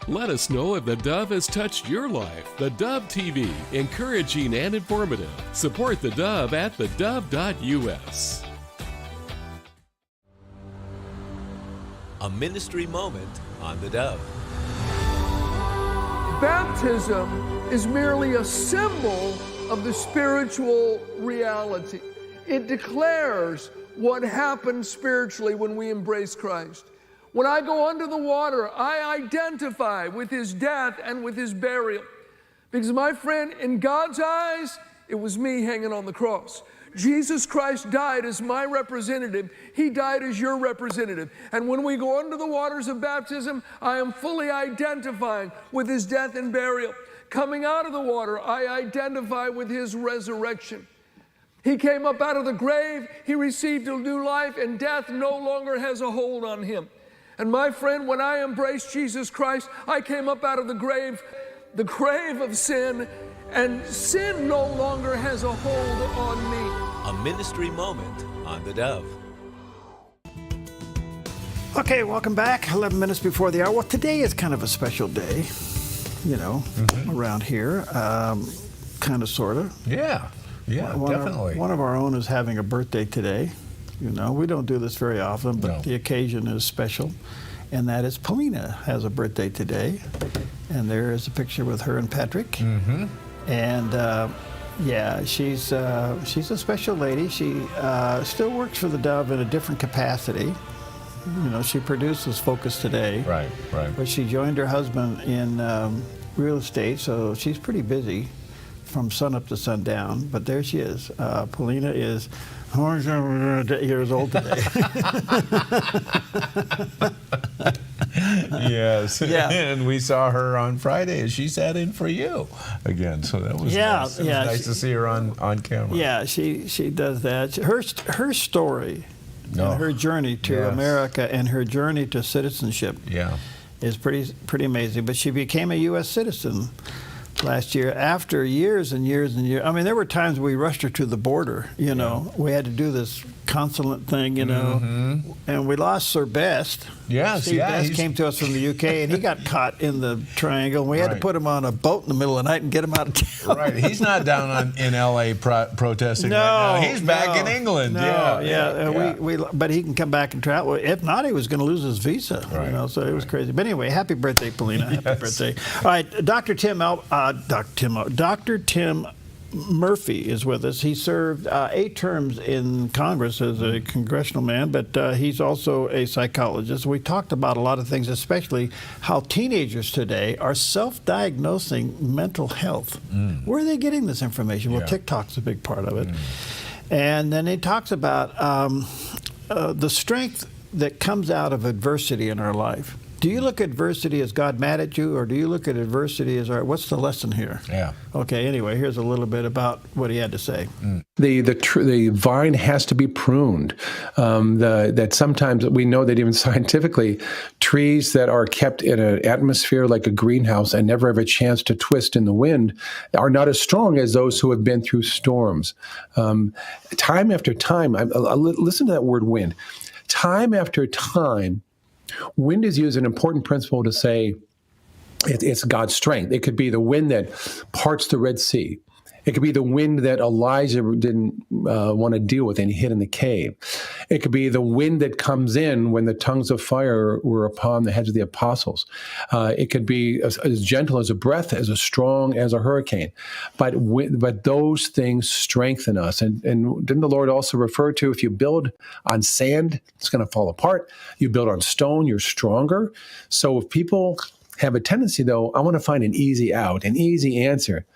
Speaker 5: Let us know if the Dove has touched your life. The Dove TV, encouraging and informative. Support the Dove at thedove.us.
Speaker 12: A ministry moment on the Dove.
Speaker 13: Baptism is merely a symbol of the spiritual reality. It declares what happens spiritually when we embrace Christ. When I go under the water, I identify with his death and with his burial. Because my friend, in God's eyes, it was me hanging on the cross. Jesus Christ died as my representative. He died as your representative. And when we go under the waters of baptism, I am fully identifying with his death and burial. Coming out of the water, I identify with his resurrection. He came up out of the grave, he received a new life, and death no longer has a hold on him. And my friend, when I embraced Jesus Christ, I came up out of the grave of sin, and sin no longer has a hold on me.
Speaker 12: A ministry moment on the Dove.
Speaker 6: Okay, welcome back. 11 minutes before the hour. Well, today is kind of a special day, around here. Kind of, sort of.
Speaker 7: Yeah, definitely.
Speaker 6: One of our own is having a birthday today. We don't do this very often, but the occasion is special. And that is Paulina has a birthday today. And there is a picture with her and Patrick.
Speaker 7: Mm-hmm.
Speaker 6: And she's a special lady. She still works for the Dove in a different capacity. She produces Focus Today.
Speaker 7: Right.
Speaker 6: But she joined her husband in real estate, so she's pretty busy from sun up to sundown. But there she is. Paulina is 8 years old today.
Speaker 7: Yes.
Speaker 6: Yeah.
Speaker 7: And we saw her on Friday as she sat in for you again. So that was nice. It was nice to see her on camera.
Speaker 6: Yeah, she does that. Her story. And her journey to America and her journey to citizenship is pretty amazing. But she became a U.S. citizen last year after years and years and years. I mean, there were times we rushed her to the border, We had to do this consulate thing, and we lost Sir Best.
Speaker 7: Yes,
Speaker 6: Steve Best came to us from the UK, and he got caught in the triangle. And we had to put him on a boat in the middle of the night and get him out of town.
Speaker 7: Right, he's not down in L.A. protesting right now. He's back in England.
Speaker 6: But he can come back and travel. If not, he was going to lose his visa. So it was crazy. But anyway, happy birthday, Paulina. Happy birthday. All right, Dr. Tim Murphy is with us. He served 8 terms in Congress as a congressional man, but he's also a psychologist. We talked about a lot of things, especially how teenagers today are self-diagnosing mental health. Where are they getting this information? Well, TikTok's a big part of it. And then he talks about the strength that comes out of adversity in our life. Do you look at adversity as God mad at you, or do you look at adversity as, all right, what's the lesson here?
Speaker 7: Yeah.
Speaker 6: Okay, anyway, here's a little bit about what he had to say.
Speaker 3: The vine has to be pruned. That sometimes we know that even scientifically, trees that are kept in an atmosphere like a greenhouse and never have a chance to twist in the wind are not as strong as those who have been through storms. Time after time, listen to that word wind. Time after time, wind is used as an important principle to say it's God's strength. It could be the wind that parts the Red Sea. It could be the wind that Elijah didn't want to deal with and he hid in the cave. It could be the wind that comes in when the tongues of fire were upon the heads of the apostles. It could be as gentle as a breath, as strong as a hurricane. But those things strengthen us. And didn't the Lord also refer to, if you build on sand, it's going to fall apart. You build on stone, you're stronger. So if people have a tendency, though, I want to find an easy out, an easy answer.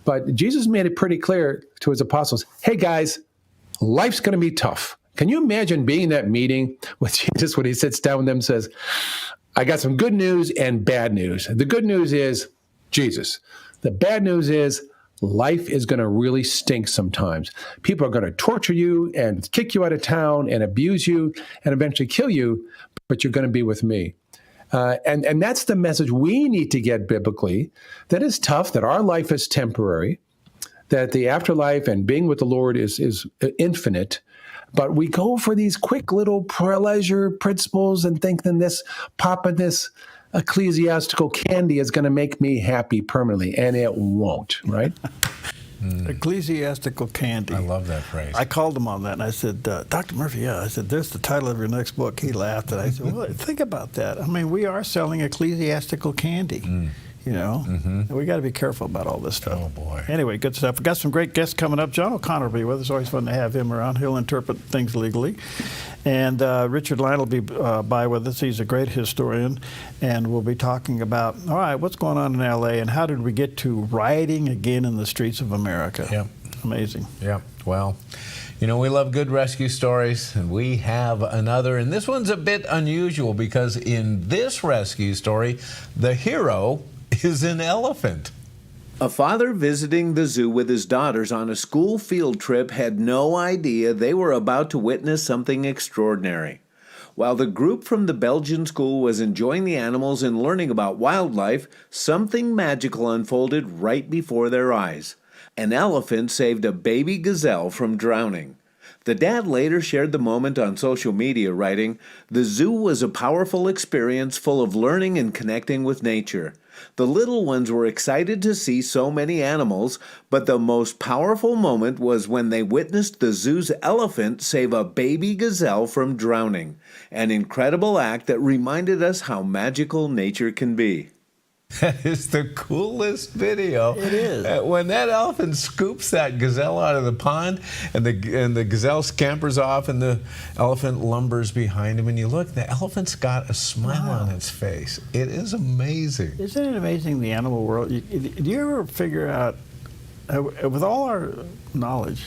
Speaker 3: But Jesus made it pretty clear to his apostles, hey, guys, life's going to be tough. Can you imagine being in that meeting with Jesus when he sits down with them and says, I got some good news and bad news. The good news is Jesus. The bad news is life is going to really stink sometimes. People are going to torture you and kick you out of town and abuse you and eventually kill you, but you're going to be with me. And that's the message we need to get biblically, that is tough, that our life is temporary, that the afterlife and being with the Lord is infinite. But we go for these quick little pleasure principles and think then popping this ecclesiastical candy is going to make me happy permanently, and it won't, right?
Speaker 6: Ecclesiastical candy.
Speaker 7: I love that phrase.
Speaker 6: I called him on that, and I said, Dr. Murphy, I said, there's the title of your next book. He laughed, and I said, well, think about that. I mean, we are selling ecclesiastical candy, and we got to be careful about all this stuff.
Speaker 7: Oh, boy.
Speaker 6: Anyway, good stuff. We've got some great guests coming up. John O'Connor will be with us. Always fun to have him around. He'll interpret things legally. And Richard Lyon will be by with us. He's a great historian, and we'll be talking about, all right, what's going on in L.A., and how did we get to rioting again in the streets of America?
Speaker 7: Yeah.
Speaker 6: Amazing.
Speaker 7: Yeah, well, we love good rescue stories, and we have another, and this one's a bit unusual because in this rescue story, the hero is an elephant.
Speaker 14: A father visiting the zoo with his daughters on a school field trip had no idea they were about to witness something extraordinary. While the group from the Belgian school was enjoying the animals and learning about wildlife, something magical unfolded right before their eyes. An elephant saved a baby gazelle from drowning. The dad later shared the moment on social media, writing, "The zoo was a powerful experience full of learning and connecting with nature. The little ones were excited to see so many animals, but the most powerful moment was when they witnessed the zoo's elephant save a baby gazelle from drowning. An incredible act that reminded us how magical nature can be."
Speaker 7: That is the coolest video.
Speaker 6: It is.
Speaker 7: When that elephant scoops that gazelle out of the pond and the gazelle scampers off and the elephant lumbers behind him, and you look, the elephant's got a smile on its face. It is amazing.
Speaker 6: Isn't it amazing, the animal world? Do you ever figure out, with all our knowledge,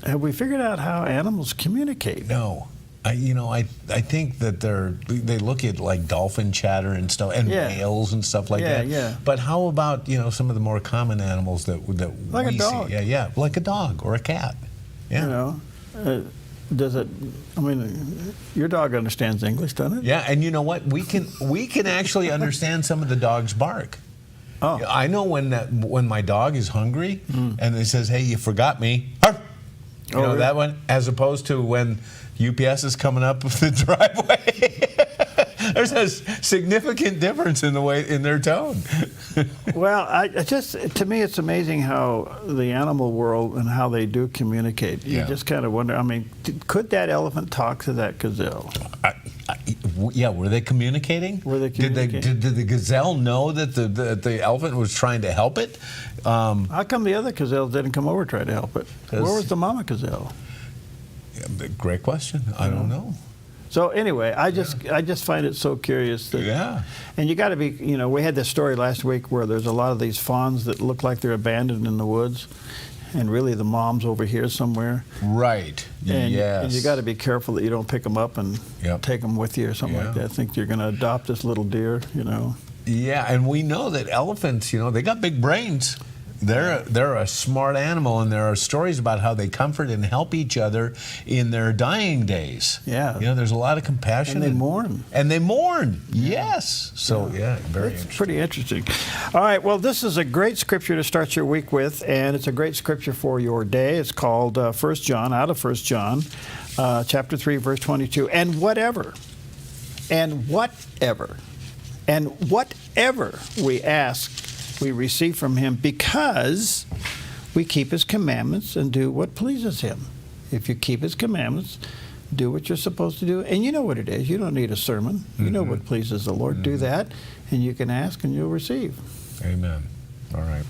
Speaker 6: have we figured out how animals communicate?
Speaker 7: No. I think that they look at like dolphin chatter and stuff, and whales and stuff like that. Yeah. But how about some of the more common animals that
Speaker 6: like
Speaker 7: we
Speaker 6: a dog.
Speaker 7: see? Yeah, like a dog or a cat. Yeah.
Speaker 6: Does it? I mean, your dog understands English, doesn't it?
Speaker 7: Yeah, and you know what? We can actually understand some of the dog's bark.
Speaker 6: Oh.
Speaker 7: I know when my dog is hungry and it says, "Hey, you forgot me." You know that one, as opposed to when UPS is coming up the driveway. There's a significant difference in their tone.
Speaker 6: Well, to me, it's amazing how the animal world and how they do communicate. You just kind of wonder. I mean, could that elephant talk to that gazelle?
Speaker 7: Were they communicating? Did the gazelle know that the elephant was trying to help it?
Speaker 6: How come the other gazelles didn't come over and try to help it? Where was the mama gazelle?
Speaker 7: Great question. I don't know.
Speaker 6: So anyway, I just find it so curious that, and you got to be, we had this story last week where there's a lot of these fawns that look like they're abandoned in the woods, and really the mom's over here somewhere.
Speaker 7: Right.
Speaker 6: And you got to be careful that you don't pick them up and take them with you or something like that. I think you're going to adopt this little deer,
Speaker 7: Yeah, and we know that elephants, they got big brains. They're a smart animal, and there are stories about how they comfort and help each other in their dying days.
Speaker 6: Yeah.
Speaker 7: There's a lot of compassion.
Speaker 6: And they mourn.
Speaker 7: And they mourn, yes. So, very interesting.
Speaker 6: It's pretty interesting. All right, well, this is a great scripture to start your week with, and it's a great scripture for your day. It's called 1 John, out of 1 John, chapter 3, verse 22. And whatever we ask, we receive from him because we keep his commandments and do what pleases him. If you keep his commandments, do what you're supposed to do. And you know what it is. You don't need a sermon. You know what pleases the Lord. Do that, and you can ask and you'll receive.
Speaker 7: Amen. All right.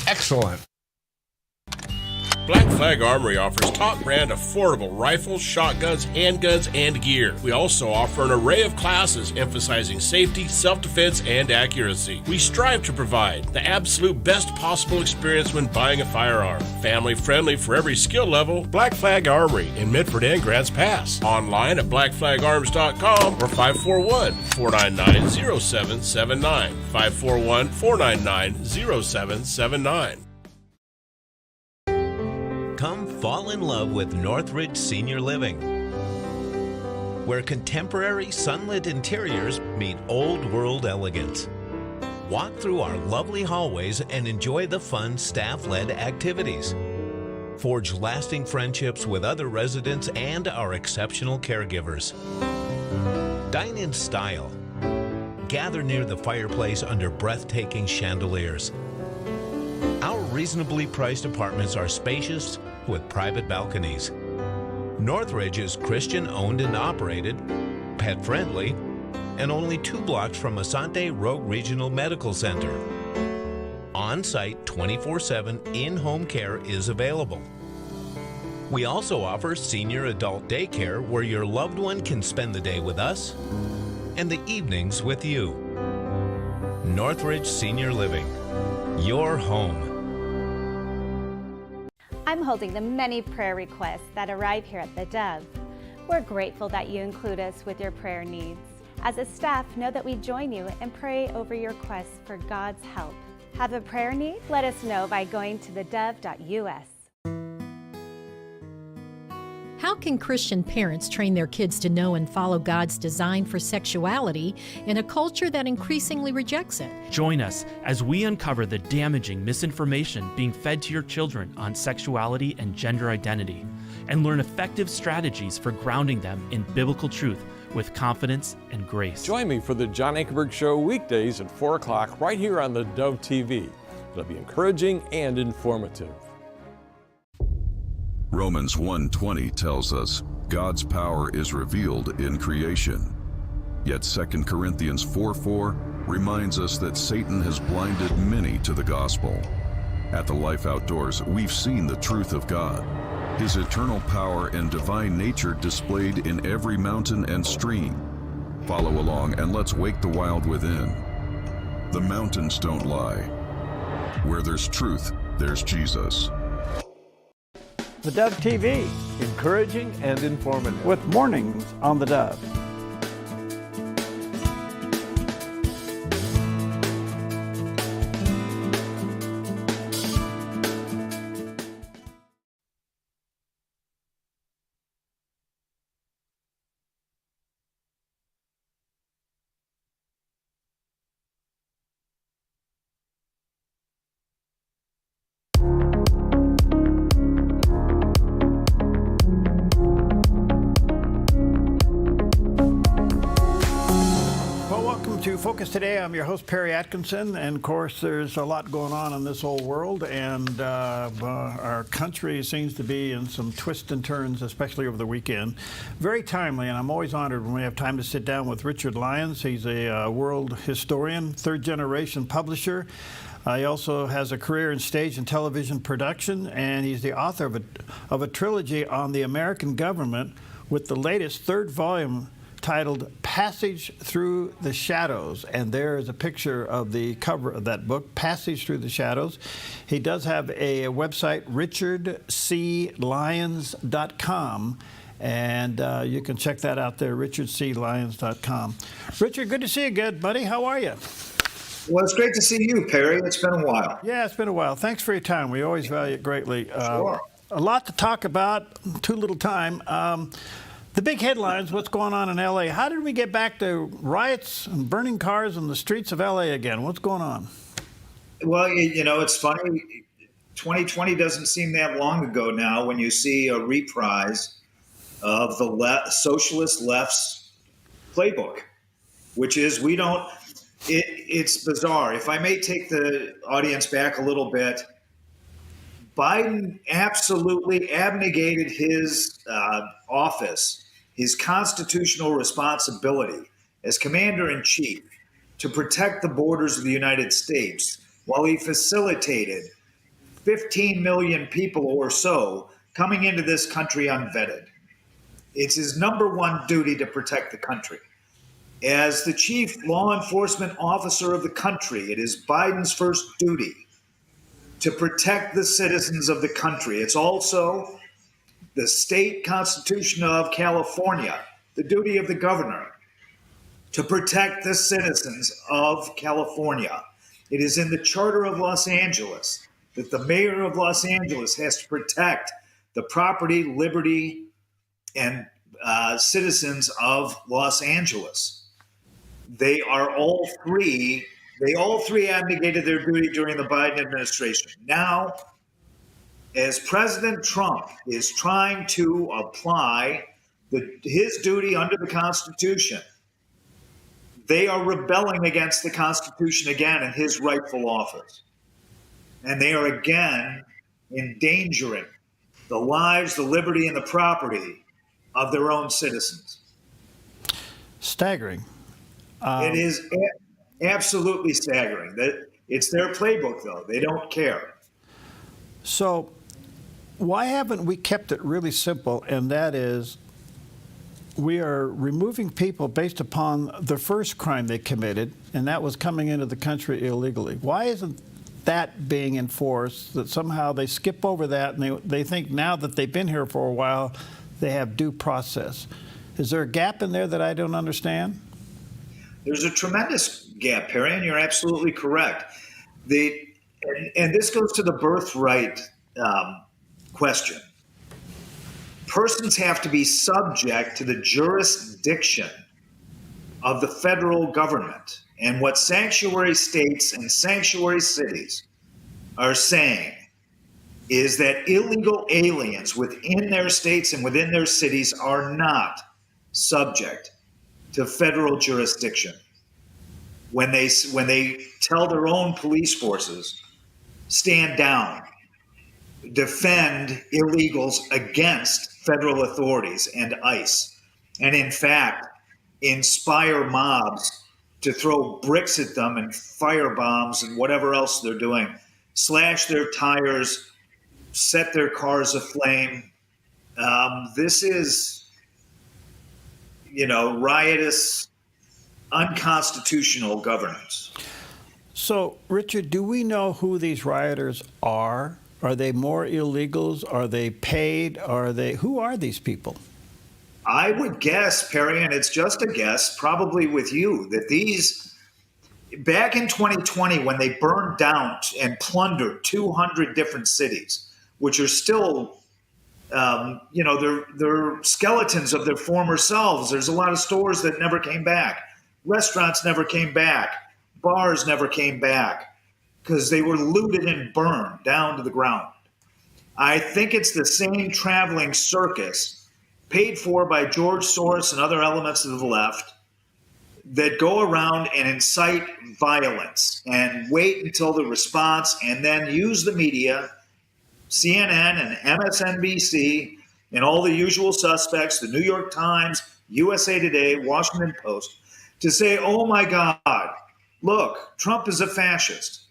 Speaker 7: Excellent.
Speaker 4: Black Flag Armory offers top brand affordable rifles, shotguns, handguns, and gear. We also offer an array of classes emphasizing safety, self-defense, and accuracy. We strive to provide the absolute best possible experience when buying a firearm. Family friendly for every skill level, Black Flag Armory in Medford and Grants Pass. Online at blackflagarms.com or 541-499-0779. 541-499-0779.
Speaker 12: Come fall in love with Northridge Senior Living, where contemporary sunlit interiors meet old world elegance. Walk through our lovely hallways and enjoy the fun staff-led activities. Forge lasting friendships with other residents and our exceptional caregivers. Dine in style. Gather near the fireplace under breathtaking chandeliers. Our reasonably priced apartments are spacious with private balconies. Northridge is Christian-owned and operated, pet-friendly, and only 2 blocks from Asante Rogue Regional Medical Center. On-site 24/7 in-home care is available. We also offer senior adult daycare where your loved one can spend the day with us and the evenings with you. Northridge Senior Living, your home.
Speaker 15: I'm holding the many prayer requests that arrive here at the Dove. We're grateful that you include us with your prayer needs. As a staff, know that we join you and pray over your requests for God's help. Have a prayer need? Let us know by going to thedove.us.
Speaker 16: how can Christian parents train their kids to know and follow God's design for sexuality in a culture that increasingly rejects it?
Speaker 17: Join us as we uncover the damaging misinformation being fed to your children on sexuality and gender identity, and learn effective strategies for grounding them in biblical truth with confidence and grace.
Speaker 18: Join me for the John Ankerberg Show weekdays at 4 o'clock right here on the Dove TV. It'll be encouraging and informative.
Speaker 19: Romans 1:20 tells us God's power is revealed in creation. Yet 2 Corinthians 4:4 reminds us that Satan has blinded many to the gospel. At the Life Outdoors, we've seen the truth of God, His eternal power and divine nature displayed in every mountain and stream. Follow along and let's wake the wild within. The mountains don't lie. Where there's truth, there's Jesus.
Speaker 6: The Dove TV,
Speaker 7: encouraging and informative,
Speaker 6: with Mornings on the Dove. Focus today. I'm your host, Perry Atkinson, and of course there's a lot going on in this whole world, and our country seems to be in some twists and turns, especially over the weekend. Very timely, and I'm always honored when we have time to sit down with Richard Lyons. He's a world historian, third-generation publisher. He also has a career in stage and television production, and he's the author of a trilogy on the American government, with the latest third volume titled Passage Through the Shadows. And there is a picture of the cover of that book, Passage Through the Shadows. He does have a website, richardclyons.com. And you can check that out there, richardclyons.com. Richard, good to see you again, buddy. How are you?
Speaker 20: Well, it's great to see you, Perry. It's been a while.
Speaker 6: Yeah, it's been a while. Thanks for your time. We always value it greatly.
Speaker 20: Sure.
Speaker 6: A lot to talk about, too little time. The big headlines, what's going on in L.A. How did we get back to riots and burning cars in the streets of L.A. again? What's going on?
Speaker 20: Well, you know, it's funny. 2020 doesn't seem that long ago now when you see a reprise of the socialist left's playbook, which is it's bizarre. If I may take the audience back a little bit, Biden absolutely abnegated his office, his constitutional responsibility as commander-in-chief to protect the borders of the United States while he facilitated 15 million people or so coming into this country unvetted. It's his number one duty to protect the country. As the chief law enforcement officer of the country, it is Biden's first duty to protect the citizens of the country. It's also the state constitution of California, the duty of the governor, to protect the citizens of California. It is in the Charter of Los Angeles that the mayor of Los Angeles has to protect the property, liberty, and citizens of Los Angeles. They all three abnegated their duty during the Biden administration. Now, as President Trump is trying to apply his duty under the Constitution, they are rebelling against the Constitution again in his rightful office. And they are again endangering the lives, the liberty, and the property of their own citizens.
Speaker 6: Staggering.
Speaker 20: It is absolutely staggering. It's their playbook, though. They don't care.
Speaker 6: So why haven't we kept it really simple? And that is, we are removing people based upon the first crime they committed, and that was coming into the country illegally. Why isn't that being enforced, that somehow they skip over that and they think now that they've been here for a while, they have due process? Is there a gap in there that I don't understand?
Speaker 20: There's a tremendous gap, Perry, and you're absolutely correct. And this goes to the birthright question. persons have to be subject to the jurisdiction of the federal government. And what sanctuary states and sanctuary cities are saying is that illegal aliens within their states and within their cities are not subject to federal jurisdiction. When they tell their own police forces, stand down, defend illegals against federal authorities and ICE, and in fact, inspire mobs to throw bricks at them and fire bombs and whatever else they're doing, slash their tires, set their cars aflame. This is, riotous, unconstitutional governance.
Speaker 6: So, Richard, do we know who these rioters are? Are they more illegals? Are they paid? Who are these people?
Speaker 20: I would guess, Perry, and it's just a guess, probably with you, that these, back in 2020, when they burned down and plundered 200 different cities, which are still, they're skeletons of their former selves. There's a lot of stores that never came back. Restaurants never came back. Bars never came back because they were looted and burned down to the ground. I think it's the same traveling circus paid for by George Soros and other elements of the left that go around and incite violence and wait until the response and then use the media, CNN and MSNBC and all the usual suspects, the New York Times, USA Today, Washington Post, to say, oh my God, look, Trump is a fascist.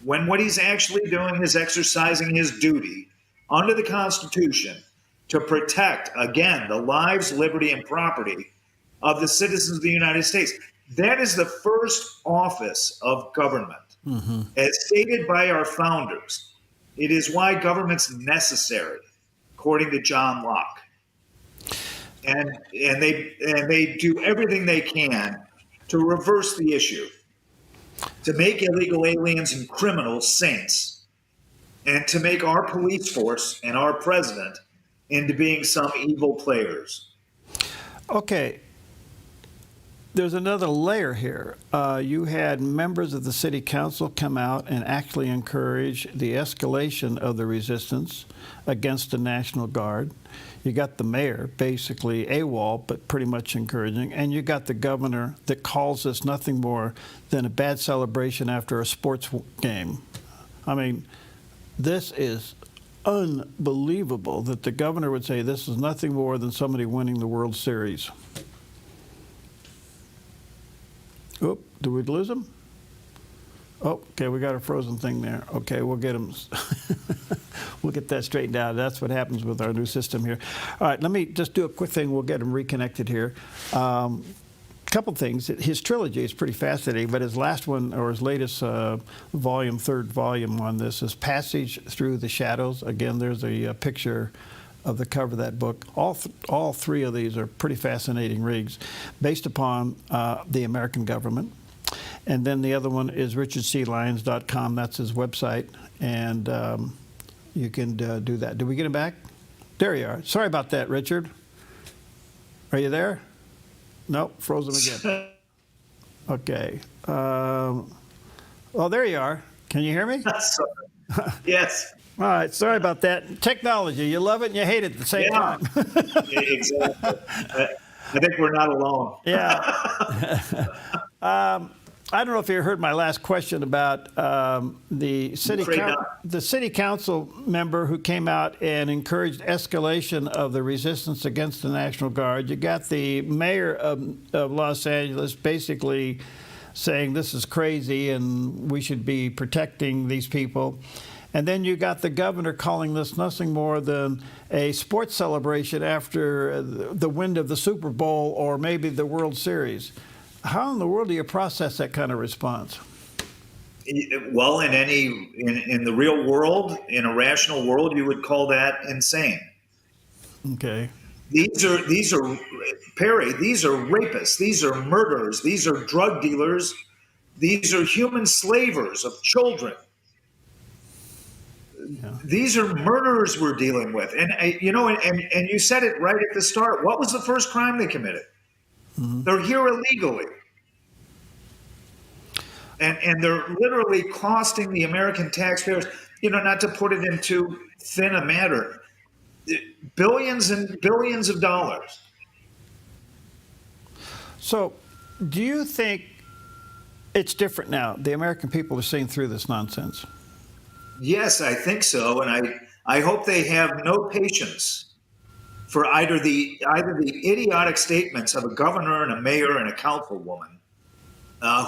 Speaker 20: When what he's actually doing is exercising his duty under the Constitution to protect, again, the lives, liberty, and property of the citizens of the United States. That is the first office of government. Mm-hmm. As stated by our founders, it is why government's necessary, according to John Locke. And they do everything they can to reverse the issue, to make illegal aliens and criminals saints, and to make our police force and our president into being some evil players.
Speaker 6: Okay. There's another layer here. You had members of the city council come out and actually encourage the escalation of the resistance against the National Guard. You got the mayor basically AWOL, but pretty much encouraging. And you got the governor that calls this nothing more than a bad celebration after a sports game. I mean, this is unbelievable that the governor would say this is nothing more than somebody winning the World Series. Oop, did we lose him? Oh, okay, we got a frozen thing there. Okay, we'll get him. We'll get that straightened out. That's what happens with our new system here. All right, let me just do a quick thing. We'll get him reconnected here. Couple things. His trilogy is pretty fascinating, but his last one, or his latest volume, third volume on this, is Passage Through the Shadows. Again, there's a picture of the cover of that book. All three of these are pretty fascinating reads based upon the American government. And then the other one is richardclyons.com. That's his website. And you can do that. Did we get him back? There you are. Sorry about that, Richard. Are you there? Nope, froze him again. Okay. Well, there you are. Can you hear me?
Speaker 20: Yes.
Speaker 6: All right. Sorry about that. Technology. You love it and you hate it at the same time.
Speaker 20: Exactly. I think we're not alone.
Speaker 6: Yeah. I don't know if you heard my last question about the city council member who came out and encouraged escalation of the resistance against the National Guard. You got the mayor of Los Angeles basically saying this is crazy and we should be protecting these people. And then you got the governor calling this nothing more than a sports celebration after the win of the Super Bowl or maybe the World Series. How in the world do you process that kind of response?
Speaker 20: Well, in the real world, in a rational world, you would call that insane.
Speaker 6: Okay.
Speaker 20: These are Perry. These are rapists. These are murderers. These are drug dealers. These are human slavers of children. These are murderers we're dealing with. And and you said it right at the start. What was the first crime they committed? They're here illegally. And they're literally costing the American taxpayers, not to put it into thin a matter, billions and billions of dollars.
Speaker 6: So, do you think it's different now? The American people are seeing through this nonsense.
Speaker 20: Yes, I think so, and I hope they have no patience for either the idiotic statements of a governor and a mayor and a councilwoman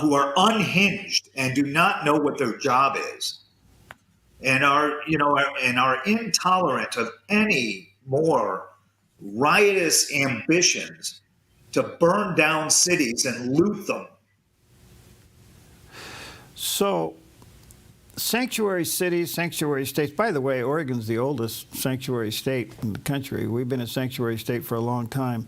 Speaker 20: who are unhinged and do not know what their job is, and are intolerant of any more riotous ambitions to burn down cities and loot them.
Speaker 6: So, sanctuary cities, sanctuary states. By the way, Oregon's the oldest sanctuary state in the country. We've been a sanctuary state for a long time.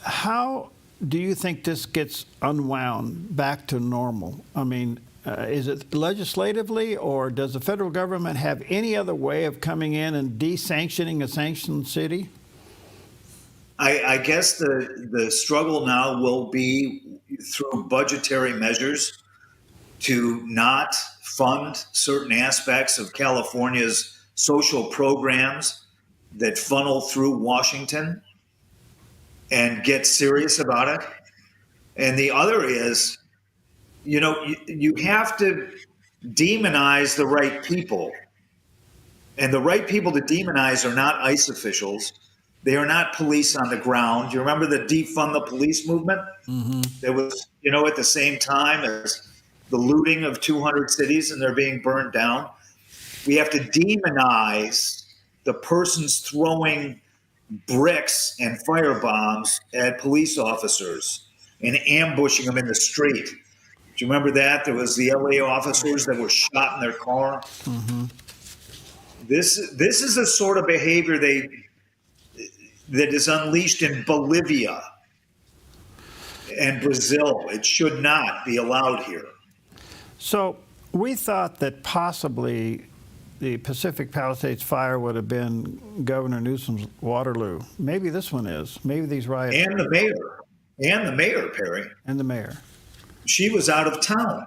Speaker 6: How do you think this gets unwound back to normal? I mean, is it legislatively, or does the federal government have any other way of coming in and de-sanctioning a sanctioned city?
Speaker 20: I guess the struggle now will be through budgetary measures to not fund certain aspects of California's social programs that funnel through Washington and get serious about it. And the other is, you have to demonize the right people. And the right people to demonize are not ICE officials. They are not police on the ground. You remember the defund the police movement? That was, at the same time as the looting of 200 cities and they're being burned down. We have to demonize the persons throwing bricks and firebombs at police officers and ambushing them in the street. Do you remember that? There was the LA officers that were shot in their car. This is the sort of behavior that is unleashed in Bolivia and Brazil. It should not be allowed here.
Speaker 6: So we thought that possibly the Pacific Palisades fire would have been Governor Newsom's Waterloo. Maybe this one is. Maybe these riots.
Speaker 20: And the mayor, Perry.
Speaker 6: And the mayor.
Speaker 20: She was out of town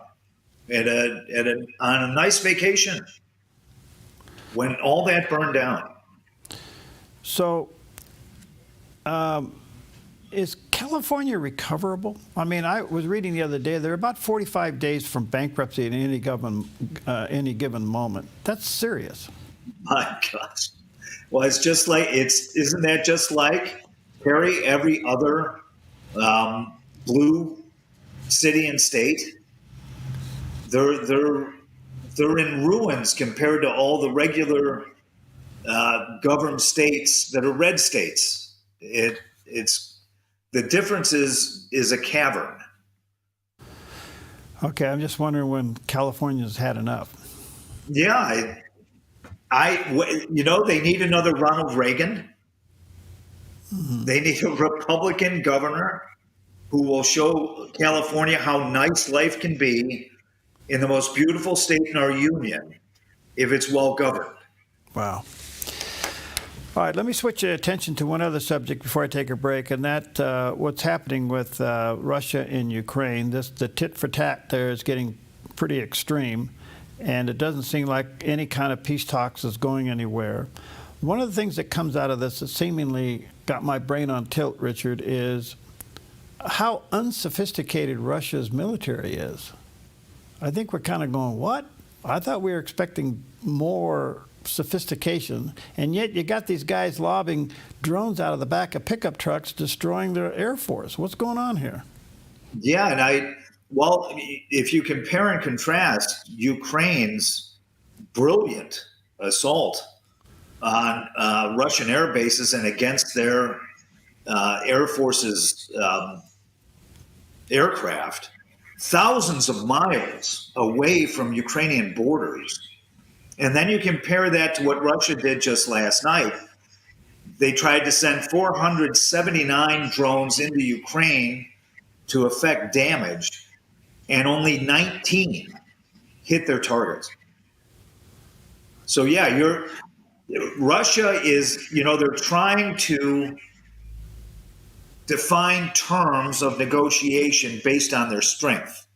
Speaker 20: on a nice vacation when all that burned down.
Speaker 6: So, is California recoverable? I mean, I was reading the other day, they're about 45 days from bankruptcy at any given moment. That's serious.
Speaker 20: My gosh. Well, it's just like, isn't that just like, Perry, every other blue city and state? They're in ruins compared to all the regular governed states that are red states. The difference is a cavern.
Speaker 6: Okay, I'm just wondering when California's had enough.
Speaker 20: Yeah, they need another Ronald Reagan. They need a Republican governor who will show California how nice life can be in the most beautiful state in our union if it's well governed.
Speaker 6: Wow. All right, let me switch attention to one other subject before I take a break, and that what's happening with Russia in Ukraine. The tit for tat there is getting pretty extreme, and it doesn't seem like any kind of peace talks is going anywhere. One of the things that comes out of this that seemingly got my brain on tilt, Richard, is how unsophisticated Russia's military is. I think we're kind of going, what? I thought we were expecting more sophistication, and yet you got these guys lobbing drones out of the back of pickup trucks, destroying their air force. What's going on here?
Speaker 20: Yeah, and if you compare and contrast Ukraine's brilliant assault on Russian air bases and against their air force's aircraft, thousands of miles away from Ukrainian borders. And then you compare that to what Russia did just last night. They tried to send 479 drones into Ukraine to effect damage, and only 19 hit their targets. So yeah, Russia is, they're trying to define terms of negotiation based on their strength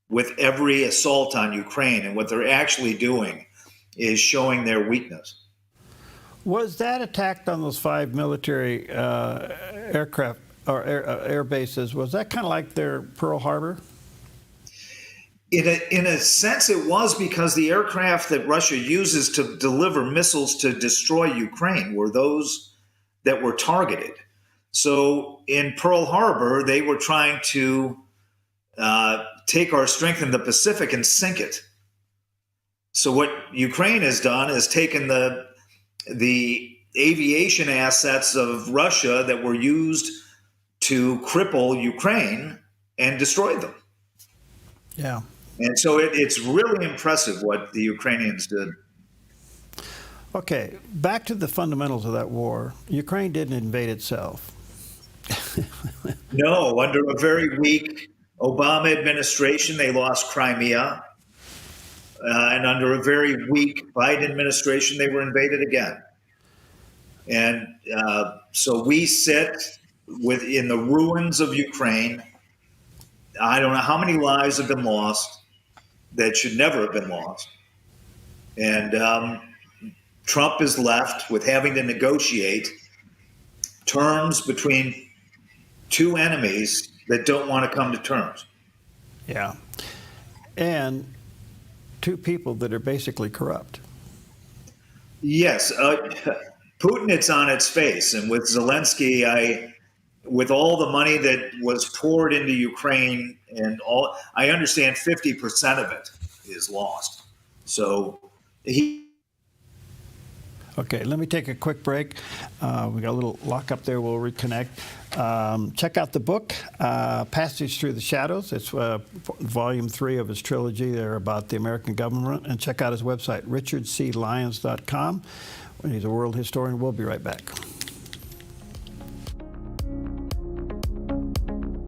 Speaker 20: with every assault on Ukraine. And what they're actually doing is showing their weakness.
Speaker 6: Was that attack on those 5 military aircraft or air bases, was that kind of like their Pearl Harbor?
Speaker 20: In a sense, it was, because the aircraft that Russia uses to deliver missiles to destroy Ukraine were those that were targeted. So in Pearl Harbor, they were trying to take our strength in the Pacific and sink it. So what Ukraine has done is taken the aviation assets of Russia that were used to cripple Ukraine and destroyed them.
Speaker 6: Yeah.
Speaker 20: And so it's really impressive what the Ukrainians did.
Speaker 6: Okay, back to the fundamentals of that war. Ukraine didn't invade itself.
Speaker 20: No, under a very weak Obama administration, they lost Crimea. And under a very weak Biden administration, they were invaded again. And so we sit in the ruins of Ukraine. I don't know how many lives have been lost that should never have been lost. And Trump is left with having to negotiate terms between two enemies that don't want to come to terms.
Speaker 6: Yeah. And two people that are basically corrupt.
Speaker 20: Yes. Putin, it's on its face. And with Zelensky, with all the money that was poured into Ukraine and all, I understand 50% of it is lost. So
Speaker 6: Okay, let me take a quick break. We got a little lock up there. We'll reconnect. Check out the book, Passage Through the Shadows. It's volume 3 of his trilogy there about the American government. And check out his website, richardclyons.com. He's a world historian. We'll be right back.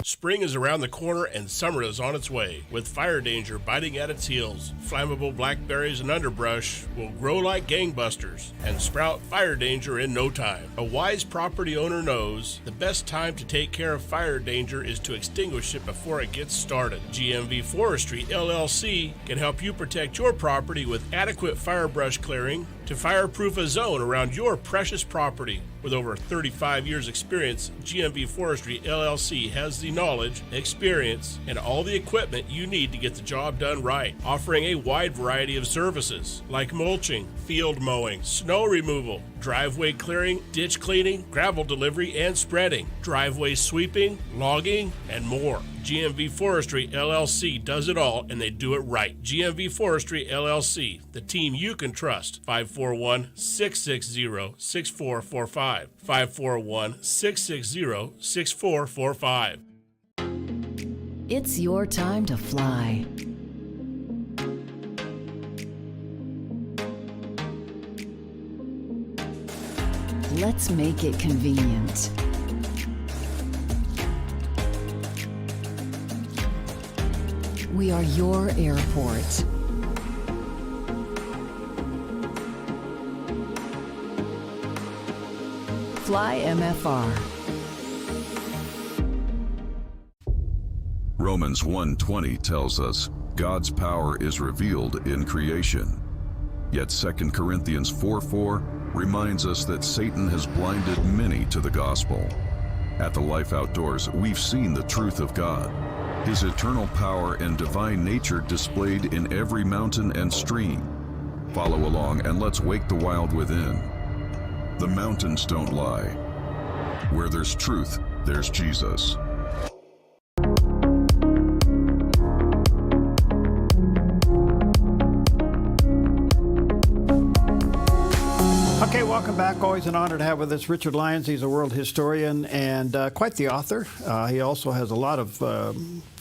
Speaker 4: Spring is around the corner and summer is on its way. With fire danger biting at its heels, flammable blackberries and underbrush will grow like gangbusters and sprout fire danger in no time. A wise property owner knows the best time to take care of fire danger is to extinguish it before it gets started. GMV Forestry, LLC can help you protect your property with adequate fire brush clearing to fireproof a zone around your precious property. With over 35 years experience, GMV Forestry LLC has the knowledge, experience, and all the equipment you need to get the job done right, offering a wide variety of services like mulching, field mowing, snow removal, driveway clearing, ditch cleaning, gravel delivery and spreading, driveway sweeping, logging, and more. GMV Forestry LLC does it all, and they do it right. GMV Forestry LLC, the team you can trust. 541-660-6445. 541-660-6445.
Speaker 2: It's your time to fly. Let's make it convenient. We are your airport. Fly MFR.
Speaker 19: Romans 1:20 tells us God's power is revealed in creation. Yet 2 Corinthians 4:4 reminds us that Satan has blinded many to the gospel. At the Life Outdoors, we've seen the truth of God, His eternal power and divine nature displayed in every mountain and stream. Follow along and let's wake the wild within. The mountains don't lie. Where there's truth, there's Jesus.
Speaker 6: Okay, welcome back. Always an honor to have with us Richard Lyons. He's a world historian and quite the author. He also has a lot of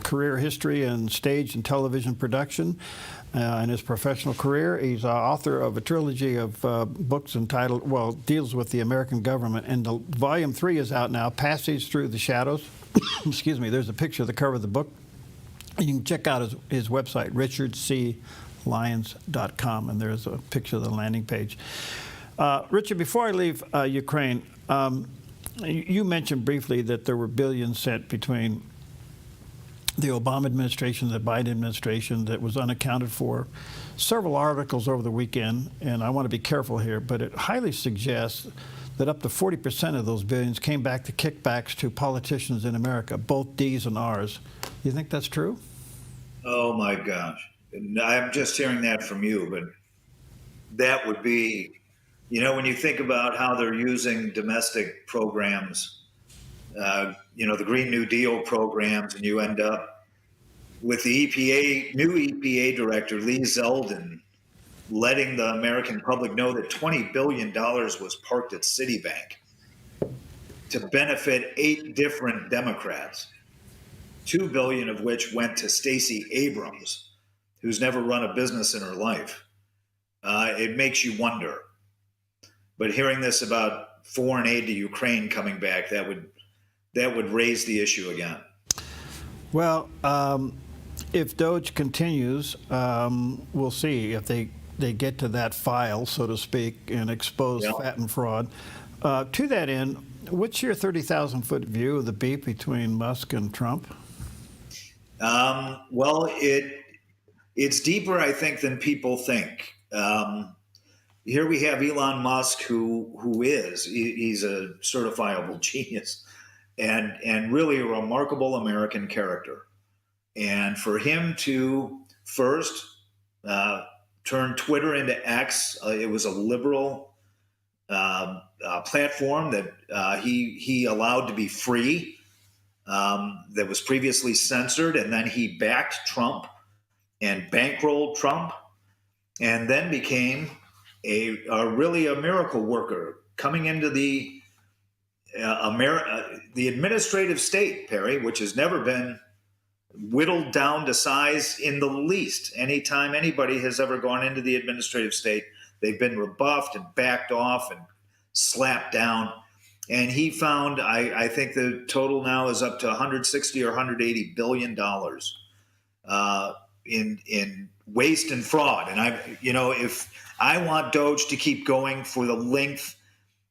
Speaker 6: career history in stage and television production in his professional career. He's author of a trilogy of books entitled, deals with the American government. And volume 3 is out now, Passage Through the Shadows. Excuse me, there's a picture of the cover of the book. You can check out his website, richardclyons.com. lions.com, and there's a picture of the landing page. Richard, before I leave Ukraine, you mentioned briefly that there were billions sent between the Obama administration and the Biden administration that was unaccounted for. Several articles over the weekend, and I want to be careful here, but it highly suggests that up to 40% of those billions came back to kickbacks to politicians in America, both D's and R's. You think that's true?
Speaker 20: Oh my gosh. I'm just hearing that from you, but that would be, when you think about how they're using domestic programs, the Green New Deal programs, and you end up with the new EPA director, Lee Zeldin, letting the American public know that $20 billion was parked at Citibank to benefit 8 different Democrats, $2 billion of which went to Stacey Abrams, who's never run a business in her life. It makes you wonder. But hearing this about foreign aid to Ukraine coming back, that would raise the issue again.
Speaker 6: Well, if Doge continues, we'll see if they get to that file, so to speak, and expose fat and fraud. To that end, what's your 30,000-foot view of the beef between Musk and Trump?
Speaker 20: Well, it's deeper, I think, than people think. Here we have Elon Musk, he's a certifiable genius and really a remarkable American character. And for him to first turn Twitter into X, it was a liberal platform that he allowed to be free, that was previously censored, and then he backed Trump and bankrolled Trump, and then became really a miracle worker coming into the administrative state, Perry, which has never been whittled down to size in the least. Anytime anybody has ever gone into the administrative state, they've been rebuffed and backed off and slapped down. And he found, I think the total now is up to $160 or $180 billion in waste and fraud. And if I want Doge to keep going for the length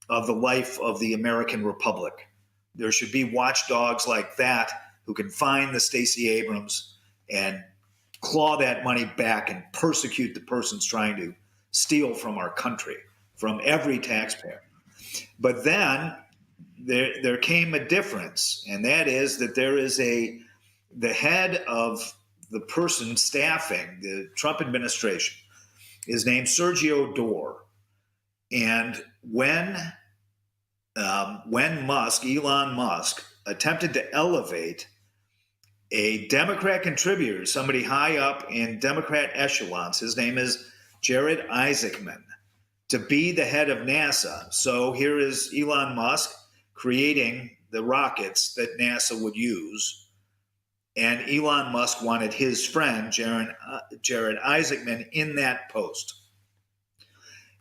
Speaker 20: of the life of the American Republic, there should be watchdogs like that who can find the Stacey Abrams and claw that money back and persecute the persons trying to steal from our country, from every taxpayer. But then there came a difference, and that is that there is the head of the person staffing the Trump administration is named Sergio Dor. And when Elon Musk, attempted to elevate a Democrat contributor, somebody high up in Democrat echelons, his name is Jared Isaacman, to be the head of NASA. So here is Elon Musk creating the rockets that NASA would use. And Elon Musk wanted his friend, Jared Isaacman, in that post,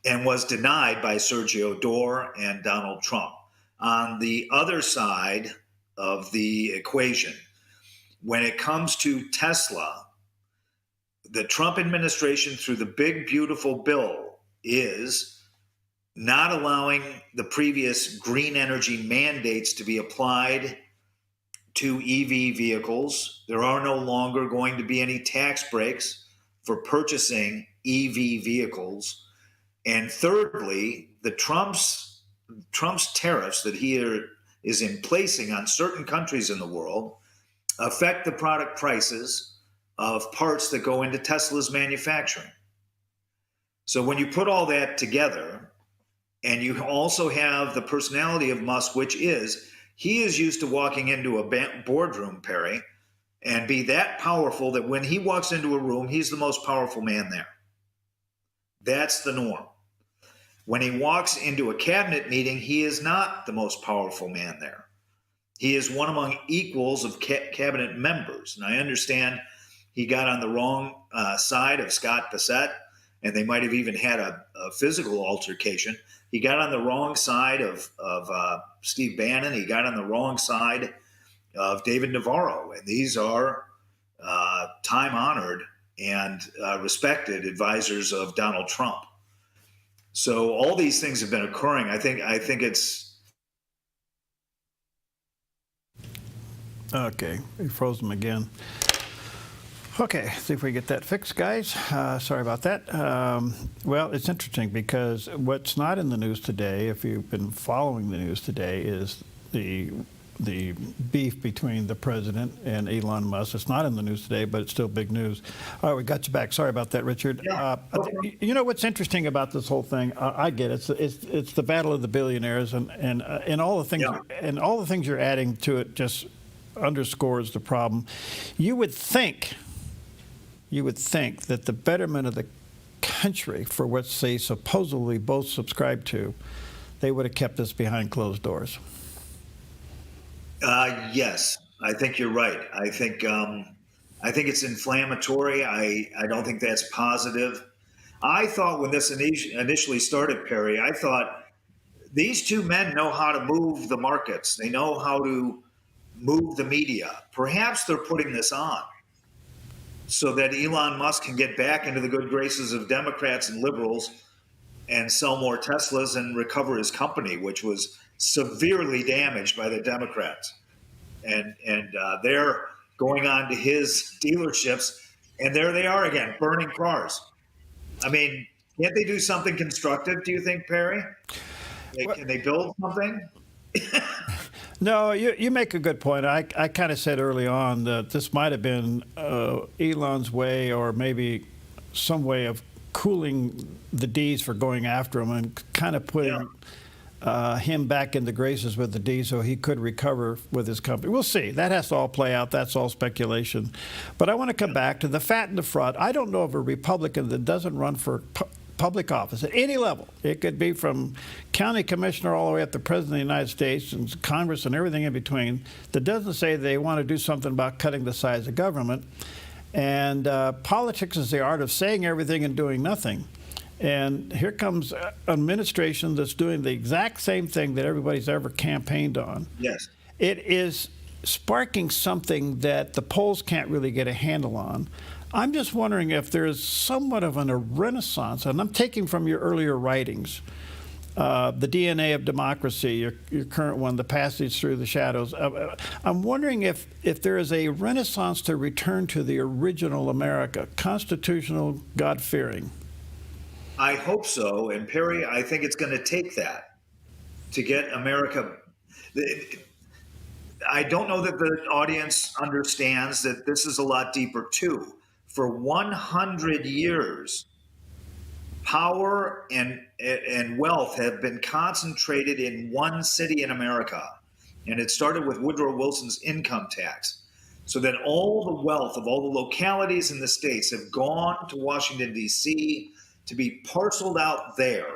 Speaker 20: and was denied by Sergio Dor and Donald Trump. On the other side of the equation, when it comes to Tesla, the Trump administration, through the big, beautiful bill, is not allowing the previous green energy mandates to be applied to EV vehicles. There are no longer going to be any tax breaks for purchasing EV vehicles. And thirdly, the Trump's tariffs that he is in placing on certain countries in the world affect the product prices of parts that go into Tesla's manufacturing. So when you put all that together, and you also have the personality of Musk, which is, he is used to walking into a boardroom, Perry, and be that powerful that when he walks into a room, he's the most powerful man there. That's the norm. When he walks into a cabinet meeting, he is not the most powerful man there. He is one among equals of cabinet members. And I understand he got on the wrong side of Scott Bassett, and they might have even had a physical altercation. He got on the wrong side of Steve Bannon. He got on the wrong side of David Navarro. And these are time-honored and respected advisors of Donald Trump. So all these things have been occurring. I think it's
Speaker 6: okay. We froze them again. Okay, see if we get that fixed, guys. Sorry about that. Well, it's interesting because what's not in the news today, if you've been following the news today, is the beef between the president and Elon Musk. It's not in the news today, but it's still big news. All right, we got you back. Sorry about that, Richard.
Speaker 20: Yeah.
Speaker 6: You know what's interesting about this whole thing? I get it. It's the battle of the billionaires, and all the things and all the things you're adding to it just underscores the problem. You would think that the betterment of the country, for which they supposedly both subscribe to, they would have kept this behind closed doors.
Speaker 20: Yes, I think you're right. I think it's inflammatory. I don't think that's positive. I thought when this initially started, Perry, I thought these two men know how to move the markets. They know how to move the media. Perhaps they're putting this on so that Elon Musk can get back into the good graces of Democrats and liberals and sell more Teslas and recover his company, which was severely damaged by the Democrats. And they're going on to his dealerships, and there they are again, burning cars. I mean, can't they do something constructive, do you think, Perry? Can they build something?
Speaker 6: No, you make a good point. I kind of said early on that this might have been Elon's way, or maybe some way of cooling the D's for going after him and kind of putting him back in the graces with the D so he could recover with his company. We'll see. That has to all play out. That's all speculation. But I want to come back to the fat and the fraud. I don't know of a Republican that doesn't run for public office at any level. It could be from county commissioner all the way up to president of the United States and Congress and everything in between, that doesn't say they want to do something about cutting the size of government. And politics is the art of saying everything and doing nothing. And here comes an administration that's doing the exact same thing that everybody's ever campaigned on.
Speaker 20: Yes.
Speaker 6: It is sparking something that the polls can't really get a handle on. I'm just wondering if there's somewhat of a renaissance, and I'm taking from your earlier writings, the DNA of democracy, your current one, the passage through the shadows. I'm wondering if there is a renaissance to return to the original America, constitutional, God-fearing.
Speaker 20: I hope so. And Perry, I think it's going to take that to get America. I don't know that the audience understands that this is a lot deeper too. For 100 years, power and wealth have been concentrated in one city in America. And it started with Woodrow Wilson's income tax. So that all the wealth of all the localities in the states have gone to Washington, D.C., to be parceled out there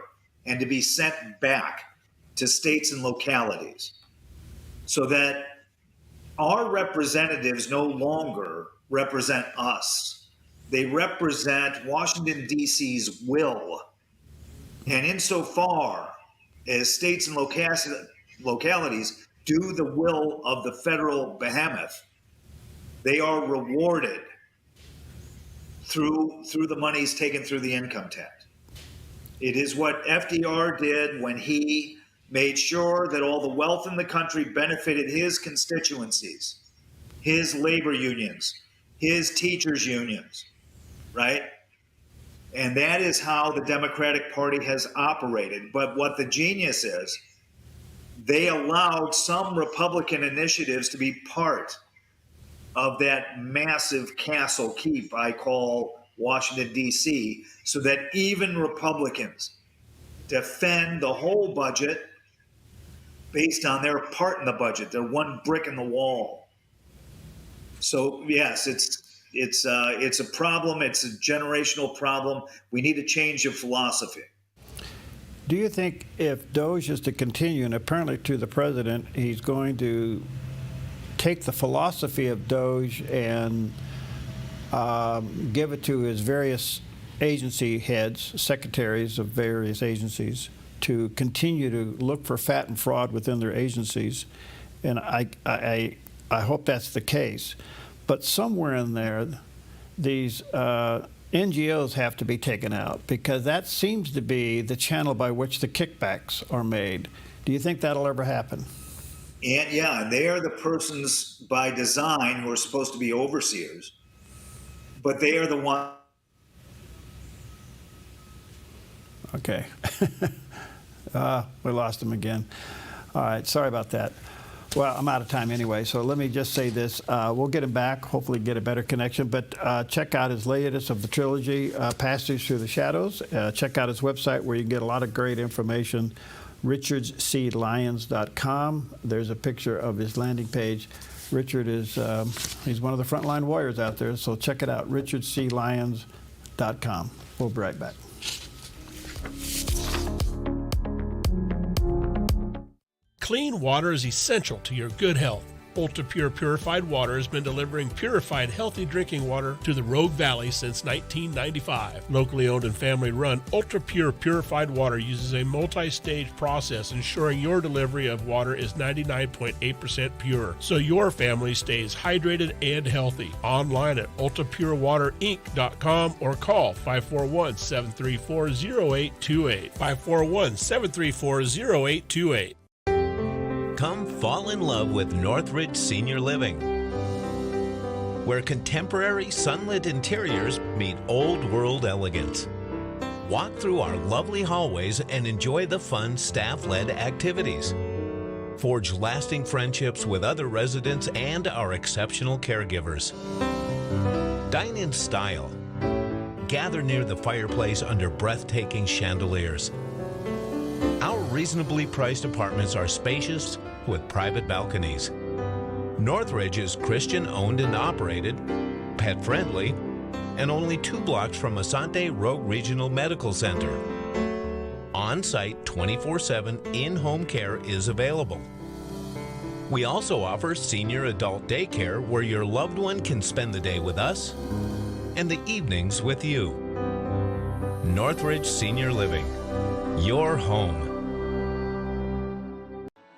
Speaker 20: and to be sent back to states and localities, so that our representatives no longer represent us. They represent Washington, D.C.'s will. And insofar as states and localities do the will of the federal behemoth, they are rewarded through the monies taken through the income tax. It is what FDR did when he made sure that all the wealth in the country benefited his constituencies, his labor unions, his teachers' unions, right? And that is how the Democratic Party has operated. But what the genius is, they allowed some Republican initiatives to be part of that massive castle keep I call Washington, D.C., so that even Republicans defend the whole budget based on their part in the budget. They're one brick in the wall. So yes, it's a problem. It's a generational problem. We need a change of philosophy.
Speaker 6: Do you think if Doge is to continue, and apparently to the president, he's going to take the philosophy of Doge and give it to his various agency heads, secretaries of various agencies, to continue to look for fat and fraud within their agencies? And I hope that's the case. But somewhere in there, these NGOs have to be taken out, because that seems to be the channel by which the kickbacks are made. Do you think that'll ever happen?
Speaker 20: And yeah, they are the persons by design who are supposed to be overseers, but they are the one.
Speaker 6: Okay. We lost him again. All right, sorry about that. Well, I'm out of time anyway, so let me just say this. We'll get him back, hopefully get a better connection, but check out his latest of the trilogy, Passage Through the Shadows. Check out his website where you can get a lot of great information, richardclyons.com. There's a picture of his landing page. Richard is he's one of the frontline warriors out there, so check it out, richardclyons.com. We'll be right back.
Speaker 4: Clean water is essential to your good health. Ultra Pure Purified Water has been delivering purified, healthy drinking water to the Rogue Valley since 1995. Locally owned and family run, Ultra Pure Purified Water uses a multi-stage process ensuring your delivery of water is 99.8% pure, so your family stays hydrated and healthy. Online at ultrapurewaterinc.com or call 541-734-0828. 541-734-0828.
Speaker 12: Come fall in love with Northridge Senior Living, where contemporary sunlit interiors meet old world elegance. Walk through our lovely hallways and enjoy the fun staff-led activities. Forge lasting friendships with other residents and our exceptional caregivers. Dine in style. Gather near the fireplace under breathtaking chandeliers. Our reasonably priced apartments are spacious with private balconies. Northridge is Christian owned and operated, pet friendly, and only 2 blocks from Asante Rogue Regional Medical Center. On-site 24/7 in-home care is available. We also offer senior adult daycare where your loved one can spend the day with us and the evenings with you. Northridge Senior Living, your home.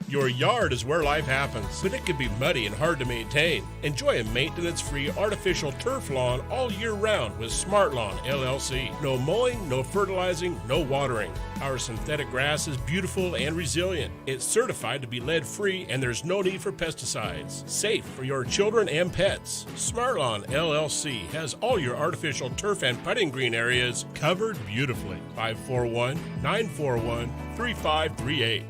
Speaker 4: Your yard is where life happens, but it can be muddy and hard to maintain. Enjoy a maintenance-free artificial turf lawn all year round with Smart Lawn LLC. No mowing, no fertilizing, no watering. Our synthetic grass is beautiful and resilient. It's certified to be lead-free and there's no need for pesticides. Safe for your children and pets. Smart Lawn LLC has all your artificial turf and putting green areas covered beautifully. 541-941-3538.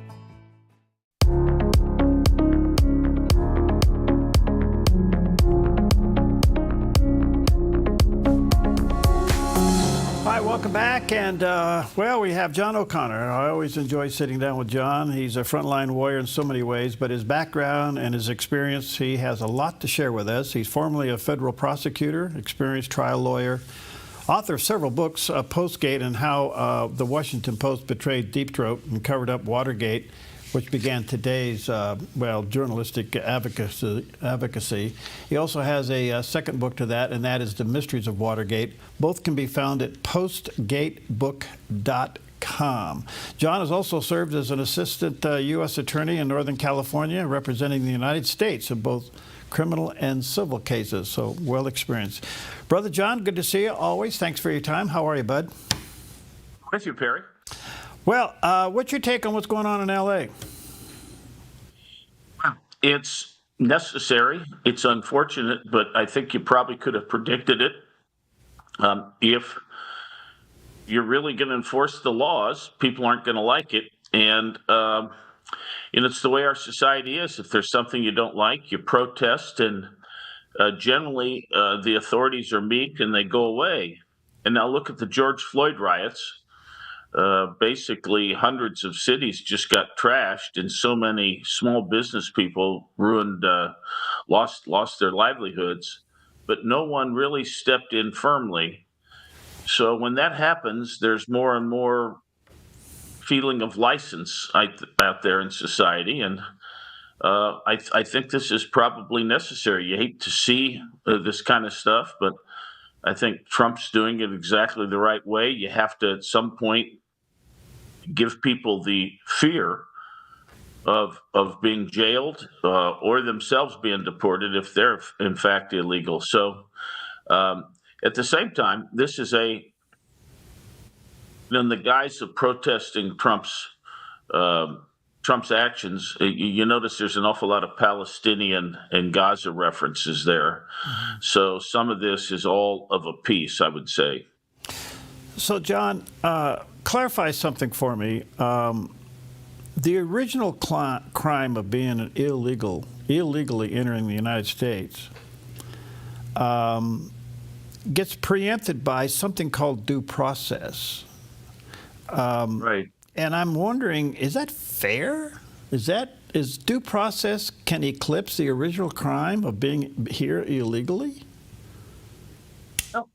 Speaker 6: Welcome back, and well, we have John O'Connor. I always enjoy sitting down with John. He's a frontline warrior in so many ways, but his background and his experience, he has a lot to share with us. He's formerly a federal prosecutor, experienced trial lawyer, author of several books, Postgate and How the Washington Post Betrayed Deep Throat and Covered Up Watergate, which began today's, journalistic advocacy. He also has a second book to that, and that is The Mysteries of Watergate. Both can be found at postgatebook.com. John has also served as an assistant U.S. attorney in Northern California, representing the United States in both criminal and civil cases, so well experienced. Brother John, good to see you always. Thanks for your time. How are you, bud?
Speaker 8: With you, Perry.
Speaker 6: Well, what's your take on what's going on in L.A.?
Speaker 8: Well, it's necessary. It's unfortunate, but I think you probably could have predicted it. If you're really going to enforce the laws, people aren't going to like it. And it's the way our society is. If there's something you don't like, you protest, and generally the authorities are meek and they go away. And now look at the George Floyd riots. Basically, hundreds of cities just got trashed, and so many small business people ruined, lost their livelihoods. But no one really stepped in firmly. So when that happens, there's more and more feeling of license out there in society, and I think this is probably necessary. You hate to see this kind of stuff, but I think Trump's doing it exactly the right way. You have to, at some point, give people the fear of being jailed or themselves being deported if they're, in fact, illegal. So At the same time, this is in the guise of protesting Trump's actions. You notice there's an awful lot of Palestinian and Gaza references there. So some of this is all of a piece, I would say.
Speaker 6: So, John, clarify something for me. The original crime of being illegally entering the United States gets preempted by something called due process.
Speaker 8: Right.
Speaker 6: And I'm wondering, is that fair? Is due process can eclipse the original crime of being here illegally?
Speaker 8: Well,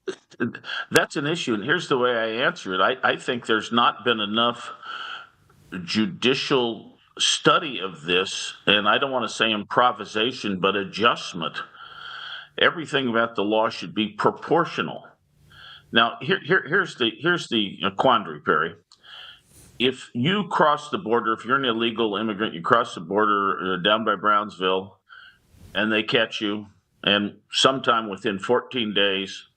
Speaker 8: that's an issue, and here's the way I answer it. I think there's not been enough judicial study of this, and I don't want to say improvisation, but adjustment. Everything about the law should be proportional. Now, here's the quandary, Perry. If you cross the border, if you're an illegal immigrant, you cross the border down by Brownsville, and they catch you, and sometime within 14 days,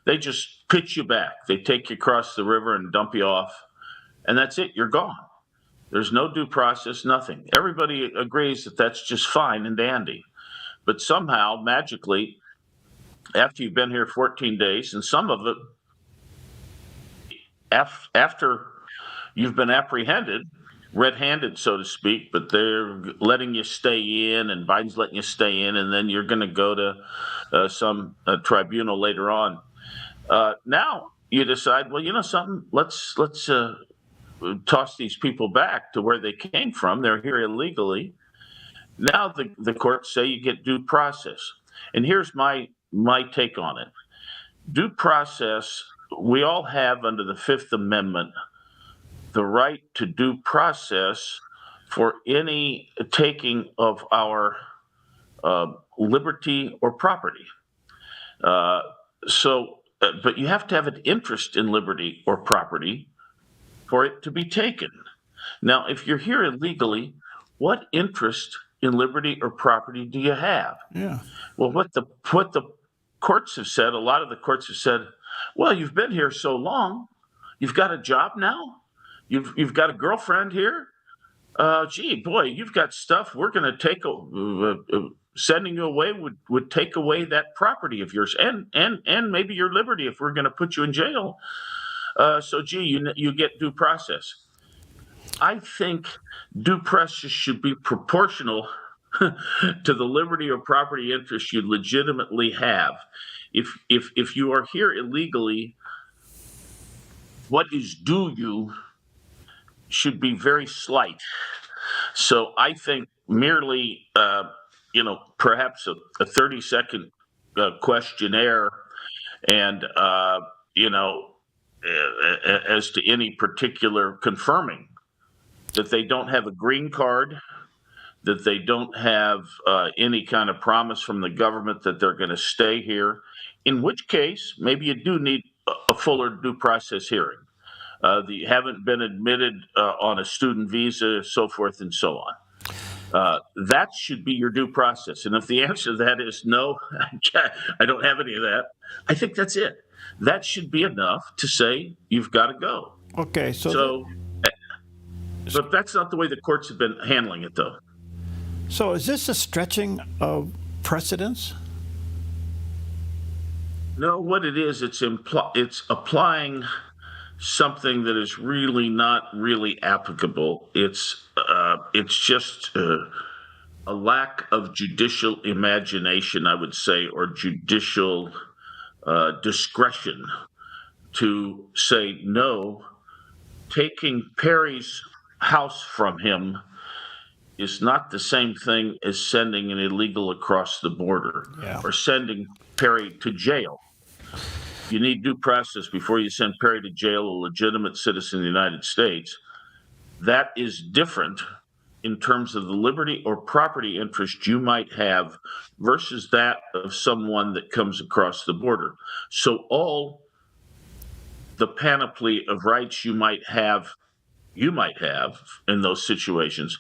Speaker 8: they just pitch you back. They take you across the river and dump you off, and that's it. You're gone. There's no due process, nothing. Everybody agrees that that's just fine and dandy. But somehow, magically, after you've been here 14 days, and some of it after you've been apprehended, red-handed, so to speak, but they're letting you stay in, and Biden's letting you stay in, and then you're going to go to some tribunal later on. Now you decide, well, you know something, let's toss these people back to where they came from. They're here illegally. Now the courts say you get due process. And here's my take on it. Due process, we all have under the Fifth Amendment the right to due process for any taking of our liberty or property. But you have to have an interest in liberty or property for it to be taken. Now, if you're here illegally, what interest in liberty or property do you have?
Speaker 6: Yeah.
Speaker 8: Well, what the courts have said, a lot of the courts have said, well, you've been here so long, you've got a job now, you've got a girlfriend here. Gee, boy, you've got stuff. We're going to take sending you away would take away that property of yours and maybe your liberty if we're going to put you in jail. So, gee, you get due process. I think due process should be proportional to the liberty or property interest you legitimately have. If you are here illegally, what is due you should be very slight. So I think merely, perhaps a 30-second questionnaire and, as to any particular confirming that they don't have a green card, that they don't have any kind of promise from the government that they're going to stay here, in which case maybe you do need a fuller due process hearing. You haven't been admitted on a student visa, so forth and so on. That should be your due process. And if the answer to that is no, I don't have any of that, I think that's it. That should be enough to say you've got to go.
Speaker 6: Okay,
Speaker 8: but that's not the way the courts have been handling it, though.
Speaker 6: So is this a stretching of precedents?
Speaker 8: No, what it is, it's applying something that is really not really applicable. It's just a lack of judicial imagination, I would say, or judicial discretion to say no. Taking Perry's house from him is not the same thing as sending an illegal across the border or sending Perry to jail. You need due process before you send Perry to jail, a legitimate citizen of the United States. That is different in terms of the liberty or property interest you might have versus that of someone that comes across the border. So all the panoply of rights you might have in those situations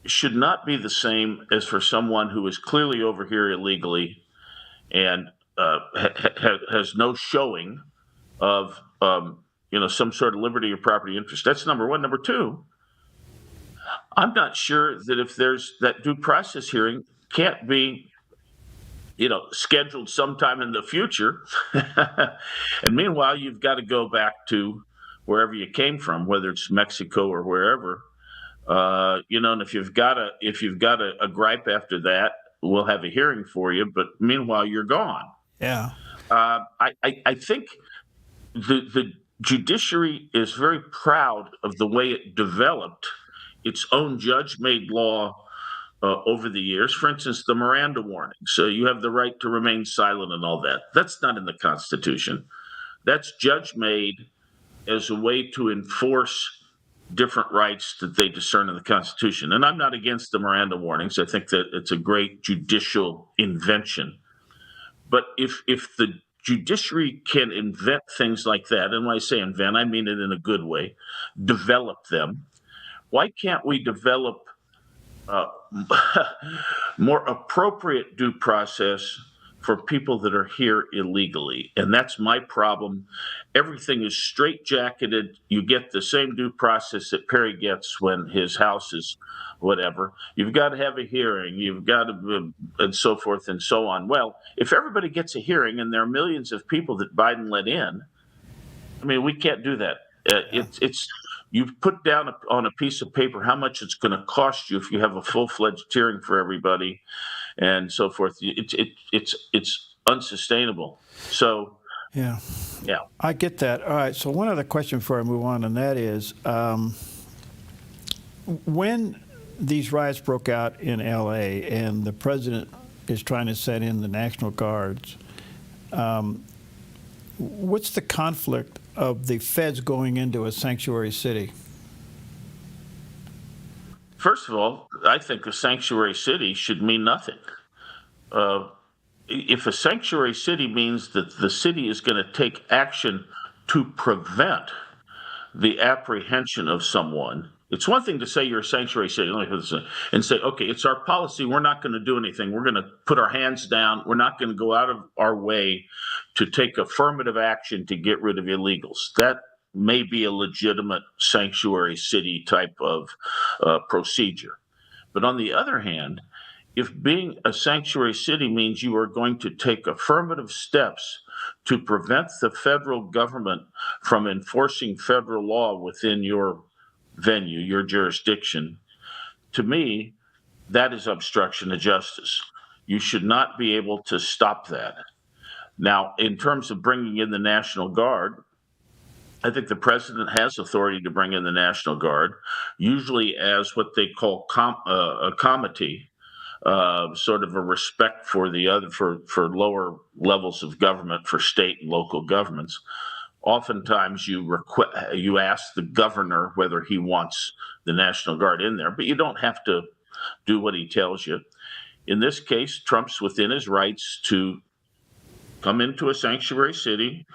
Speaker 8: should not be the same as for someone who is clearly over here illegally and has no showing of some sort of liberty or property interest. That's number one. Number two, I'm not sure that if there's that due process hearing can't be scheduled sometime in the future. And meanwhile, you've got to go back to wherever you came from, whether it's Mexico or wherever. And if you've got a gripe after that, we'll have a hearing for you. But meanwhile, you're gone.
Speaker 6: Yeah.
Speaker 8: I think the judiciary is very proud of the way it developed its own judge-made law over the years. For instance, the Miranda warning. So you have the right to remain silent and all that. That's not in the Constitution. That's judge-made as a way to enforce different rights that they discern in the Constitution. And I'm not against the Miranda warnings. I think that it's a great judicial invention. But if the judiciary can invent things like that, and when I say invent, I mean it in a good way, develop them, why can't we develop more appropriate due process for people that are here illegally? And that's my problem. Everything is straitjacketed. You get the same due process that Perry gets when his house is whatever. You've got to have a hearing. You've got to, and so forth and so on. Well, if everybody gets a hearing and there are millions of people that Biden let in, I mean, we can't do that. It's you've put down on a piece of paper how much it's going to cost you if you have a full-fledged hearing for everybody, and so forth. It's unsustainable. So
Speaker 6: yeah, I get that. All right. So one other question before I move on, and that is, when these riots broke out in L.A. and the president is trying to set in the National Guards, what's the conflict of the feds going into a sanctuary city?
Speaker 8: First of all, I think a sanctuary city should mean nothing. If a sanctuary city means that the city is going to take action to prevent the apprehension of someone, it's one thing to say you're a sanctuary city and say, okay, it's our policy. We're not going to do anything. We're going to put our hands down. We're not going to go out of our way to take affirmative action to get rid of illegals. That may be a legitimate sanctuary city type of procedure. But on the other hand, if being a sanctuary city means you are going to take affirmative steps to prevent the federal government from enforcing federal law within your venue, your jurisdiction, to me, that is obstruction of justice. You should not be able to stop that. Now, in terms of bringing in the National Guard, I think the president has authority to bring in the National Guard, usually as what they call a comity, sort of a respect for the other, for lower levels of government, for state and local governments. Oftentimes you ask the governor whether he wants the National Guard in there, but you don't have to do what he tells you. In this case, Trump's within his rights to come into a sanctuary city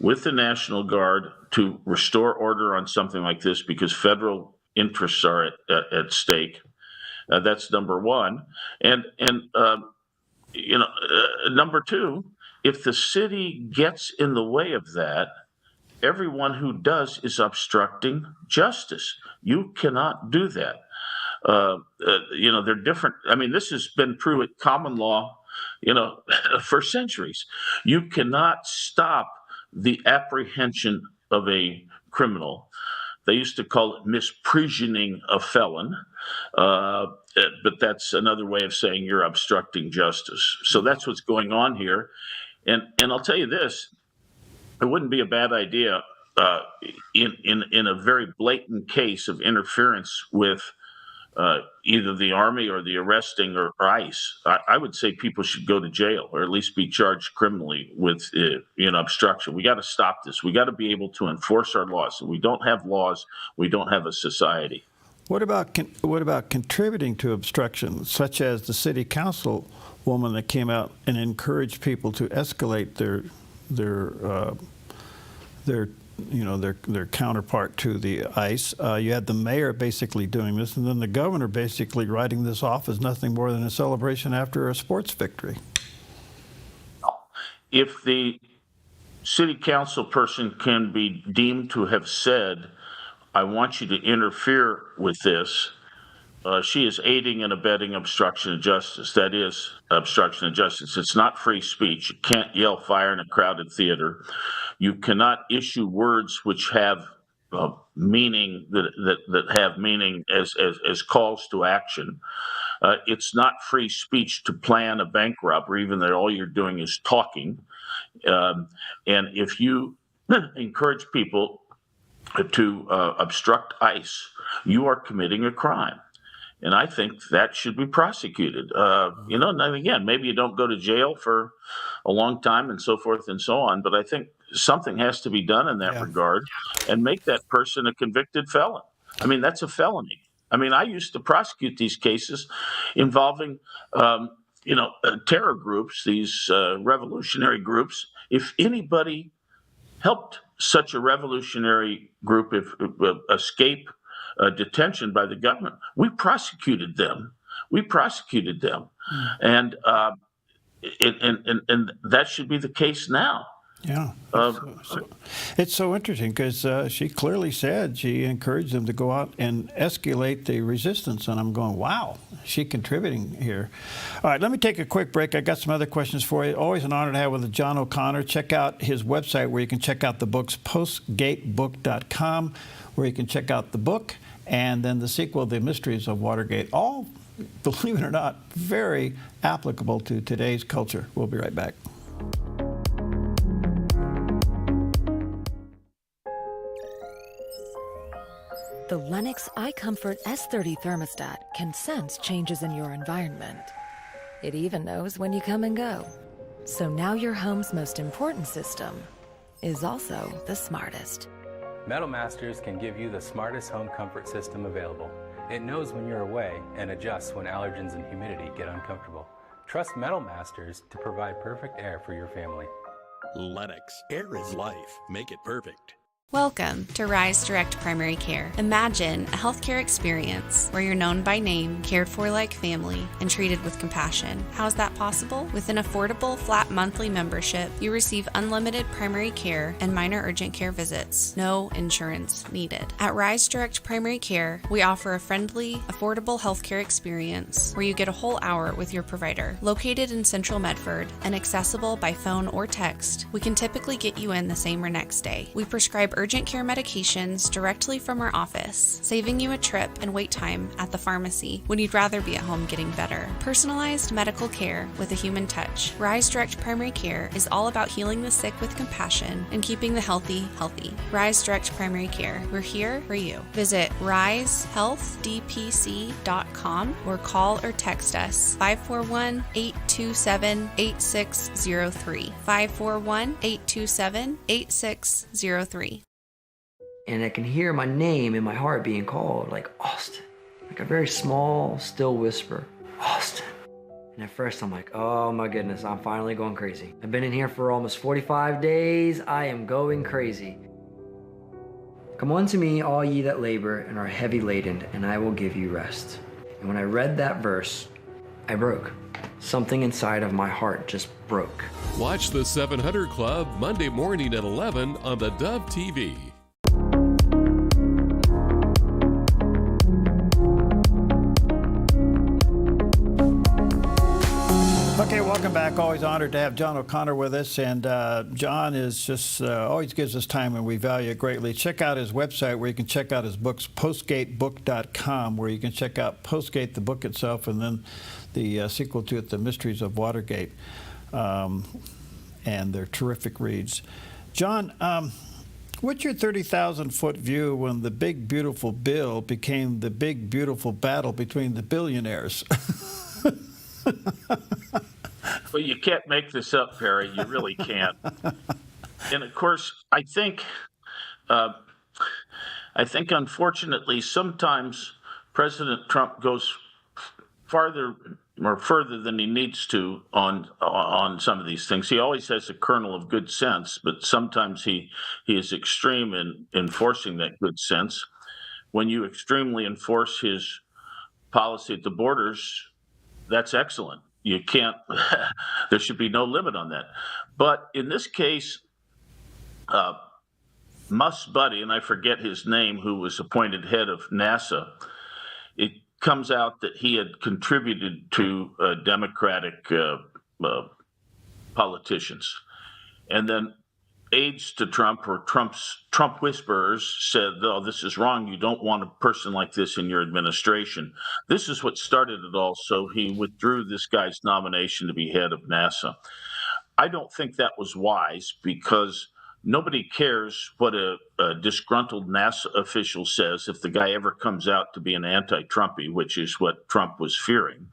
Speaker 8: with the National Guard to restore order on something like this because federal interests are at stake. That's number one. And number two, if the city gets in the way of that, everyone who does is obstructing justice. You cannot do that. They're different. I mean, this has been true at common law, for centuries. You cannot stop the apprehension of a criminal. They used to call it misprisioning a felon, but that's another way of saying you're obstructing justice. So that's what's going on here. And I'll tell you this, it wouldn't be a bad idea in a very blatant case of interference with either the Army or the arresting or ICE. I would say people should go to jail or at least be charged criminally with obstruction. We got to stop this. We got to be able to enforce our laws. If we don't have laws, we don't have a society.
Speaker 6: What about contributing to obstruction, such as the city council woman that came out and encouraged people to escalate their counterpart to the ICE? You had the mayor basically doing this, and then the governor basically writing this off as nothing more than a celebration after a sports victory.
Speaker 8: if the city council person can be deemed to have said, I want you to interfere with this, she is aiding and abetting obstruction of justice. That is obstruction of justice. It's not free speech. You can't yell fire in a crowded theater. You cannot issue words which have meaning that have meaning as calls to action. It's not free speech to plan a bank robbery, even though all you're doing is talking. And if you encourage people to obstruct ICE, you are committing a crime. And I think that should be prosecuted. And again, maybe you don't go to jail for a long time and so forth and so on, but I think something has to be done in that regard and make that person a convicted felon. I mean, that's a felony. I mean, I used to prosecute these cases involving, terror groups, these revolutionary groups. If anybody helped such a revolutionary group escape detention by the government, we prosecuted them. And that should be the case now.
Speaker 6: Yeah. It's so interesting because she clearly said she encouraged them to go out and escalate the resistance. And I'm going, wow, she contributing here. All right, let me take a quick break. I got some other questions for you. Always an honor to have with John O'Connor. Check out his website where you can check out the books, postgatebook.com, where you can check out the book and then the sequel, The Mysteries of Watergate. All, believe it or not, very applicable to today's culture. We'll be right back.
Speaker 21: The Lennox iComfort S30 thermostat can sense changes in your environment. It even knows when you come and go. So now your home's most important system is also the smartest.
Speaker 22: Metal Masters can give you the smartest home comfort system available. It knows when you're away and adjusts when allergens and humidity get uncomfortable. Trust Metal Masters to provide perfect air for your family.
Speaker 23: Lennox. Air is life. Make it perfect.
Speaker 24: Welcome to Rise Direct Primary Care. Imagine a healthcare experience where you're known by name, cared for like family, and treated with compassion. How is that possible? With an affordable, flat monthly membership, you receive unlimited primary care and minor urgent care visits. No insurance needed. At Rise Direct Primary Care, we offer a friendly, affordable healthcare experience where you get a whole hour with your provider. Located in Central Medford and accessible by phone or text, we can typically get you in the same or next day. We prescribe urgent care medications directly from our office, saving you a trip and wait time at the pharmacy when you'd rather be at home getting better. Personalized medical care with a human touch. Rise Direct Primary Care is all about healing the sick with compassion and keeping the healthy healthy. Rise Direct Primary Care. We're here for you. Visit risehealthdpc.com or call or text us 541-827-8603. 541-827-8603.
Speaker 25: And I can hear my name in my heart being called, like Austin. Like a very small, still whisper, Austin. And at first I'm like, oh my goodness, I'm finally going crazy. I've been in here for almost 45 days. I am going crazy. Come unto me, all ye that labor and are heavy laden, and I will give you rest. And when I read that verse, I broke. Something inside of my heart just broke.
Speaker 5: Watch the 700 Club Monday morning at 11 on the Dove TV.
Speaker 6: Okay, welcome back. Always honored to have John O'Connor with us. And John is just always gives us time, and we value it greatly. Check out his website where you can check out his books, postgatebook.com, where you can check out Postgate, the book itself, and then the sequel to it, The Mysteries of Watergate. And they're terrific reads. John, what's your 30,000-foot view when the big, beautiful bill became the big, beautiful battle between the billionaires?
Speaker 8: Well, you can't make this up, Perry. You really can't. And of course, I think unfortunately, sometimes President Trump goes farther or further than he needs to on some of these things. He always has a kernel of good sense, but sometimes he is extreme in enforcing that good sense. When you extremely enforce his policy at the borders, that's excellent. you can't. There should be no limit on that. But in this case, Musk's buddy, and I forget his name, who was appointed head of NASA, it comes out that he had contributed to Democratic politicians. And then aides to Trump or Trump whisperers said, "Oh, this is wrong. You don't want a person like this in your administration." This is what started it all. So he withdrew this guy's nomination to be head of NASA. I don't think that was wise, because nobody cares what a disgruntled NASA official says if the guy ever comes out to be an anti-Trumpy, which is what Trump was fearing.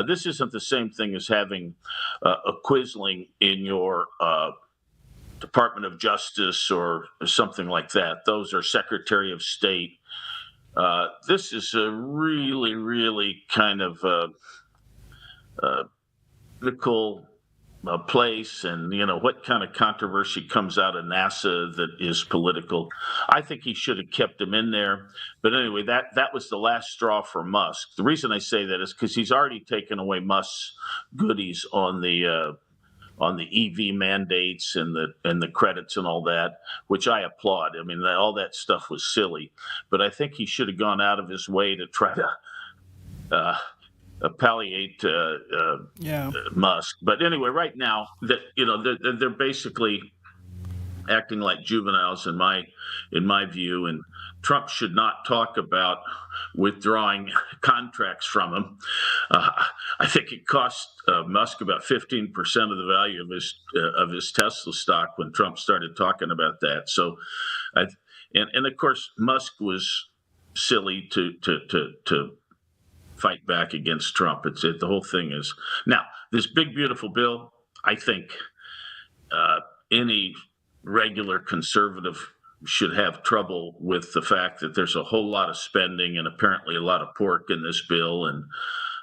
Speaker 8: This isn't the same thing as having a Quisling in your Department of Justice or something like that. Those are Secretary of State. This is a really, really kind of political place, and what kind of controversy comes out of NASA that is political. I think he should have kept him in there. But anyway, that was the last straw for Musk. The reason I say that is because he's already taken away Musk's goodies on the EV mandates and the credits and all that, which I applaud. I mean, all that stuff was silly, but I think he should have gone out of his way to try to palliate Musk. But anyway, right now that they're basically acting like juveniles in my view, and Trump should not talk about withdrawing contracts from him. I think it cost Musk about 15% of the value of his Tesla stock when Trump started talking about that. So, and of course Musk was silly to fight back against Trump. The whole thing is now this big beautiful bill. I think any regular conservative should have trouble with the fact that there's a whole lot of spending and apparently a lot of pork in this bill. And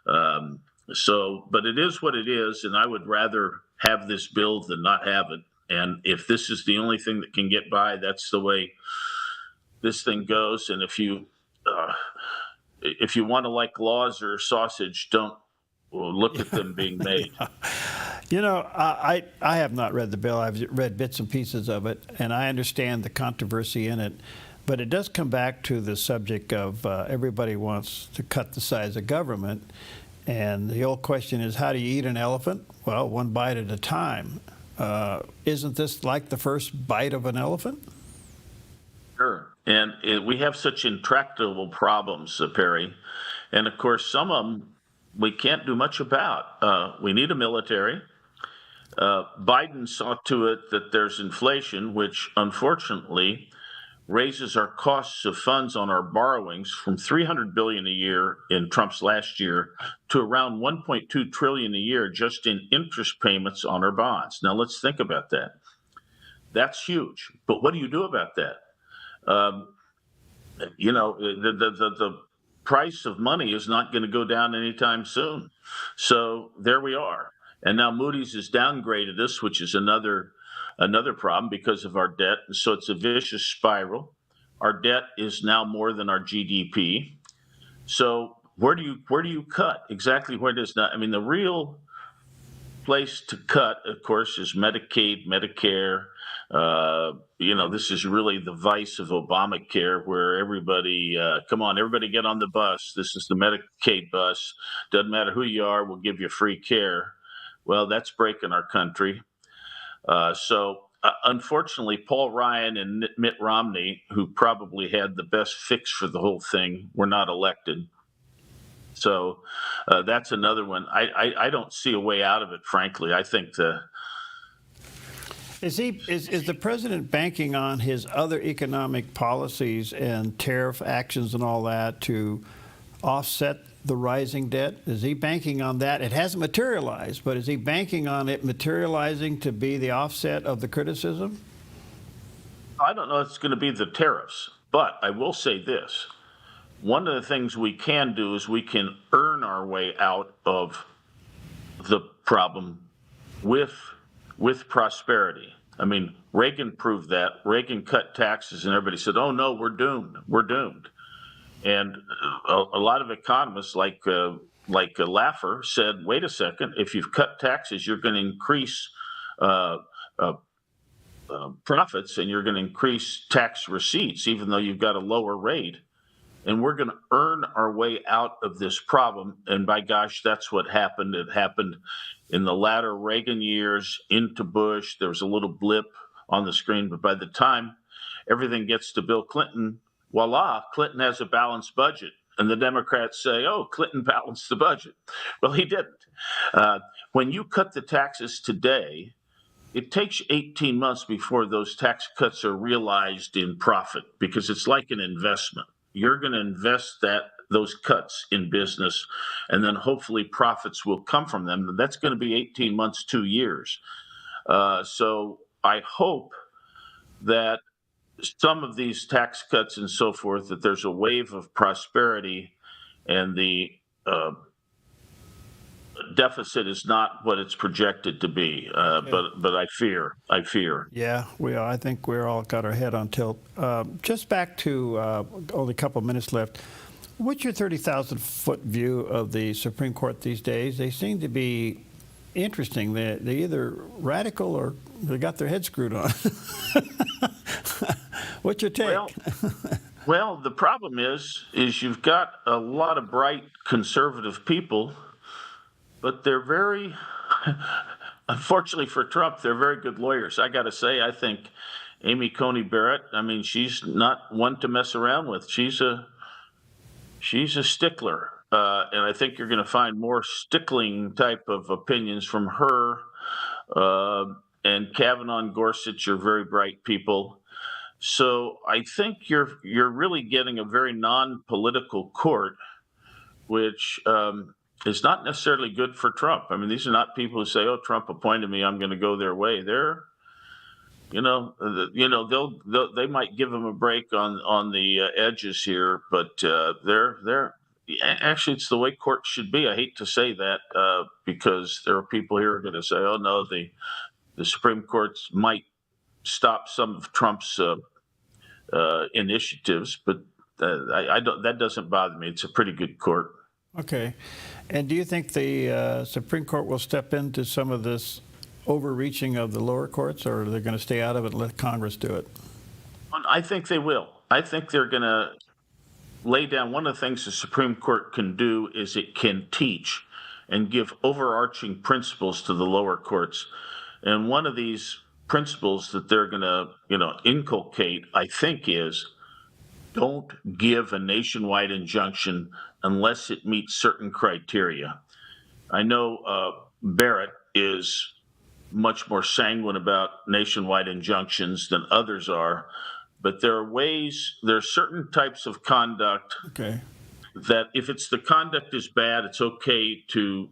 Speaker 8: but it is what it is. And I would rather have this bill than not have it. And if this is the only thing that can get by, that's the way this thing goes. And if you want to like laws or sausage, don't look at them being made.
Speaker 6: I have not read the bill. I've read bits and pieces of it, and I understand the controversy in it. But it does come back to the subject of everybody wants to cut the size of government. And the old question is, how do you eat an elephant? Well, one bite at a time. Isn't this like the first bite of an elephant?
Speaker 8: Sure. And we have such intractable problems, Perry. And of course, some of them we can't do much about. We need a military. Biden saw to it that there's inflation, which unfortunately raises our costs of funds on our borrowings from $300 billion a year in Trump's last year to around $1.2 trillion a year just in interest payments on our bonds. Now let's think about that. That's huge. But what do you do about that? The price of money is not going to go down anytime soon. So there we are. And now Moody's has downgraded us, which is another problem because of our debt. And so it's a vicious spiral. Our debt is now more than our GDP. So where do you cut? Exactly where it is now. I mean, the real place to cut, of course, is Medicaid, Medicare. This is really the vice of Obamacare, where everybody, everybody get on the bus. This is the Medicaid bus. Doesn't matter who you are, we'll give you free care. Well, that's breaking our country. Unfortunately, Paul Ryan and Mitt Romney, who probably had the best fix for the whole thing, were not elected. So that's another one. I don't see a way out of it, frankly. I think
Speaker 6: Is the president banking on his other economic policies and tariff actions and all that to offset the rising debt? Is he banking on that? It hasn't materialized, but is he banking on it materializing to be the offset of the criticism?
Speaker 8: I don't know if it's going to be the tariffs, but I will say this. One of the things we can do is we can earn our way out of the problem with prosperity. I mean, Reagan proved that. Reagan cut taxes and everybody said, oh, no, we're doomed. We're doomed. And a lot of economists like like Laffer said, wait a second, if you've cut taxes, you're going to increase profits and you're going to increase tax receipts, even though you've got a lower rate. And we're going to earn our way out of this problem. And by gosh, that's what happened. It happened in the latter Reagan years into Bush. There was a little blip on the screen, but by the time everything gets to Bill Clinton, voila, Clinton has a balanced budget. And the Democrats say, oh, Clinton balanced the budget. Well, he didn't. When you cut the taxes today, it takes 18 months before those tax cuts are realized in profit, because it's like an investment. You're going to invest those cuts in business, and then hopefully profits will come from them. That's going to be 18 months, 2 years. So I hope that some of these tax cuts and so forth, that there's a wave of prosperity, and the deficit is not what it's projected to be. But I fear.
Speaker 6: Yeah, we are. I think we're all got our head on tilt. Just back to only a couple of minutes left. What's your 30,000-foot view of the Supreme Court these days? They seem to be interesting. They're either radical or they got their head screwed on. What's your take?
Speaker 8: Well, the problem is you've got a lot of bright conservative people, but they're very, unfortunately for Trump, they're very good lawyers. I got to say, I think Amy Coney Barrett, I mean, she's not one to mess around with. She's a stickler. And I think you're going to find more stickling type of opinions from her. And Kavanaugh and Gorsuch are very bright people. So I think you're really getting a very non-political court, which is not necessarily good for Trump. I mean, these are not people who say, "Oh, Trump appointed me, I'm going to go their way." They might give him a break on the edges here, but they're actually, it's the way courts should be. I hate to say that because there are people here who are going to say, "Oh no, the Supreme Courts might stop some of Trump's initiatives," but I don't. That doesn't bother me. It's a pretty good court.
Speaker 6: Okay. And do you think the Supreme Court will step into some of this overreaching of the lower courts, or are they going to stay out of it and let Congress do it?
Speaker 8: I think they will. I think they're going to lay down. One of the things the Supreme Court can do is it can teach and give overarching principles to the lower courts. And one of these principles that they're going to, inculcate, I think, is don't give a nationwide injunction unless it meets certain criteria. I know Barrett is much more sanguine about nationwide injunctions than others are, but there are certain types of conduct that if the conduct is bad, it's okay to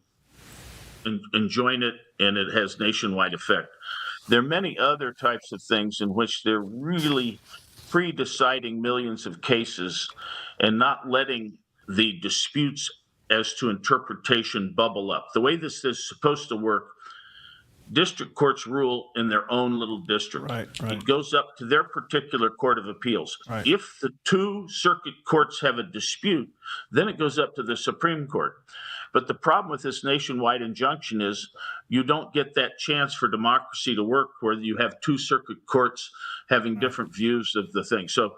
Speaker 8: enjoin it and it has nationwide effect. There are many other types of things in which they're really pre-deciding millions of cases and not letting the disputes as to interpretation bubble up. The way this is supposed to work, district courts rule in their own little district.
Speaker 6: Right.
Speaker 8: It goes up to their particular court of appeals.
Speaker 6: Right.
Speaker 8: If the two circuit courts have a dispute, then it goes up to the Supreme Court. But the problem with this nationwide injunction is you don't get that chance for democracy to work where you have two circuit courts having different views of the thing. So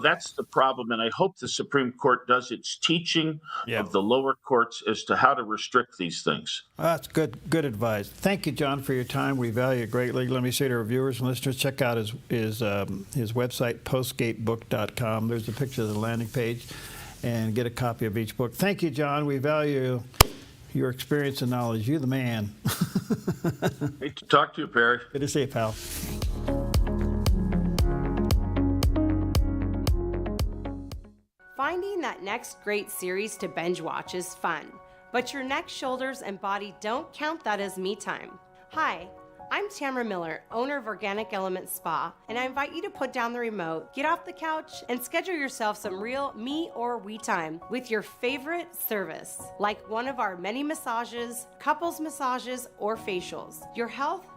Speaker 8: that's the problem. And I hope the Supreme Court does its teaching of the lower courts as to how to restrict these things.
Speaker 6: That's good advice. Thank you, John, for your time. We value it greatly. Let me say to our viewers and listeners, check out his website, postgatebook.com. There's a picture of the landing page, and get a copy of each book. Thank you, John. We value your experience and knowledge. You're the man.
Speaker 8: Great to talk to you, Perry.
Speaker 6: Good to see you, pal.
Speaker 1: Finding that next great series to binge watch is fun, but your neck, shoulders, and body don't count that as me time. Hi, I'm Tamara Miller, owner of Organic Element Spa, and I invite you to put down the remote, get off the couch, and schedule yourself some real me or we time with your favorite service, like one of our many massages, couples massages, or facials. Your health